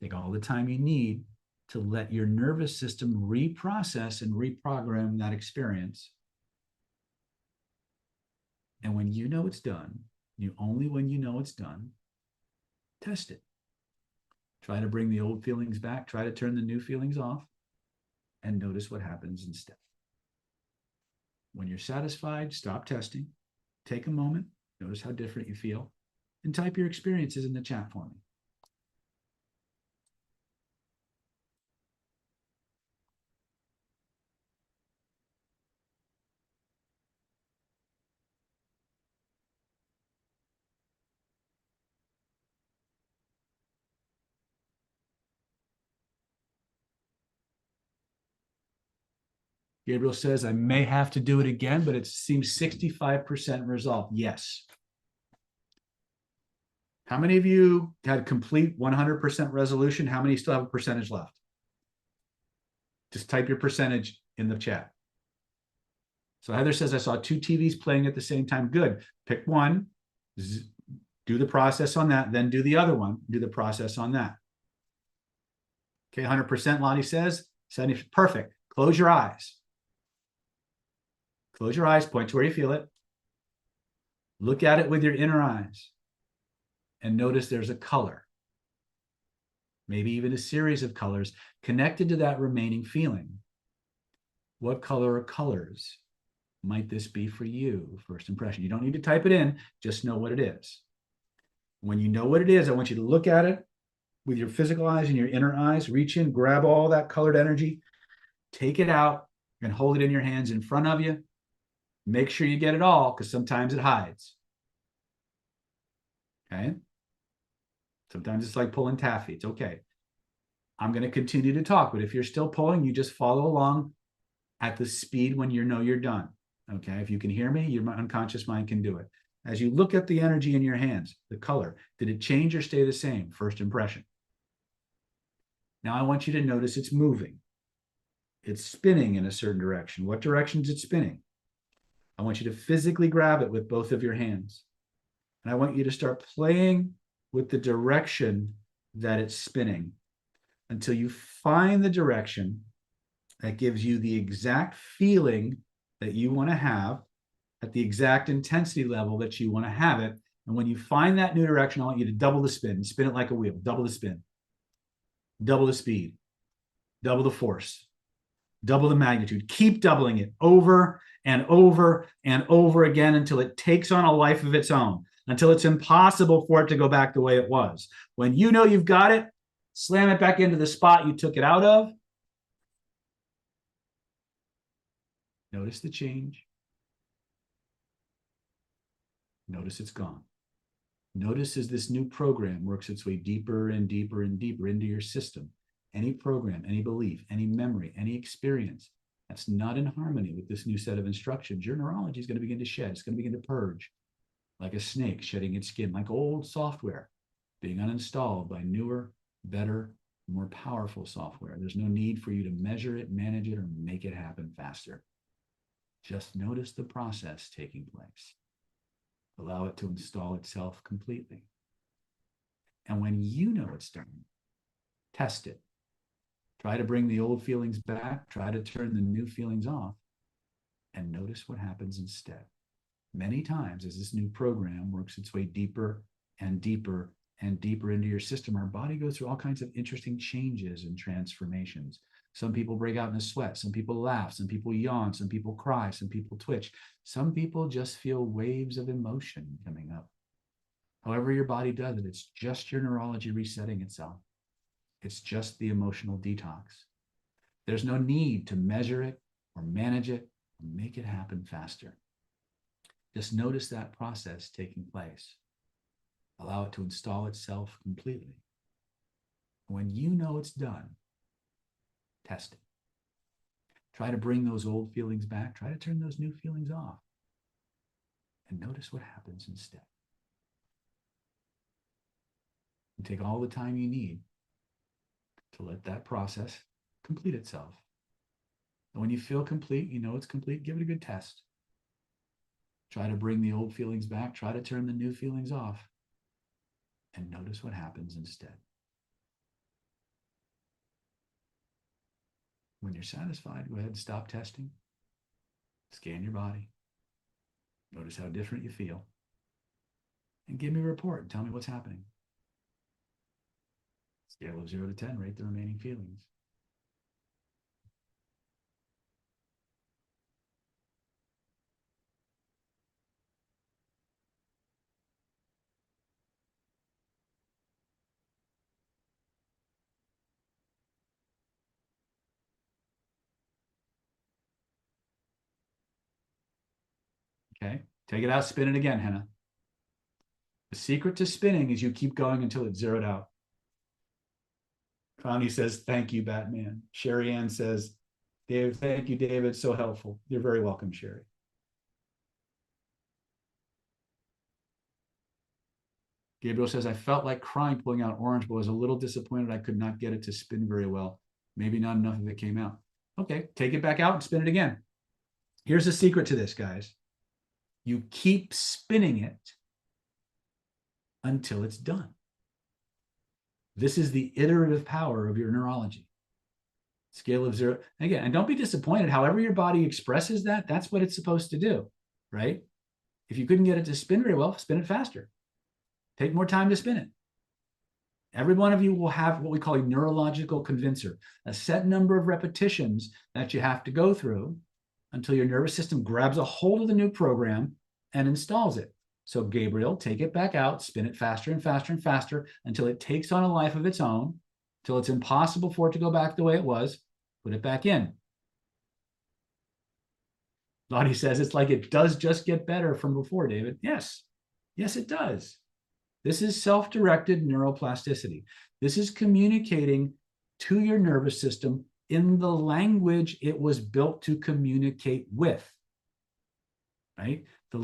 Take all the time you need to let your nervous system reprocess and reprogram that experience. And when you know it's done, only when you know it's done, test it. Try to bring the old feelings back. Try to turn the new feelings off and notice what happens instead. When you're satisfied, stop testing. Take a moment, notice how different you feel, and type your experiences in the chat for me. Gabriel says, I may have to do it again, but it seems 65% resolved. Yes. How many of you had complete 100% resolution? How many still have a percentage left? Just type your percentage in the chat. So Heather says, I saw 2 TVs playing at the same time. Good. Pick one, do the process on that, then do the other one, do the process on that. Okay, 100%, Lottie says. 70, perfect. Close your eyes. Close your eyes, point to where you feel it. Look at it with your inner eyes and notice there's a color, maybe even a series of colors connected to that remaining feeling. What color or colors might this be for you? First impression. You don't need to type it in, just know what it is. When you know what it is, I want you to look at it with your physical eyes and your inner eyes. Reach in, grab all that colored energy, take it out, and hold it in your hands in front of you. Make sure you get it all, because sometimes it hides. Okay? Sometimes it's like pulling taffy. It's okay. I'm going to continue to talk, but if you're still pulling, you just follow along at the speed when you know you're done. Okay? If you can hear me, your unconscious mind can do it. As you look at the energy in your hands, the color, did it change or stay the same? First impression. Now I want you to notice it's moving. It's spinning in a certain direction. What direction is it spinning? I want you to physically grab it with both of your hands. And I want you to start playing with the direction that it's spinning until you find the direction that gives you the exact feeling that you want to have at the exact intensity level that you want to have it. And when you find that new direction, I want you to double the spin, spin it like a wheel, double the spin, double the speed, double the force, double the magnitude. Keep doubling it over and over and over again until it takes on a life of its own, until it's impossible for it to go back the way it was. When you know you've got it, slam it back into the spot you took it out of. Notice the change. Notice it's gone. Notice as this new program works its way deeper and deeper and deeper into your system. any program, any belief, any memory, any experience that's not in harmony with this new set of instructions, your neurology is going to begin to shed. It's going to begin to purge like a snake shedding its skin, like old software being uninstalled by newer, better, more powerful software. There's no need for you to measure it, manage it, or make it happen faster. Just notice the process taking place. Allow it to install itself completely. And when you know it's done, test it. Try to bring the old feelings back. Try to turn the new feelings off. And notice what happens instead. Many times, as this new program works its way deeper and deeper and deeper into your system, our body goes through all kinds of interesting changes and transformations. Some people break out in a sweat. Some people laugh. Some people yawn. Some people cry. Some people twitch. Some people just feel waves of emotion coming up. However your body does it, it's just your neurology resetting itself. It's just the emotional detox. There's no need to measure it or manage it or make it happen faster. Just notice that process taking place. Allow it to install itself completely. When you know it's done, test it. Try to bring those old feelings back. Try to turn those new feelings off. And notice what happens instead. And take all the time you need to let that process complete itself. And when you feel complete, you know it's complete, give it a good test. Try to bring the old feelings back. Try to turn the new feelings off. And notice what happens instead. When you're satisfied, go ahead and stop testing. Scan your body. Notice how different you feel. And give me a report and tell me what's happening. Scale of 0 to 10, rate the remaining feelings. Okay, take it out, spin it again, Henna. The secret to spinning is you keep going until it's zeroed out. Connie says, thank you, Batman. Sherry Ann says, Dave, thank you, David. So helpful. You're very welcome, Sherry. Gabriel says, I felt like crying pulling out orange, but was a little disappointed I could not get it to spin very well. Maybe not enough of it came out. Okay, take it back out and spin it again. Here's the secret to this, guys. You keep spinning it until it's done. This is the iterative power of your neurology. Scale of 0. Again, and don't be disappointed. However your body expresses that, that's what it's supposed to do, right? If you couldn't get it to spin very well, spin it faster. Take more time to spin it. Every one of you will have what we call a neurological convincer, a set number of repetitions that you have to go through until your nervous system grabs a hold of the new program and installs it. So Gabriel, take it back out, spin it faster and faster and faster until it takes on a life of its own, until it's impossible for it to go back the way it was. Put it back in. Lottie says it's like it does just get better from before, David. Yes, yes, it does. This is self-directed neuroplasticity. This is communicating to your nervous system in the language it was built to communicate with, right? The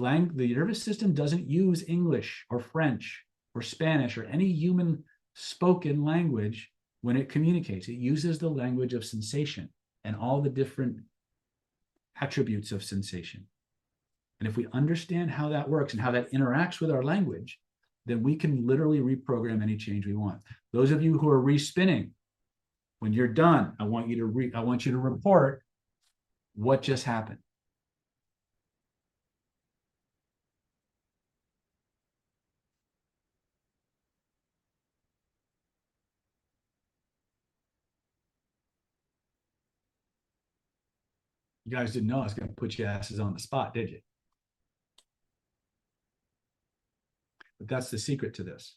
nervous system doesn't use English or French or Spanish or any human spoken language when it communicates. It uses the language of sensation and all the different attributes of sensation. And if we understand how that works and how that interacts with our language, then we can literally reprogram any change we want. Those of you who are respinning, when you're done, I want you to report what just happened. You guys didn't know I was going to put your asses on the spot, did you? But that's the secret to this.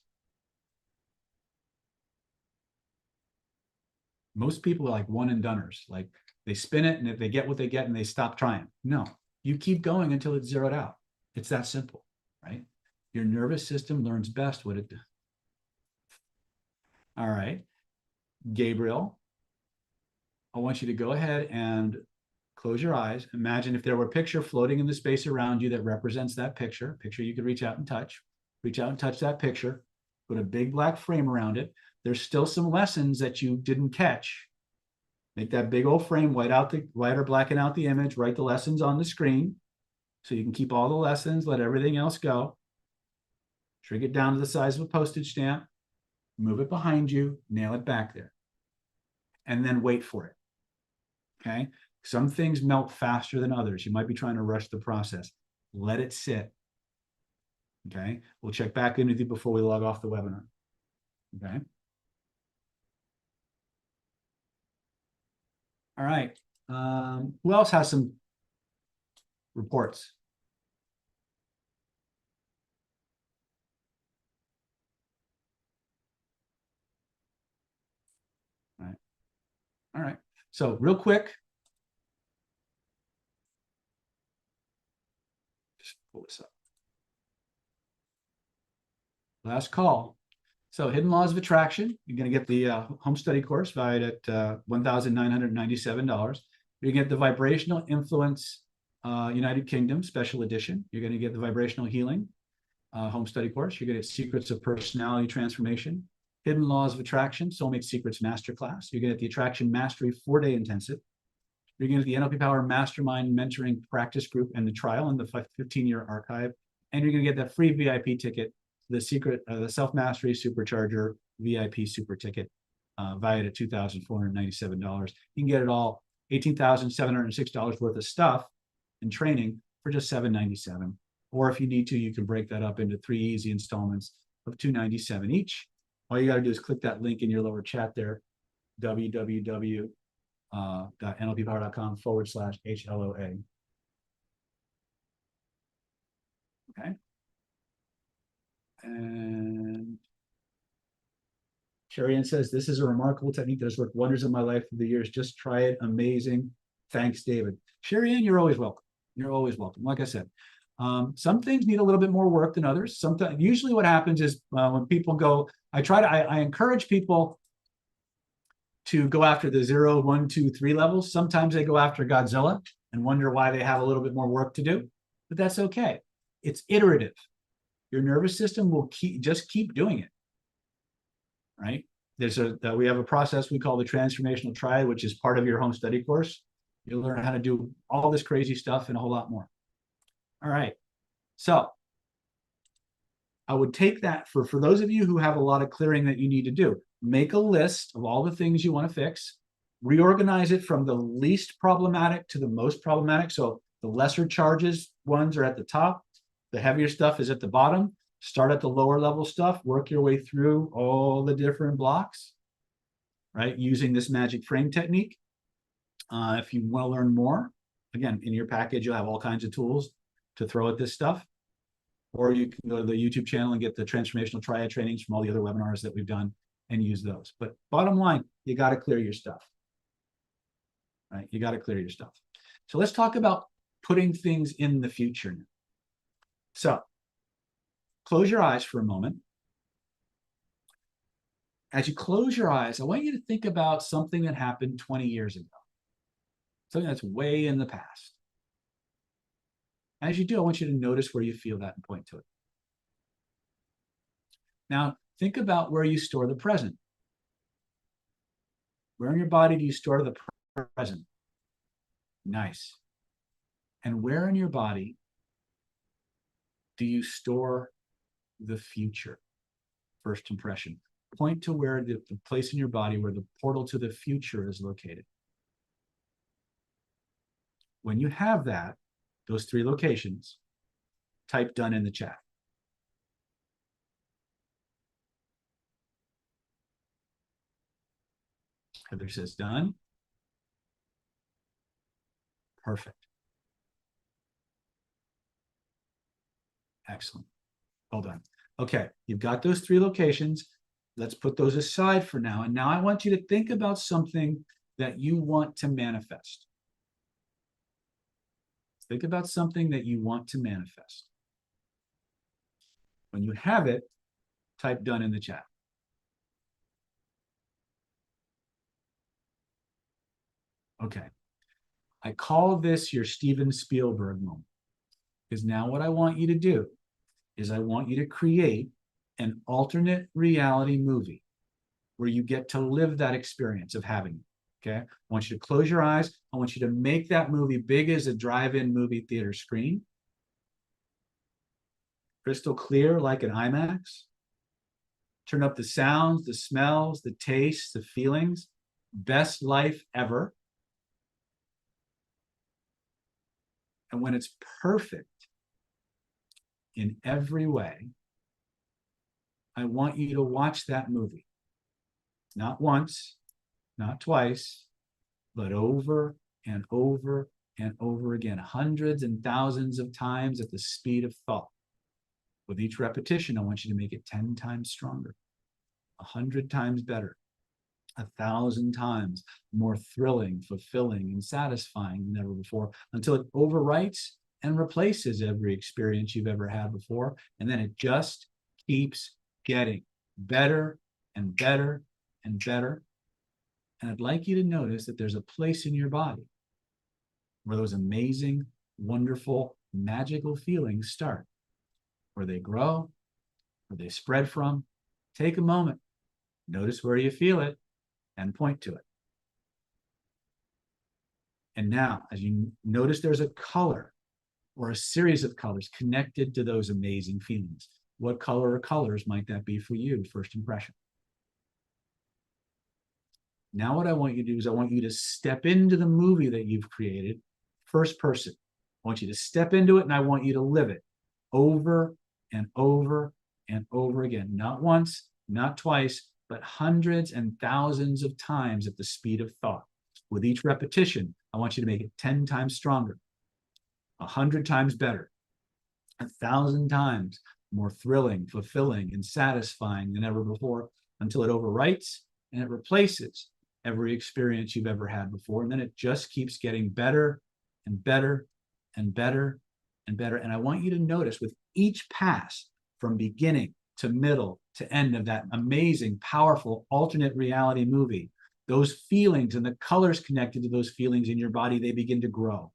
Most people are like one and doneers. Like they spin it and if they get what they get and they stop trying. No, you keep going until it's zeroed out. It's that simple, right? Your nervous system learns best what it does. All right. Gabriel, I want you to go ahead and close your eyes. Imagine if there were a picture floating in the space around you that represents that picture you could reach out and touch. Reach out and touch that picture. Put a big black frame around it. There's still some lessons that you didn't catch. Make that big old frame, white or blacken out the image, write the lessons on the screen so you can keep all the lessons, let everything else go. Shrink it down to the size of a postage stamp, move it behind you, nail it back there, and then wait for it. Okay? Some things melt faster than others. You might be trying to rush the process. Let it sit. Okay? We'll check back in with you before we log off the webinar. Okay? All right. Who else has some reports? All right. All right. So real quick, just pull this up. Last call. So hidden laws of attraction. You're going to get the home study course valued at $1,997. You're going to get the vibrational influence United Kingdom special edition. You're going to get the vibrational healing home study course. You're going to get secrets of personality transformation, hidden laws of attraction, soulmate secrets masterclass. You're going to get the attraction mastery 4-day intensive. You're going to get the NLP Power Mastermind Mentoring Practice Group and the trial and the 15-year archive. And you're going to get that free VIP ticket, the secret, the Self-Mastery Supercharger VIP Super Ticket, valued at $2,497. You can get it all, $18,706 worth of stuff and training for just $797. Or if you need to, you can break that up into 3 easy installments of $297 each. All you got to do is click that link in your lower chat there, www.nlppower.com/HLOA. Okay. And Sherry Ann says, this is a remarkable technique that has worked wonders in my life through the years. Just try it. Amazing. Thanks, David. Sherry Ann, you're always welcome. You're always welcome. Like I said, some things need a little bit more work than others. Sometimes, usually what happens is when people go, I encourage people to go after the 0, 1, 2, 3 levels. Sometimes they go after Godzilla and wonder why they have a little bit more work to do, but that's okay. It's iterative. Your nervous system will just keep doing it, right? We have a process we call the transformational triad, which is part of your home study course. You'll learn how to do all this crazy stuff and a whole lot more. All right. So I would take that for those of you who have a lot of clearing that you need to do, make a list of all the things you want to fix, reorganize it from the least problematic to the most problematic. So the lesser charges ones are at the top, the heavier stuff is at the bottom. Start at the lower level stuff, work your way through all the different blocks, right? Using this magic frame technique. If you want to learn more, again, in your package, you'll have all kinds of tools to throw at this stuff. Or you can go to the YouTube channel and get the transformational triad trainings from all the other webinars that we've done and use those. But bottom line, you got to clear your stuff, right? You got to clear your stuff. So let's talk about putting things in the future now. So close your eyes for a moment. As you close your eyes, I want you to think about something that happened 20 years ago, something that's way in the past. As you do, I want you to notice where you feel that and point to it. Now, think about where you store the present. Where in your body do you store the present? Nice. And where in your body do you store the future? First impression. Point to where the place in your body where the portal to the future is located. When you have that, those 3 locations, type done in the chat. Heather says done. Perfect. Excellent. Well done. Okay, you've got those 3 locations. Let's put those aside for now. And now I want you to think about something that you want to manifest. Think about something that you want to manifest. When you have it, type done in the chat. Okay. I call this your Steven Spielberg moment. Because now what I want you to do is I want you to create an alternate reality movie where you get to live that experience of having it. Okay. I want you to close your eyes. I want you to make that movie big as a drive-in movie theater screen, crystal clear like an IMAX. Turn up the sounds, the smells, the tastes, the feelings. Best life ever. And when it's perfect in every way, I want you to watch that movie. Not once, not twice, but over and over and over again, hundreds and thousands of times at the speed of thought. With each repetition, I want you to make it 10 times stronger, 100 times better, 1,000 times more thrilling, fulfilling, and satisfying than ever before, until it overwrites and replaces every experience you've ever had before. And then it just keeps getting better and better and better. And I'd like you to notice that there's a place in your body where those amazing, wonderful, magical feelings start, where they grow, where they spread from. Take a moment, notice where you feel it, and point to it. And now, as you notice, there's a color or a series of colors connected to those amazing feelings. What color or colors might that be for you, first impression? Now what I want you to do is I want you to step into the movie that you've created, first person. I want you to step into it and I want you to live it over and over and over again. Not once, not twice, but hundreds and thousands of times at the speed of thought. With each repetition, I want you to make it 10 times stronger, 100 times better, 1,000 times more thrilling, fulfilling, and satisfying than ever before, until it overwrites and it replaces every experience you've ever had before. And then it just keeps getting better and better and better and better. And I want you to notice with each pass, from beginning to middle to end of that amazing, powerful alternate reality movie, those feelings and the colors connected to those feelings in your body, they begin to grow.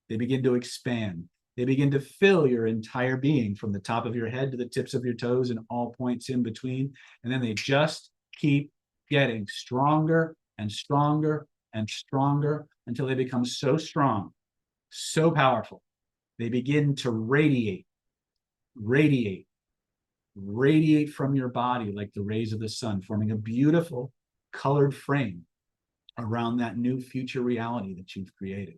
They begin to expand. They begin to fill your entire being, from the top of your head to the tips of your toes and all points in between. And then they just keep getting stronger and stronger and stronger until they become so strong, so powerful. They begin to radiate, radiate, radiate from your body like the rays of the sun, forming a beautiful colored frame around that new future reality that you've created.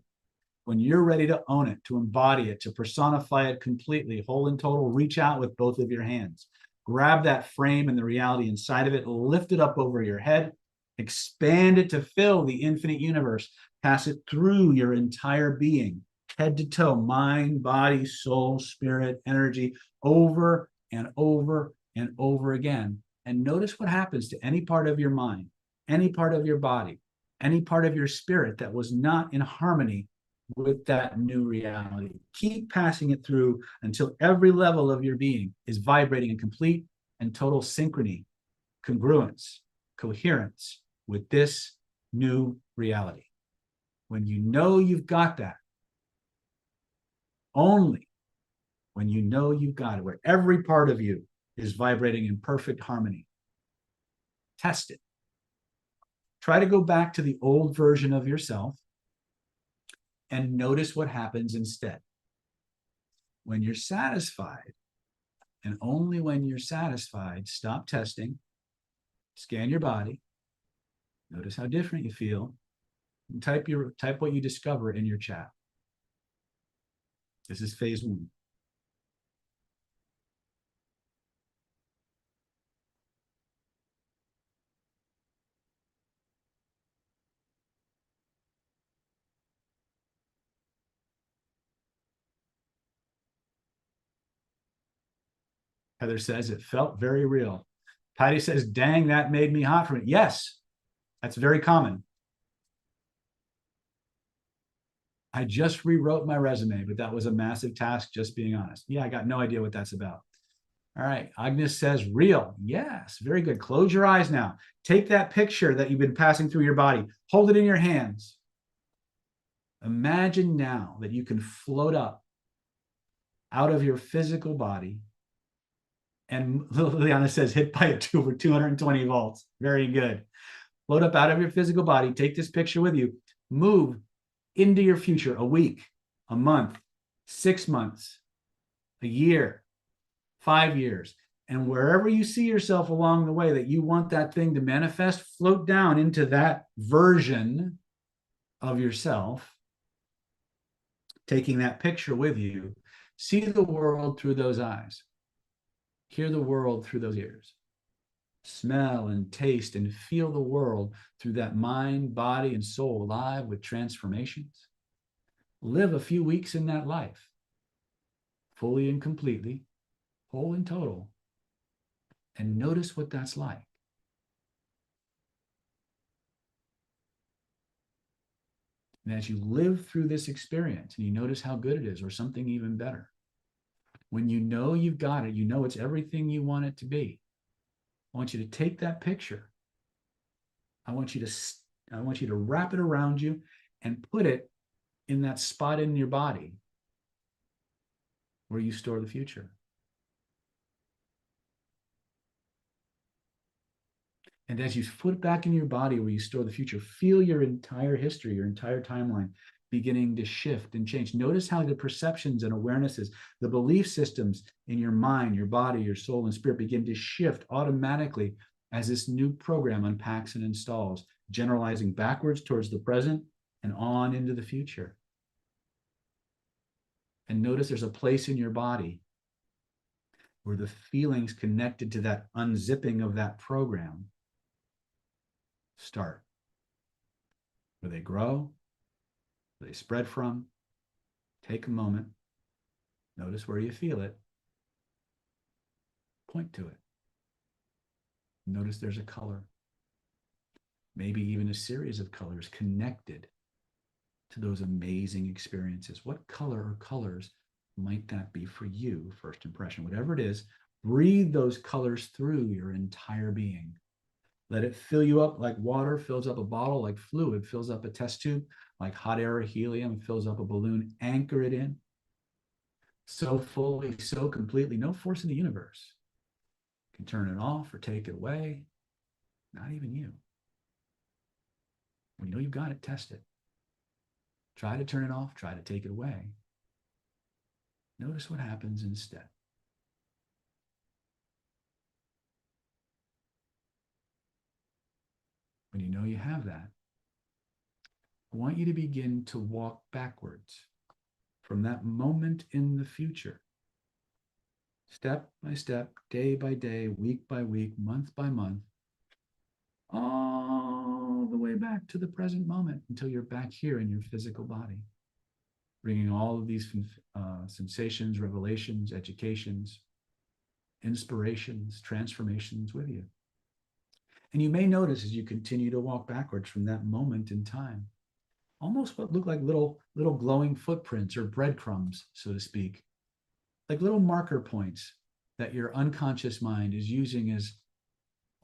When you're ready to own it, to embody it, to personify it completely, whole and total, reach out with both of your hands. Grab that frame and the reality inside of it, lift it up over your head, expand it to fill the infinite universe, pass it through your entire being, head to toe, mind, body, soul, spirit, energy, over and over and over again. And notice what happens to any part of your mind, any part of your body, any part of your spirit that was not in harmony with that new reality. Keep passing it through until every level of your being is vibrating in complete and total synchrony, congruence, coherence with this new reality. When you know you've got that, only when you know you've got it, where every part of you is vibrating in perfect harmony, test it. Try to go back to the old version of yourself and notice what happens instead. When you're satisfied, and only when you're satisfied, stop testing, scan your body, notice how different you feel, and type what you discover in your chat. This is phase 1. Heather says it felt very real. Patty says, dang, that made me hot from it. Yes, that's very common. I just rewrote my resume, but that was a massive task, just being honest. Yeah, I got no idea what that's about. All right, Agnes says real. Yes, very good. Close your eyes now. Take that picture that you've been passing through your body. Hold it in your hands. Imagine now that you can float up out of your physical body. And Liliana says, hit by a over 220 volts. Very good. Float up out of your physical body. Take this picture with you. Move into your future, a week, a month, 6 months, a year, 5 years. And wherever you see yourself along the way that you want that thing to manifest, float down into that version of yourself, taking that picture with you. See the world through those eyes. Hear the world through those ears. Smell and taste and feel the world through that mind, body, and soul alive with transformations. Live a few weeks in that life, fully and completely, whole and total, and notice what that's like. And as you live through this experience and you notice how good it is or something even better, when you know you've got it, you know it's everything you want it to be, I want you to take that picture. I want you to wrap it around you and put it in that spot in your body where you store the future. And as you put it back in your body where you store the future, feel your entire history, your entire timeline beginning to shift and change. Notice how the perceptions and awarenesses, the belief systems in your mind, your body, your soul, and spirit begin to shift automatically as this new program unpacks and installs, generalizing backwards towards the present and on into the future. And notice there's a place in your body where the feelings connected to that unzipping of that program start, where they grow, where they spread from. Take a moment, notice where you feel it, point to it. Notice there's a color, maybe even a series of colors connected to those amazing experiences. What color or colors might that be for you? First impression, whatever it is, breathe those colors through your entire being. Let it fill you up like water fills up a bottle, like fluid fills up a test tube, like hot air or helium fills up a balloon. Anchor it in so fully, so completely, no force in the universe can turn it off or take it away, not even you. When you know you've got it, test it. Try to turn it off, try to take it away. Notice what happens instead. When you know you have that, I want you to begin to walk backwards from that moment in the future, step by step, day by day, week by week, month by month, all the way back to the present moment until you're back here in your physical body, bringing all of these sensations, revelations, educations, inspirations, transformations with you. And you may notice as you continue to walk backwards from that moment in time, almost what look like little glowing footprints or breadcrumbs, so to speak, like little marker points that your unconscious mind is using as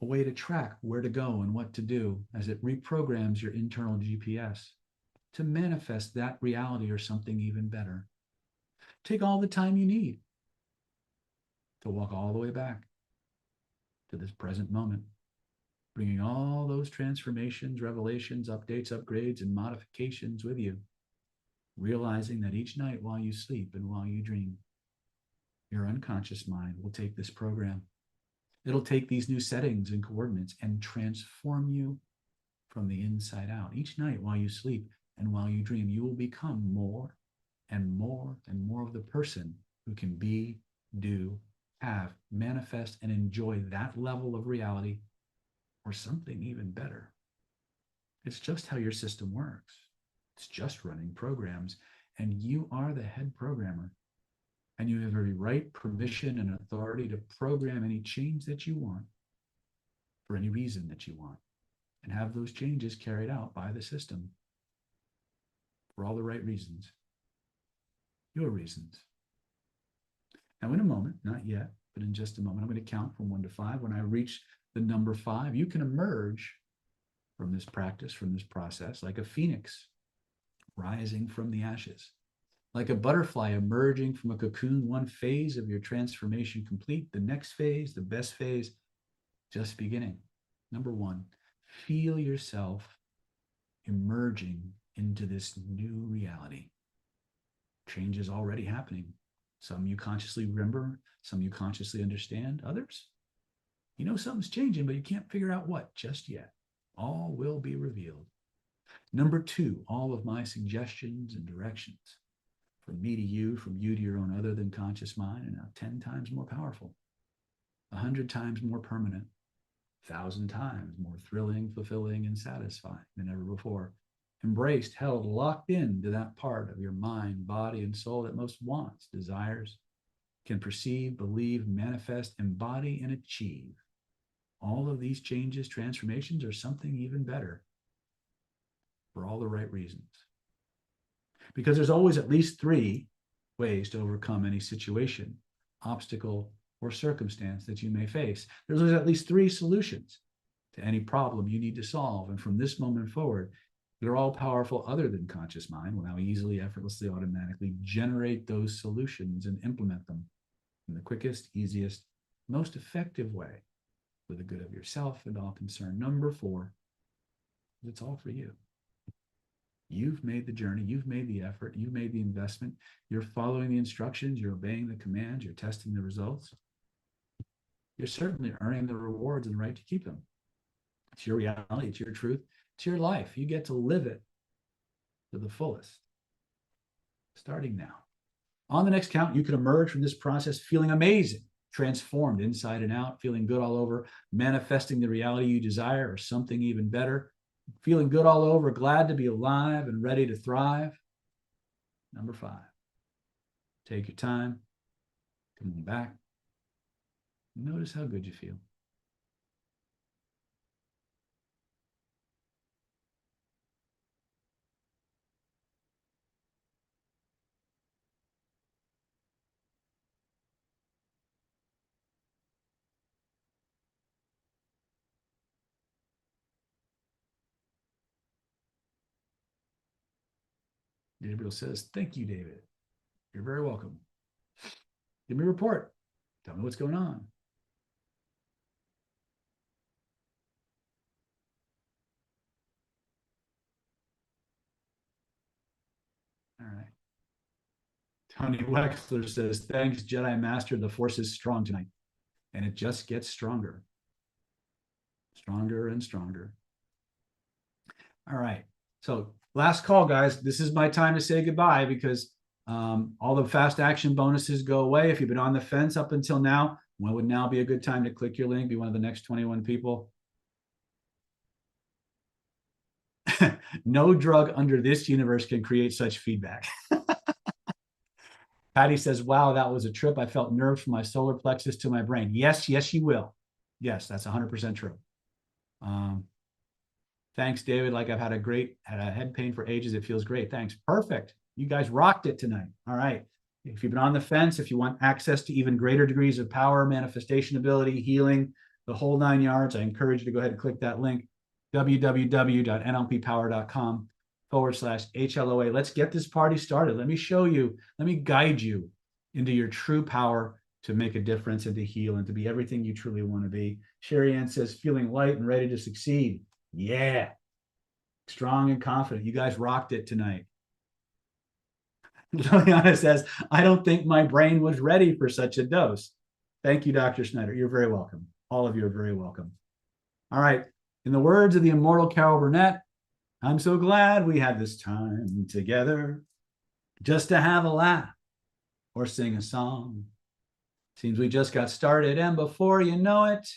a way to track where to go and what to do as it reprograms your internal GPS to manifest that reality or something even better. Take all the time you need to walk all the way back to this present moment, bringing all those transformations, revelations, updates, upgrades, and modifications with you, realizing that each night while you sleep and while you dream, your unconscious mind will take this program. It'll take these new settings and coordinates and transform you from the inside out. Each night while you sleep and while you dream, you will become more and more and more of the person who can be, do, have, manifest, and enjoy that level of reality or something even better. It's just how your system works. It's just running programs, and you are the head programmer. And you have every right, permission, and authority to program any change that you want for any reason that you want, and have those changes carried out by the system for all the right reasons, your reasons. Now, in a moment, not yet, but in just a moment, I'm going to count from 1 to 5. When I reach the number 5, you can emerge from this practice, from this process, like a phoenix, rising from the ashes. Like a butterfly emerging from a cocoon, one phase of your transformation complete, the next phase, the best phase, just beginning. Number one, feel yourself emerging into this new reality. Change is already happening. Some you consciously remember, some you consciously understand, others, you know something's changing, but you can't figure out what just yet. All will be revealed. Number two, all of my suggestions and directions from me to you, from you to your own other than conscious mind, are now 10 times more powerful, 100 times more permanent, 1,000 times more thrilling, fulfilling, and satisfying than ever before. Embraced, held, locked into that part of your mind, body, and soul that most wants, desires, can perceive, believe, manifest, embody, and achieve. All of these changes, transformations, are something even better for all the right reasons. Because there's always at least 3 ways to overcome any situation, obstacle, or circumstance that you may face. There's at least 3 solutions to any problem you need to solve. And from this moment forward, they're all powerful other than conscious mind will now easily, effortlessly, automatically generate those solutions and implement them in the quickest, easiest, most effective way for the good of yourself and all concerned. Number 4, it's all for you. You've made the journey, you've made the effort, you've made the investment, you're following the instructions, you're obeying the commands, you're testing the results. You're certainly earning the rewards and the right to keep them. It's your reality, it's your truth, it's your life. You get to live it to the fullest, starting now. On the next count, you can emerge from this process feeling amazing, transformed inside and out, feeling good all over, manifesting the reality you desire or something even better, feeling good all over, glad to be alive and ready to thrive. Number 5, take your time, come back, notice how good you feel. Gabriel says, thank you, David. You're very welcome. Give me a report. Tell me what's going on. All right. Tony Wexler says, thanks, Jedi Master. The Force is strong tonight. And it just gets stronger. Stronger and stronger. All right. So last call, guys. This is my time to say goodbye because all the fast action bonuses go away. If you've been on the fence up until now, when would now be a good time to click your link, be one of the next 21 people? No drug under this universe can create such feedback. Patty says, wow, that was a trip. I felt nerves from my solar plexus to my brain. Yes, you will. Yes, that's 100% true. Thanks, David. Like I've had a head pain for ages. It feels great. Thanks. Perfect. You guys rocked it tonight. All right. If you've been on the fence, if you want access to even greater degrees of power, manifestation ability, healing, the whole 9 yards, I encourage you to go ahead and click that link, www.nlppower.com/HLOA. Let's get this party started. Let me show you, let me guide you into your true power to make a difference and to heal and to be everything you truly want to be. Sherry Ann says, feeling light and ready to succeed. Yeah. Strong and confident. You guys rocked it tonight. Liliana says, I don't think my brain was ready for such a dose. Thank you, Dr. Snyder. You're very welcome. All of you are very welcome. All right. In the words of the immortal Carol Burnett, I'm so glad we had this time together just to have a laugh or sing a song. Seems we just got started, and before you know it,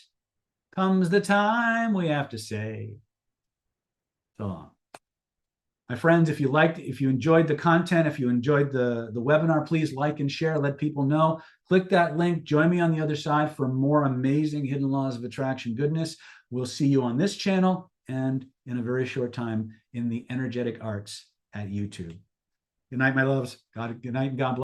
comes the time we have to say so long. My friends, if you enjoyed the content, if you enjoyed the webinar, please like and share, let people know. Click that link, join me on the other side for more amazing Hidden Laws of Attraction goodness. We'll see you on this channel and in a very short time in the Energetic Arts at YouTube. Good night, my loves. Good night and God bless.